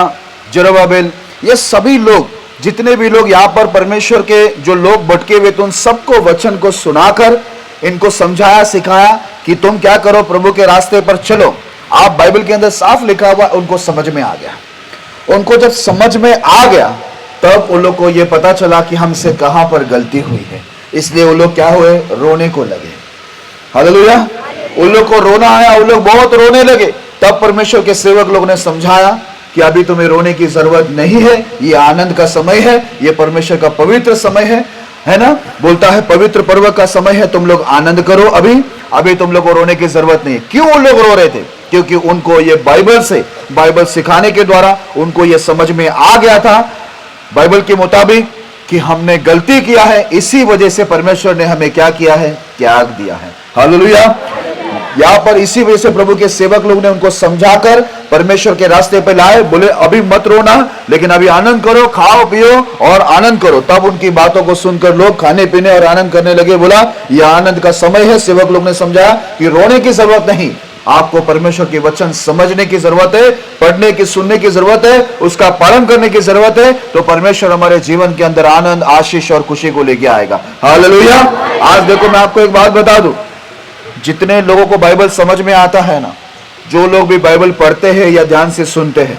Speaker 1: जरुब्बाबेल, ये सभी लोग, जितने भी लोग यहाँ पर परमेश्वर के जो लोग भटके हुए थे, उन सबको वचन को सुनाकर इनको समझाया, सिखाया कि तुम क्या करो, प्रभु के रास्ते पर चलो। आप बाइबल के अंदर साफ लिखा हुआ, उनको समझ में आ गया। उनको जब समझ में आ गया तब उन लोग को ये पता चला कि हमसे कहां पर गलती हुई है, इसलिए वो लोग क्या हुए, रोने को लगे। हालेलुया। उन लोग को रोना आया, उन लोग बहुत रोने लगे। तब परमेश्वर के सेवक लोग ने समझाया कि अभी तुम्हें रोने की जरूरत नहीं है, ये आनंद का समय है, ये परमेश्वर का पवित्र समय है ना, बोलता है पवित्र पर्व का समय है, तुम लोग आनंद करो। अभी तुम लोग को रोने की जरूरत नहीं है। क्यों उन लोग रो रहे थे? क्योंकि उनको ये बाइबल सिखाने के द्वारा उनको ये समझ में आ गया था, बाइबल के मुताबिक, कि हमने गलती किया है, इसी वजह से परमेश्वर ने हमें क्या किया है, त्याग दिया है। हालेलुया। यहाँ पर इसी वजह से प्रभु के सेवक लोग ने उनको समझाकर परमेश्वर के रास्ते पे लाए, बोले अभी मत रोना, लेकिन अभी आनंद करो, खाओ पियो और आनंद करो। तब उनकी बातों को सुनकर लोग खाने पीने और आनंद करने लगे। बोला यह आनंद का समय है। सेवक लोग ने समझाया कि रोने की जरूरत नहीं, आपको परमेश्वर के वचन समझने की जरूरत है, पढ़ने की, सुनने की जरूरत है, उसका पालन करने की जरूरत है, तो परमेश्वर हमारे जीवन के अंदर आनंद, आशीष और खुशी को लेके आएगा। हालेलुया। आज देखो मैं आपको एक बात बता दूं, जितने लोगों को बाइबल समझ में आता है ना, जो लोग भी बाइबल पढ़ते हैं या ध्यान से सुनते हैं,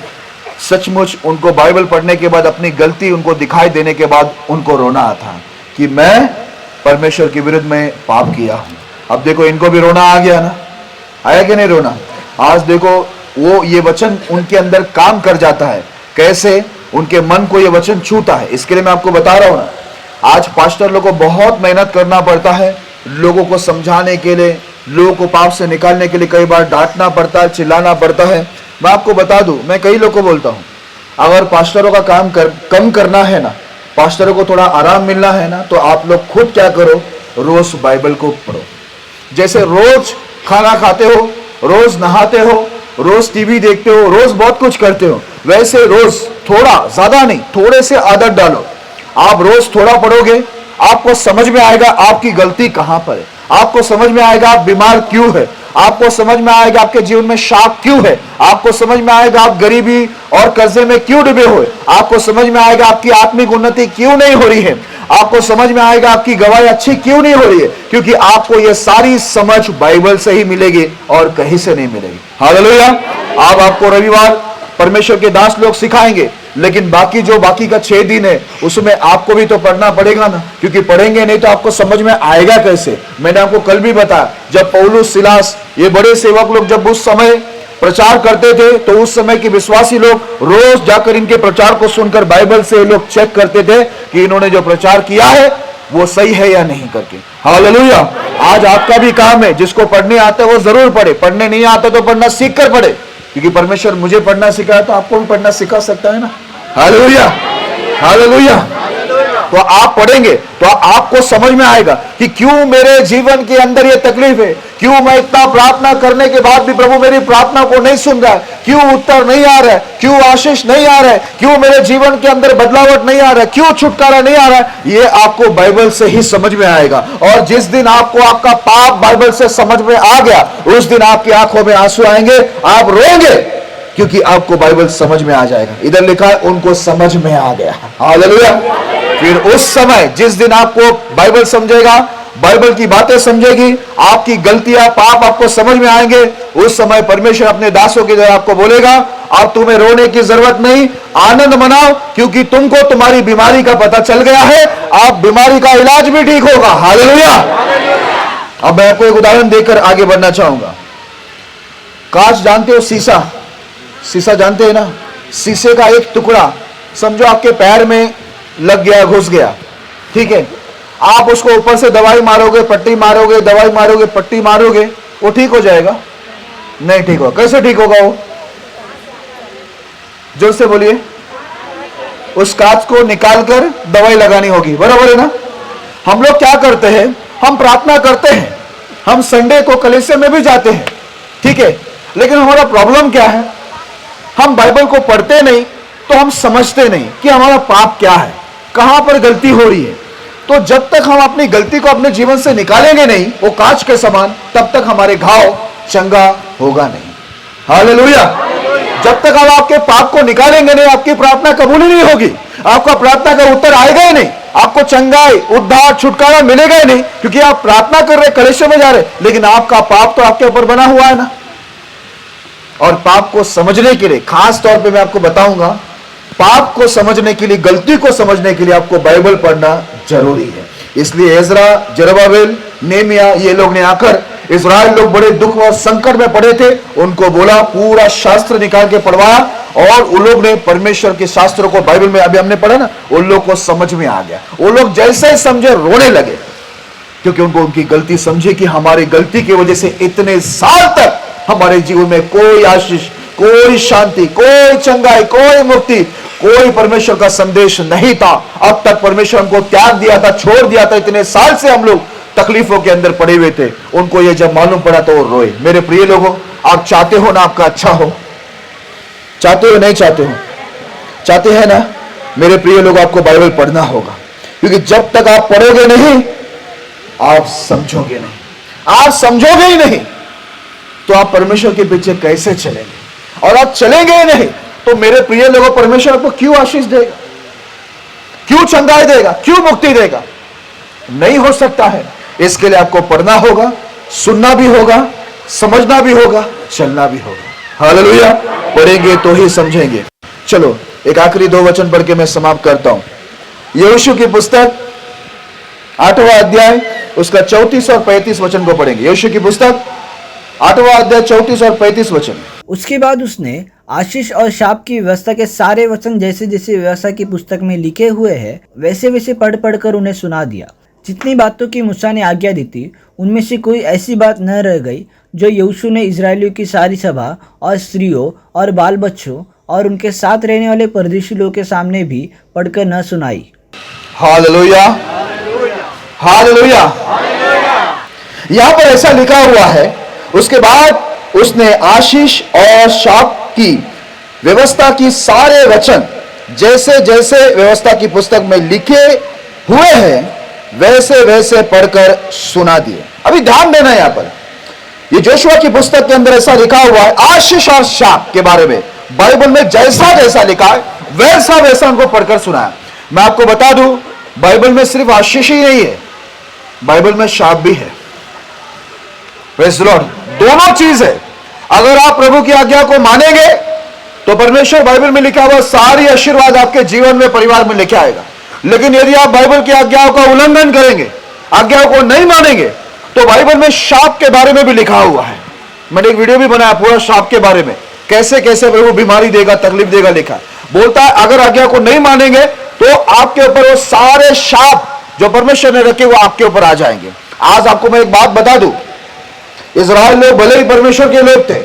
Speaker 1: सचमुच उनको बाइबल पढ़ने के बाद अपनी गलती उनको दिखाई देने के बाद उनको रोना आता है कि मैं परमेश्वर के विरुद्ध में पाप किया हूं। अब देखो इनको भी रोना आ गया ना, आया कि नहीं रोना? आज देखो वो ये वचन उनके अंदर काम कर जाता है, कैसे उनके मन को ये वचन छूता है। इसके लिए मैं आपको बता रहा हूं ना, आज पास्टर लोगों को बहुत मेहनत करना पड़ता है, लोगों को समझाने के लिए, लोगों को पाप से निकालने के लिए कई बार डांटना पड़ता है, चिल्लाना पड़ता है। मैं आपको बता दूं, मैं कई लोगों को बोलता हूं, अगर पास्टरों का काम कम करना है ना, पास्टरों को थोड़ा आराम मिलना है ना, तो आप लोग खुद क्या करो, रोज बाइबल को पढ़ो। जैसे रोज खाना खाते हो, रोज नहाते हो, रोज टीवी देखते हो, रोज बहुत कुछ करते हो, वैसे रोज थोड़ा, ज्यादा नहीं, थोड़े से आदत डालो। आप रोज थोड़ा पढ़ोगे, आपको समझ में आएगा आपकी गलती कहां पर है, आपको समझ में आएगा आप बीमार क्यों है, आपको समझ में आएगा आपके जीवन में शाप क्यों है, आपको समझ में आएगा आप गरीबी और कर्जे में क्यों डूबे हुए, आपको समझ में आएगा आपकी आत्मिक उन्नति क्यों नहीं हो रही है, आपको समझ में आएगा आपकी गवाही अच्छी क्यों नहीं हो रही है, क्योंकि आपको यह सारी समझ बाइबल से ही मिलेगी और कहीं से नहीं मिलेगी। हालेलुया। अब आपको रविवार परमेश्वर के दास लोग सिखाएंगे, लेकिन बाकी जो बाकी का 6 दिन है उसमें आपको भी तो पढ़ना पड़ेगा ना, क्योंकि पढ़ेंगे नहीं तो आपको समझ में आएगा कैसे। मैंने आपको कल भी बताया, जब पौलुस, सिलास, ये बड़े सेवक लोग जब उस समय प्रचार करते थे तो उस समय के विश्वासी लोग रोज जाकर इनके प्रचार को सुनकर बाइबल से लोग चेक करते थे कि इन्होंने जो प्रचार किया है वो सही है या नहीं करके। हालेलुया। आज आपका भी काम है, जिसको पढ़ने आता है वो जरूर पढ़े, पढ़ने नहीं आता तो पढ़ना सीख कर पढ़े, क्योंकि परमेश्वर मुझे पढ़ना सिखाया तो आपको भी पढ़ना सिखा सकता है ना। Hallelujah, hallelujah. तो आप पढ़ेंगे तो आपको समझ में आएगा कि क्यों मेरे जीवन के अंदर ये तकलीफ है, क्यों मैं इतना प्रार्थना करने के बाद भी प्रभु मेरी प्रार्थना को नहीं सुन रहा है, क्यों उत्तर नहीं आ रहा है, क्यों आशीष नहीं आ रहा है, क्यों मेरे जीवन के अंदर बदलावट नहीं आ रहा है, क्यों छुटकारा नहीं आ रहा है। ये आपको बाइबल से ही समझ में आएगा। और जिस दिन आपको आपका पाप बाइबल से समझ में आ गया, उस दिन आपकी आंखों में आंसू आएंगे, आप रोएंगे, क्योंकि आपको बाइबल समझ में आ जाएगा। इधर लिखा है उनको समझ में आ गया। हालेलुया। फिर उस समय जिस दिन आपको बाइबल समझेगा, बाइबल की बातें समझेगी, आपकी गलतियां, पाप आपको समझ में आएंगे, उस समय परमेश्वर अपने दासों की तरह आपको बोलेगा, अब तुम्हें रोने की जरूरत नहीं, आनंद मनाओ, क्योंकि तुमको तुम्हारी बीमारी का पता चल गया है, आप बीमारी का इलाज भी ठीक होगा। हालेलुया। अब मैं आपको एक उदाहरण देकर आगे बढ़ना चाहूंगा। कांच जानते हो, शीशा, शीशा जानते हैं ना, शीशे का एक टुकड़ा समझो आपके पैर में लग गया, घुस गया, ठीक है, आप उसको ऊपर से दवाई मारोगे, पट्टी मारोगे, दवाई मारोगे, पट्टी मारोगे, वो ठीक हो जाएगा? नहीं ठीक होगा। कैसे ठीक होगा वो? जोर से बोलिए। उस कांच को निकालकर दवाई लगानी होगी, बराबर है ना। हम लोग क्या करते हैं, हम प्रार्थना करते हैं, हम संडे को कलीसिया में भी जाते हैं, ठीक है, लेकिन हमारा प्रॉब्लम क्या है, हम बाइबल को पढ़ते नहीं तो हम समझते नहीं कि हमारा पाप क्या है, कहां पर गलती हो रही है। तो जब तक हम अपनी गलती को अपने जीवन से निकालेंगे नहीं, वो कांच के समान, तब तक हमारे घाव चंगा होगा नहीं। हालेलुया। जब तक आप आपके पाप को निकालेंगे नहीं, आपकी प्रार्थना कबूल ही नहीं होगी, आपका प्रार्थना का उत्तर आएगा ही नहीं, आपको चंगाई, उद्धार, छुटकारा मिलेगा ही नहीं, क्योंकि आप प्रार्थना कर रहे, कलीसिया में जा रहे, लेकिन आपका पाप तो आपके ऊपर बना हुआ है ना। और पाप को समझने के लिए खास तौर पे मैं आपको बताऊंगा, पाप को समझने के लिए, गलती को समझने के लिए आपको बाइबल पढ़ना जरूरी है। इसलिए एजरा, जरुब्बाबेल, नेहमिया, ये लोग ने आकर, इस्राएल लोग बड़े दुख और संकट में पड़े थे, उनको बोला, पूरा शास्त्र निकाल के पढ़वाया, और उन लोग ने परमेश्वर के शास्त्रों को, बाइबल में अभी हमने पढ़ा ना, उन लोग को समझ में आ गया। वो लोग जैसे ही समझे रोने लगे, क्योंकि उनको उनकी गलती समझे कि हमारी गलती की वजह से इतने साल तक हमारे जीवन में कोई आशीष, कोई शांति, कोई चंगाई, कोई मुक्ति, कोई परमेश्वर का संदेश नहीं था। अब तक परमेश्वर हमको त्याग दिया था, छोड़ दिया था, इतने साल से हम लोग तकलीफों के अंदर पड़े हुए थे। उनको ये जब मालूम पड़ा तो वो रोए। मेरे प्रिय लोगों, आप चाहते हो ना आपका अच्छा हो? चाहते हो नहीं चाहते हो? चाहते हैं ना? मेरे प्रिय लोग, आपको बाइबल पढ़ना होगा, क्योंकि जब तक आप पढ़ोगे नहीं, आप समझोगे नहीं। आप समझोगे ही नहीं तो आप परमेश्वर के पीछे कैसे चलेंगे? और आप चलेंगे ही नहीं तो मेरे प्रिय लोगों, परमेश्वर आपको क्यों आशीष देगा, क्यों चंगाई देगा, क्यों मुक्ति देगा? नहीं हो सकता है। इसके लिए आपको पढ़ना होगा, सुनना भी होगा, समझना भी होगा, चलना भी होगा। हालेलुया। पढ़ेंगे तो ही समझेंगे। चलो एक आखिरी 2 वचन पढ़ के मैं समाप्त करता हूं। यहोशू की पुस्तक 8वां अध्याय, उसका 34 और 35 वचन को पढ़ेंगे। यहोशू की पुस्तक 8वां अध्याय 34 और 35 वचन।
Speaker 7: उसके बाद उसने आशीष और शाप की व्यवस्था के सारे वचन जैसे जैसे व्यवस्था की पुस्तक में लिखे हुए हैं वैसे वैसे पढ़ पढ़ कर उन्हें सुना दिया। जितनी बातों की मूसा ने आज्ञा दी थी, उनमें से कोई ऐसी बात न रह गई जो यहोशू ने इजरायलियों की सारी सभा और स्त्रियों और बाल बच्चों और उनके साथ रहने वाले परदेशी लोगों के सामने भी पढ़कर न सुनाई।
Speaker 1: हालेलुया। हालेलुया। यहां पर ऐसा लिखा हुआ है, उसके बाद उसने आशीष और शाप की व्यवस्था की सारे वचन जैसे जैसे व्यवस्था की पुस्तक में लिखे हुए हैं वैसे वैसे पढ़कर सुना दिए। अभी ध्यान देना यहां पर, ये जोशुआ की पुस्तक के अंदर ऐसा लिखा हुआ है आशीष और शाप के बारे में। बाइबल में जैसा जैसा लिखा है वैसा वैसा उनको पढ़कर सुनाया। मैं आपको बता दूं, बाइबल में सिर्फ आशीष ही नहीं है, बाइबल में शाप भी है। प्रेज़ द लॉर्ड, दोनों चीज है। अगर आप प्रभु की आज्ञा को मानेंगे तो परमेश्वर बाइबल में लिखा हुआ सारी आशीर्वाद आपके जीवन में, परिवार में लेके आएगा। लेकिन यदि आप बाइबल की आज्ञाओं का उल्लंघन करेंगे, आज्ञाओं को नहीं मानेंगे, तो बाइबल में शाप के बारे में भी लिखा हुआ है। मैंने एक वीडियो भी बनाया पूरा शाप के बारे में, कैसे कैसे प्रभु बीमारी देगा, तकलीफ देगा लिखा। बोलता है अगर आज्ञा को नहीं मानेंगे तो आपके ऊपर वो सारे शाप जो परमेश्वर ने रखे वो आपके ऊपर आ जाएंगे। आज आपको मैं एक बात बता दूं, इज़राइल लोग भले ही परमेश्वर के लोग थे,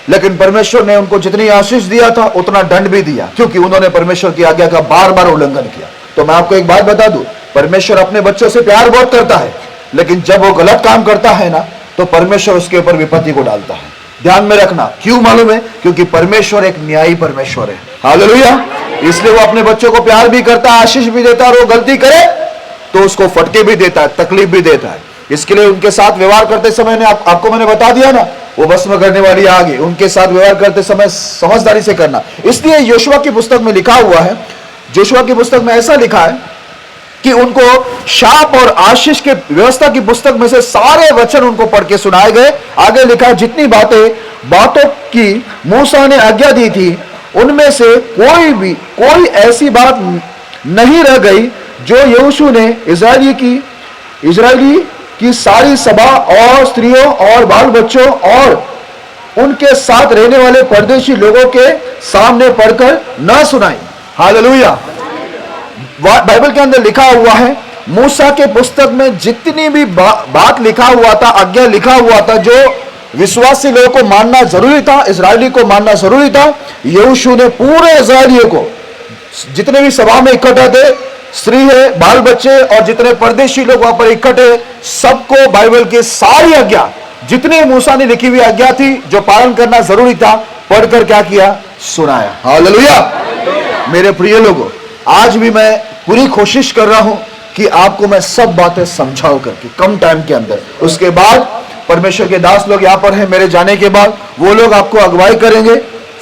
Speaker 1: लेकिन परमेश्वर ने उनको जितनी आशीष दिया था उतना दंड भी दिया, क्योंकि उन्होंने परमेश्वर की आज्ञा का बार बार उल्लंघन किया। तो मैं आपको एक बात बता दूं, परमेश्वर अपने बच्चों से प्यार बहुत करता है, लेकिन जब वो गलत काम करता है ना, तो परमेश्वर उसके ऊपर विपत्ति को डालता है। ध्यान में रखना, क्यों मालूम है? क्योंकि परमेश्वर एक न्यायी परमेश्वर है। हालेलुया। इसलिए वो अपने बच्चों को प्यार भी करता है, आशीष भी देता है, और वो गलती करे तो उसको फटके भी देता है, तकलीफ भी देता है। इसके लिए उनके साथ व्यवहार करते समय ने आपको मैंने बता दिया ना, वो भस्म करने वाली आग है। उनके साथ व्यवहार करते समय समझदारी से करना। इसलिए योशुआ की पुस्तक में लिखा हुआ है, जोशुआ की पुस्तक में ऐसा लिखा है कि उनको शाप और आशीष के व्यवस्था की पुस्तक में से सारे वचन उनको पढ़ के सुनाए गए। आगे लिखा है जितनी बातों की मूसा ने आज्ञा दी थी, उनमें से कोई ऐसी बात नहीं रह गई जो यहोशू ने इजरायली की सारी सभा और स्त्रियों और बाल बच्चों और उनके साथ रहने वाले परदेशी लोगों के सामने पढ़कर न सुनाई। हालेलुया। बाइबल के अंदर लिखा हुआ है, मूसा के पुस्तक में जितनी भी बात लिखा हुआ था, आज्ञा लिखा हुआ था, जो विश्वासी लोगों को मानना जरूरी था, इजरायली को मानना जरूरी था, यहोशू ने पूरे इजरायलियों को, जितने भी सभा में इकट्ठा थे, स्त्री है, बाल बच्चे और जितने परदेशी लोग वहां पर इकट्ठे, सबको बाइबल की सारी आज्ञा, जितनी मूसा ने लिखी हुई आज्ञा थी, जो पालन करना जरूरी था, पढ़कर क्या किया? सुनाया। हालेलुया। मेरे प्रिय लोगों, आज भी मैं पूरी कोशिश कर रहा हूं कि आपको मैं सब बातें समझाऊं करके कम टाइम के अंदर। उसके बाद परमेश्वर के दास लोग यहां पर हैं, मेरे जाने के बाद वो लोग आपको अगुवाई करेंगे।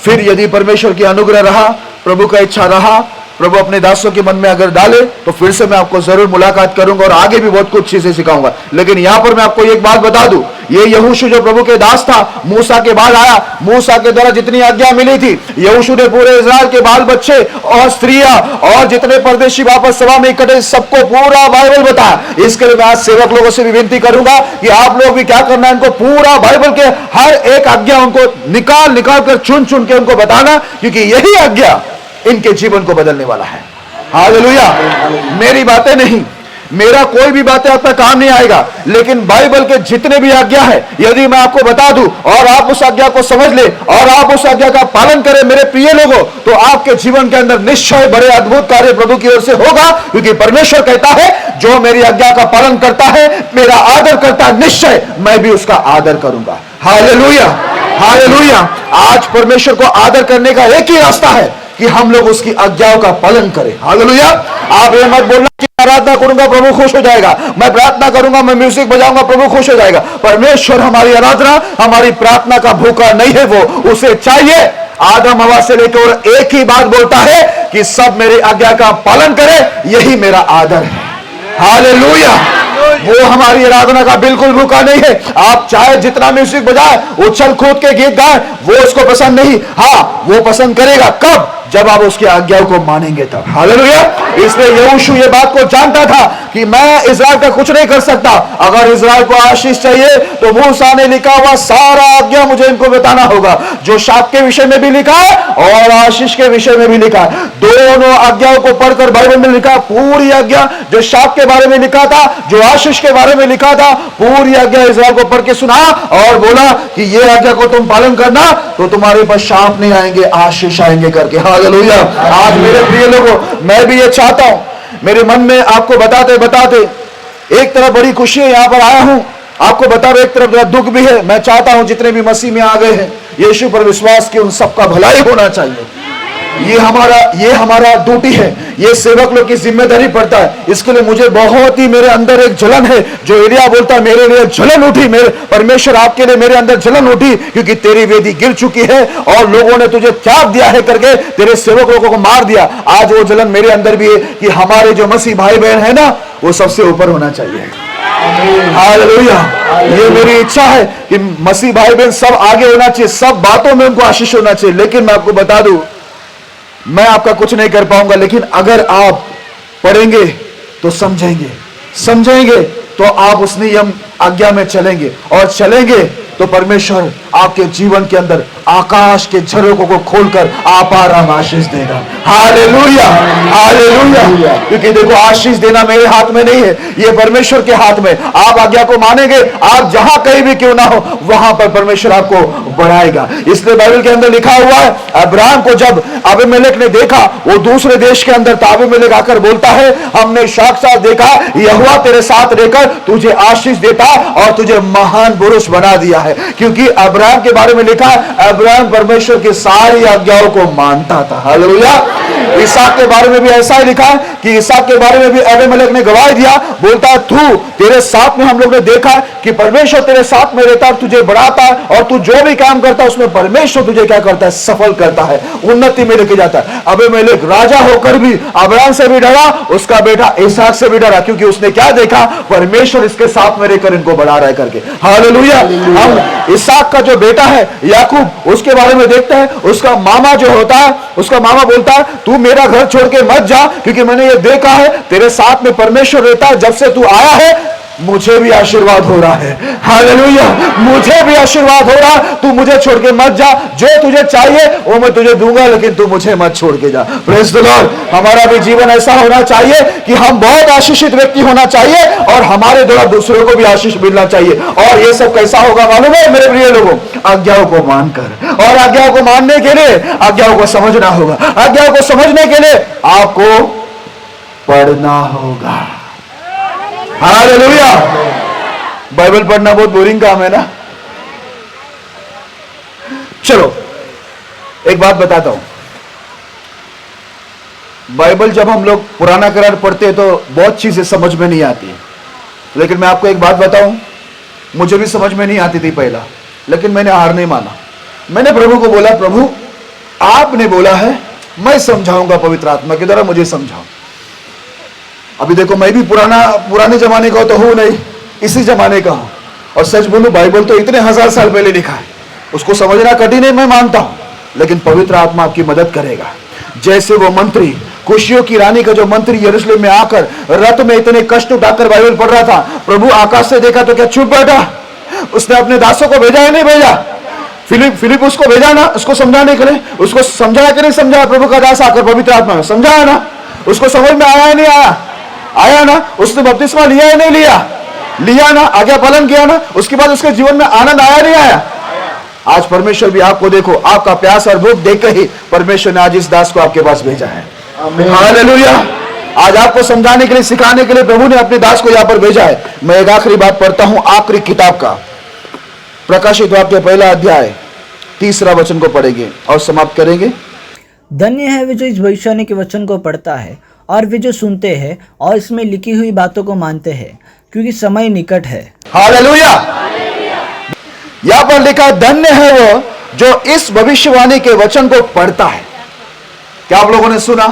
Speaker 1: फिर यदि परमेश्वर की अनुग्रह रहा, प्रभु का इच्छा रहा, प्रभु अपने दासों के मन में अगर डाले, तो फिर से मैं आपको जरूर मुलाकात करूंगा और आगे भी बहुत कुछ चीजें सिखाऊंगा। लेकिन यहां पर मैं आपको एक बात बता दूं, ये यहोशू जो प्रभु के दास था, मूसा के बाद आया, मूसा के द्वारा जितनी आज्ञा मिली थी, यहोशू ने पूरे इस्राएल के बाल बच्चे और स्त्रियां और जितने परदेशी वापस सभा में इकट्ठे, सबको पूरा बाइबल बताया। इसके लिए मैं आज सेवक लोगों से भी विनती करूंगा कि आप लोग भी क्या करना है, इनको पूरा बाइबल के हर एक आज्ञा उनको निकाल कर चुन के उनको बताना, क्योंकि यही आज्ञा इनके जीवन को बदलने वाला है। हालेलुया। मेरी बातें नहीं, मेरा कोई भी बातें आपका काम नहीं आएगा, लेकिन बाइबल के जितने भी आज्ञा है, यदि मैं आपको बता दूं और आप उस आज्ञा को समझ ले और आप उस आज्ञा का पालन करें, मेरे प्रिय लोगों, तो आपके जीवन के अंदर निश्चय बड़े अद्भुत कार्य प्रभु की ओर से होगा। क्योंकि परमेश्वर कहता है, जो मेरी आज्ञा का पालन करता है, मेरा आदर करता है, निश्चय मैं भी उसका आदर करूंगा। हालेलुया। हालेलुया। आज परमेश्वर को आदर करने का एक ही रास्ता है कि हम लोग उसकी आज्ञाओं का पालन करें। हालेलुया। आप ये मत बोलना कि आराधना करूंगा प्रभु खुश हो जाएगा, मैं प्रार्थना करूंगा, मैं म्यूजिक बजाऊंगा प्रभु खुश हो जाएगा। परमेश्वर हमारी आराधना, हमारी प्रार्थना का भूखा नहीं है, वो उसे चाहिए। आदम हवा से लेकर एक ही बात बोलता है कि सब मेरी आज्ञा का पालन करें, यही मेरा आदर है। हालेलुया। वो हमारी आराधना का बिल्कुल भूखा नहीं है। आप चाहे जितना म्यूजिक बजाए, उछल कूद के गीत गाए, वो उसको पसंद नहीं। हाँ, वो पसंद करेगा कब? जब आप उसकी आज्ञाओं को मानेंगे तब। हालेलुया। इसलिए यहोशू ये बात को जानता था कि मैं इज़राइल का कुछ नहीं कर सकता। अगर इज़राइल को आशीष चाहिए तो मूसा ने लिखा हुआ सारा आज्ञा मुझे इनको बताना होगा, जो शाप के विषय में भी लिखा है और आशीष के विषय में भी लिखा है। दोनों आज्ञाओं को पढ़कर बाइबल में लिखा, पूरी आज्ञा, जो शाप के बारे में लिखा था, जो आशीष के बारे में लिखा था, पूरी आज्ञा इज़राइल को पढ़ के सुना और बोला कि ये आज्ञा को तुम पालन करना तो तुम्हारे पास शाप नहीं आएंगे, आशीष आएंगे करके। हालेलुया। आज मेरे प्रिय लोगों, मैं भी ये चाहता हूं, मेरे मन में आपको बताते बताते एक तरफ बड़ी खुशी है, यहां पर आया हूं आपको बता रहा हूं, एक तरफ दुख भी है। मैं चाहता हूं जितने भी मसीह में आ गए हैं यीशु पर विश्वास की, उन सबका भलाई होना चाहिए। ये हमारा ड्यूटी है, ये सेवक लोग की जिम्मेदारी पड़ता है। इसके लिए मुझे बहुत ही मेरे अंदर एक जलन है, जो एलिया बोलता है मेरे लिए जलन उठी, मेरे परमेश्वर आपके लिए मेरे अंदर जलन उठी, क्योंकि तेरी वेदी गिर चुकी है और लोगों ने तुझे त्याग दिया है करके तेरे सेवक लोगों को मार दिया। आज वो जलन मेरे अंदर भी है कि हमारे जो मसीह भाई बहन है ना, वो सबसे ऊपर होना चाहिए। हालेलुया। ये मेरी इच्छा है कि मसीह भाई बहन सब आगे होना चाहिए, सब बातों में उनको आशीष होना चाहिए। लेकिन मैं आपको बता दूं, मैं आपका कुछ नहीं कर पाऊंगा, लेकिन अगर आप पढ़ेंगे तो समझेंगे तो आप उस नियम आज्ञा में चलेंगे, और चलेंगे तो परमेश्वर आपके जीवन के अंदर आकाश के झरोकों को खोलकर आपाराम आशीष देगा। Hallelujah, hallelujah. क्योंकि देखो, आशीष देना मेरे हाथ में नहीं है, ये परमेश्वर के हाथ में। आप आज्ञा को मानेंगे, आप जहां कहीं भी क्यों ना हो, वहां पर परमेश्वर आपको बढ़ाएगा। इसलिए बाइबल के अंदर लिखा हुआ है, अब्राहम को जब अबीमेलेक ने देखा, वो दूसरे देश के अंदर था, अबीमेलेक आकर बोलता है, हमने साक्षात देखा यहोवा तेरे साथ रहकर तुझे आशीष देता और तुझे महान पुरुष बना दिया है। क्योंकि अब्राहम के बारे में लिखा, अब्राहम परमेश्वर की सारी आज्ञाओं को मानता था। हालेलुया। इसहाक के बारे में भी ऐसा ही लिखा कि इसहाक के बारे में भी अबीमेलेक ने गवाही दिया, बोलता है तू तेरे साथ में, हम लोग ने देखा कि परमेश्वर तेरे साथ में रहता है, तुझे बढ़ाता है, और तू जो भी काम करता है उसमें परमेश्वर तुझे क्या करता है, सफल करता है, उन्नति में लेके जाता है। अबीमेलेक राजा होकर भी अब्राहम से भी डरा, उसका बेटा इसहाक से भी डरा, क्योंकि उसने क्या देखा, परमेश्वर इसके साथ में रहकर इनको बढ़ा रहा है करके। हालेलुया। हम इसहाक का जो बेटा है याकूब, उसके बारे में देखते हैं, उसका मामा जो होता है, उसका मामा बोलता है तू मेरा घर छोड़ के मत जा, क्योंकि मैंने ये देखा है तेरे साथ में परमेश्वर रहता है, जब से तू आया है मुझे भी आशीर्वाद हो रहा है। हालेलुया। मुझे भी आशीर्वाद हो रहा, तू मुझे छोड़ के मत जा, जो तुझे चाहिए वो मैं तुझे दूंगा, लेकिन तू मुझे मत छोड़ के जा। Praise the Lord. हमारा भी जीवन ऐसा होना चाहिए कि हम बहुत आशीषित व्यक्ति होना चाहिए, और हमारे द्वारा दूसरों को भी आशीष मिलना चाहिए। और ये सब कैसा होगा मालूम है मेरे प्रिय लोगों, आज्ञाओं को मानकर, और आज्ञाओं को मानने के लिए आज्ञाओं को समझना होगा, आज्ञाओं को समझने के लिए आपको पढ़ना होगा। हालेलुया। बाइबल पढ़ना बहुत बोरिंग काम है ना। चलो एक बात बताता हूं, बाइबल जब हम लोग पुराना करार पढ़ते हैं तो बहुत चीजें समझ में नहीं आती है, लेकिन मैं आपको एक बात बताऊं, मुझे भी समझ में नहीं आती थी पहला, लेकिन मैंने हार नहीं माना। मैंने प्रभु को बोला, प्रभु आपने बोला है मैं समझाऊंगा, पवित्र आत्मा के द्वारा मुझे समझाओ। अभी देखो, मैं भी पुराने जमाने का तो हूं नहीं, इसी जमाने का हूं, और सच बोलूं बाइबल तो इतने 1000 साल पहले लिखा है, उसको समझना कठिन है, मैं मानता हूं, लेकिन पवित्र आत्मा आपकी मदद करेगा। जैसे वो मंत्री, खुशियों की रानी का जो मंत्री यरूशलेम में आकर रथ में इतने कष्ट उठाकर बाइबल पढ़ रहा था, प्रभु आकाश से देखा तो क्या चुप बैठा? उसने अपने दासों को भेजा या नहीं भेजा? फिलिप उसको भेजा ना, उसको समझाने के लिए। उसको समझाया कि नहीं समझाया? प्रभु का दास आकर पवित्र आत्मा में समझाया ना? उसको समझ में आया या नहीं आया? आया ना? उसने बपतिस्मा लिया या नहीं लिया? लिया ना? आज्ञा पालन किया ना? उसके बाद उसके जीवन में आनंद आया नहीं आया? आज परमेश्वर भी आपको, देखो आपका प्यास और भूख देख के ही परमेश्वर ने आज इस दास को आपके पास भेजा है। हालेलुया। आज आपको समझाने के लिए, सिखाने के लिए प्रभु ने अपने दास को यहां पर भेजा है। मैं एक आखिरी बात पढ़ता हूं, आखिरी किताब का प्रकाशित वाक्य 1 अध्याय 3 वचन को पढ़ेंगे और समाप्त करेंगे।
Speaker 7: धन्य है वे जो इस भविष्यवाणी के वचन को पढ़ता है और वे जो सुनते हैं और इसमें लिखी हुई बातों को मानते हैं, क्योंकि समय निकट है।
Speaker 1: हालेलुया। यहां पर लिखा, धन्य है वो जो इस भविष्यवाणी के वचन को पढ़ता है। क्या आप लोगों ने सुना?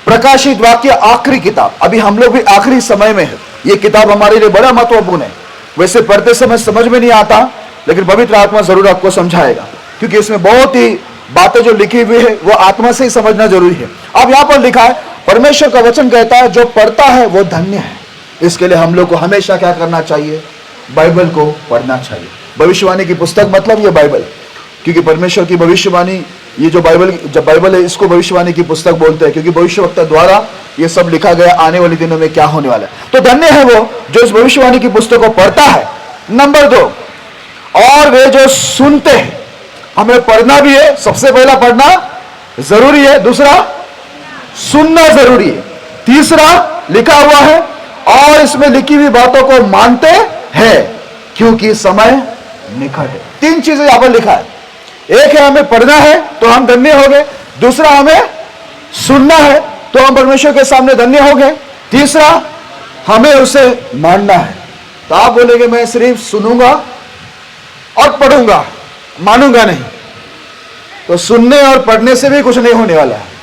Speaker 1: प्रकाशित वाक्य आखिरी किताब, अभी हम लोग भी आखिरी समय में है। ये किताब हमारे लिए बड़ा महत्वपूर्ण है। वैसे पढ़ते समय समझ में नहीं आता, लेकिन पवित्र आत्मा जरूर आपको समझाएगा, क्योंकि इसमें बहुत ही बातें जो लिखी हुई है वो आत्मा से ही समझना जरूरी है। अब यहां पर लिखा है, परमेश्वर का वचन कहता है जो पढ़ता है वो धन्य है। इसके लिए हम लोग को हमेशा क्या करना चाहिए? बाइबल को पढ़ना चाहिए। भविष्यवाणी की पुस्तक मतलब ये बाइबल, क्योंकि परमेश्वर की भविष्यवाणी, ये जो बाइबल है इसको भविष्यवाणी की पुस्तक बोलते हैं, क्योंकि भविष्यवक्ता द्वारा ये सब लिखा गया आने वाले दिनों में क्या होने वाला है। तो धन्य है वो जो इस भविष्यवाणी की पुस्तक को पढ़ता है। नंबर 2, और वे जो सुनते हैं। हमें पढ़ना भी है, सबसे पहला पढ़ना जरूरी है, दूसरा सुनना जरूरी है, तीसरा लिखा हुआ है और इसमें लिखी हुई बातों को मानते हैं, क्योंकि समय निकट है। 3 चीजें यहां पर लिखा है। एक है हमें पढ़ना है तो हम धन्य हो गए, दूसरा हमें सुनना है तो हम परमेश्वर के सामने धन्य हो गए, तीसरा हमें उसे मानना है। तो आप बोलेंगे मैं सिर्फ सुनूंगा और पढ़ूंगा, मानूंगा नहीं, तो सुनने और पढ़ने से भी कुछ नहीं होने वाला है।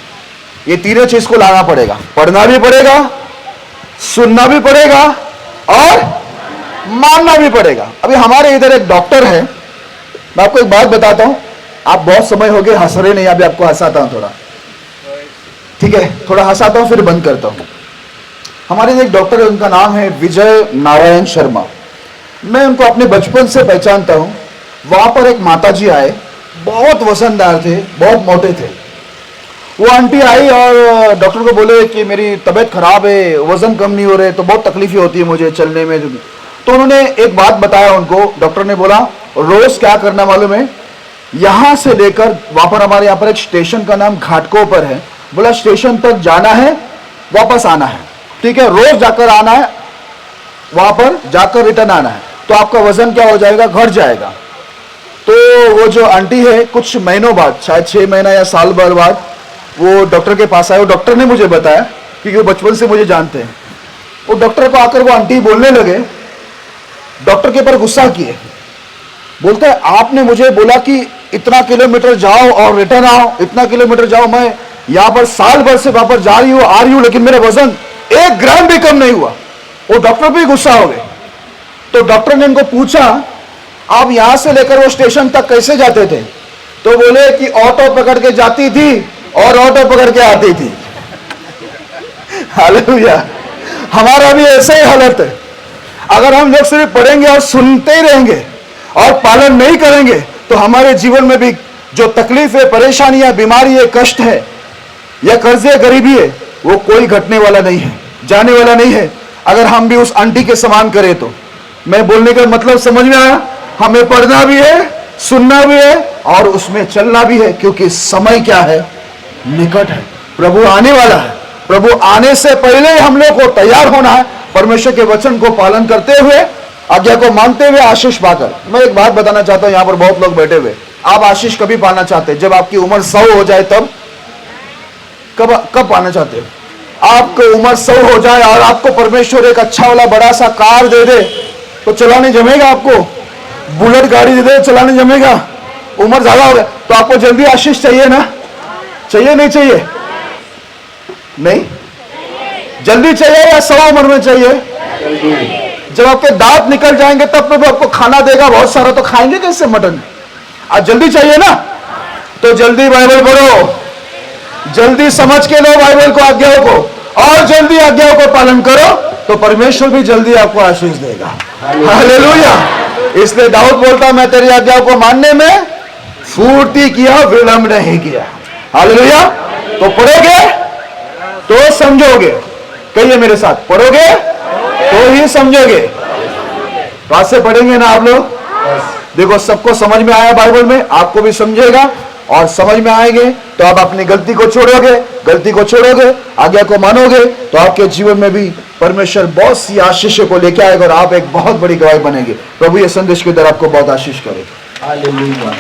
Speaker 1: ये तीनों चीज को लाना पड़ेगा, पढ़ना भी पड़ेगा, सुनना भी पड़ेगा और मानना भी पड़ेगा। अभी हमारे इधर एक डॉक्टर है, मैं आपको एक बात बताता हूं, आप बहुत समय हो गए हंस रहे नहीं, अभी आपको हंसाता हूं थोड़ा, ठीक है, थोड़ा हंसाता हूं फिर बंद करता हूं। हमारे एक डॉक्टर है, उनका नाम है विजय नारायण शर्मा। मैं उनको अपने बचपन से पहचानता हूं। वहां पर एक माताजी आए, बहुत वजनदार थे, बहुत मोटे थे। वो आंटी आई और डॉक्टर को बोले कि मेरी तबीयत खराब है, वजन कम नहीं हो रहे, तो बहुत तकलीफें होती है मुझे चलने में। तो उन्होंने एक बात बताया उनको, डॉक्टर ने बोला रोज क्या करना मालूम है, यहां से लेकर वहां पर, हमारे यहाँ पर एक स्टेशन का नाम घाटकों पर है, बोला स्टेशन तक जाना है, वापस आना है, ठीक है, रोज जाकर आना है, वहां पर जाकर रिटर्न आना है, तो आपका वजन क्या हो जाएगा, घट जाएगा। तो वो जो आंटी है कुछ महीनों बाद, शायद 6 महीना या साल भर बाद, वो डॉक्टर के पास आए। वो डॉक्टर ने मुझे बताया, क्योंकि वो बचपन से मुझे जानते हैं। वो डॉक्टर को आकर वो आंटी बोलने लगे, डॉक्टर के ऊपर गुस्सा किए, बोलते हैं आपने मुझे बोला कि इतना किलोमीटर जाओ और रिटर्न आओ, इतना किलोमीटर जाओ, मैं यहाँ पर साल भर से वहां पर जा रही हूँ, आ रही हूँ, लेकिन मेरा वजन 1 ग्राम भी कम नहीं हुआ। वो डॉक्टर भी गुस्सा हो गए। तो डॉक्टर ने इनको पूछा आप यहां से लेकर वो स्टेशन तक कैसे जाते थे? तो बोले कि ऑटो पकड़ के जाती थी और ऑटो पकड़ के आती थी। हालेलुया। हमारा भी ऐसे ही हालत है। अगर हम लोग सिर्फ पढ़ेंगे और सुनते ही रहेंगे और पालन नहीं करेंगे, तो हमारे जीवन में भी जो तकलीफ है, परेशानी है, बीमारी है, कष्ट है या कर्जे गरीबी है, वो कोई घटने वाला नहीं है, जाने वाला नहीं है। अगर हम भी उस आंटी के समान करें तो, मैं बोलने का मतलब समझ में आया? हमें पढ़ना भी है, सुनना भी है और उसमें चलना भी है, क्योंकि समय क्या है, निकट है। प्रभु आने वाला है। प्रभु आने से पहले हम लोग को तैयार होना है, परमेश्वर के वचन को पालन करते हुए, आज्ञा को मानते हुए, आशीष पाकर। मैं एक बात बताना चाहता हूं, यहां पर बहुत लोग बैठे हुए, आप आशीष कभी पाना चाहते हैं? जब आपकी उम्र 100 हो जाए तब? कब पाना चाहते हो? आपकी उम्र 100 हो जाए और आपको परमेश्वर एक अच्छा वाला बड़ा सा कार दे दे तो चलाने जमेगा? आपको बुलेट गाड़ी दे दे, चलाने जमेगा? उम्र ज्यादा हो गया तो आपको जल्दी आशीष चाहिए ना? चाहिए नहीं चाहिए? नहीं, जल्दी चाहिए या 100 उम्र में चाहिए? जब आपके दांत निकल जाएंगे तब प्रभु आपको खाना देगा बहुत सारा, तो खाएंगे कैसे मटन? आज जल्दी चाहिए ना? तो जल्दी बाइबल पढ़ो, जल्दी समझ के लो बाइबल को, आज्ञाओं को, और जल्दी आज्ञाओं को पालन करो तो परमेश्वर भी जल्दी आपको आशीष देगा। हालेलुया। इसलिए दाऊद बोलता, मैं तेरी आज्ञाओं को मानने में फुर्ती किया, विलंब नहीं किया। हालेलुया। तो पढ़ोगे तो समझोगे। कहिए मेरे साथ, पढ़ोगे तो ही समझोगे। बात से पढ़ेंगे ना आप लोग? देखो, सबको समझ में आया बाइबल में, आपको भी समझेगा और समझ में आएंगे तो आप अपनी गलती को छोड़ोगे, आज्ञा को मानोगे, तो आपके जीवन में भी परमेश्वर बहुत सी आशीष को लेके आएगा और आप एक बहुत बड़ी गवाही बनेंगे। प्रभु ये संदेश के द्वारा आपको बहुत आशीष करे। हालेलुया।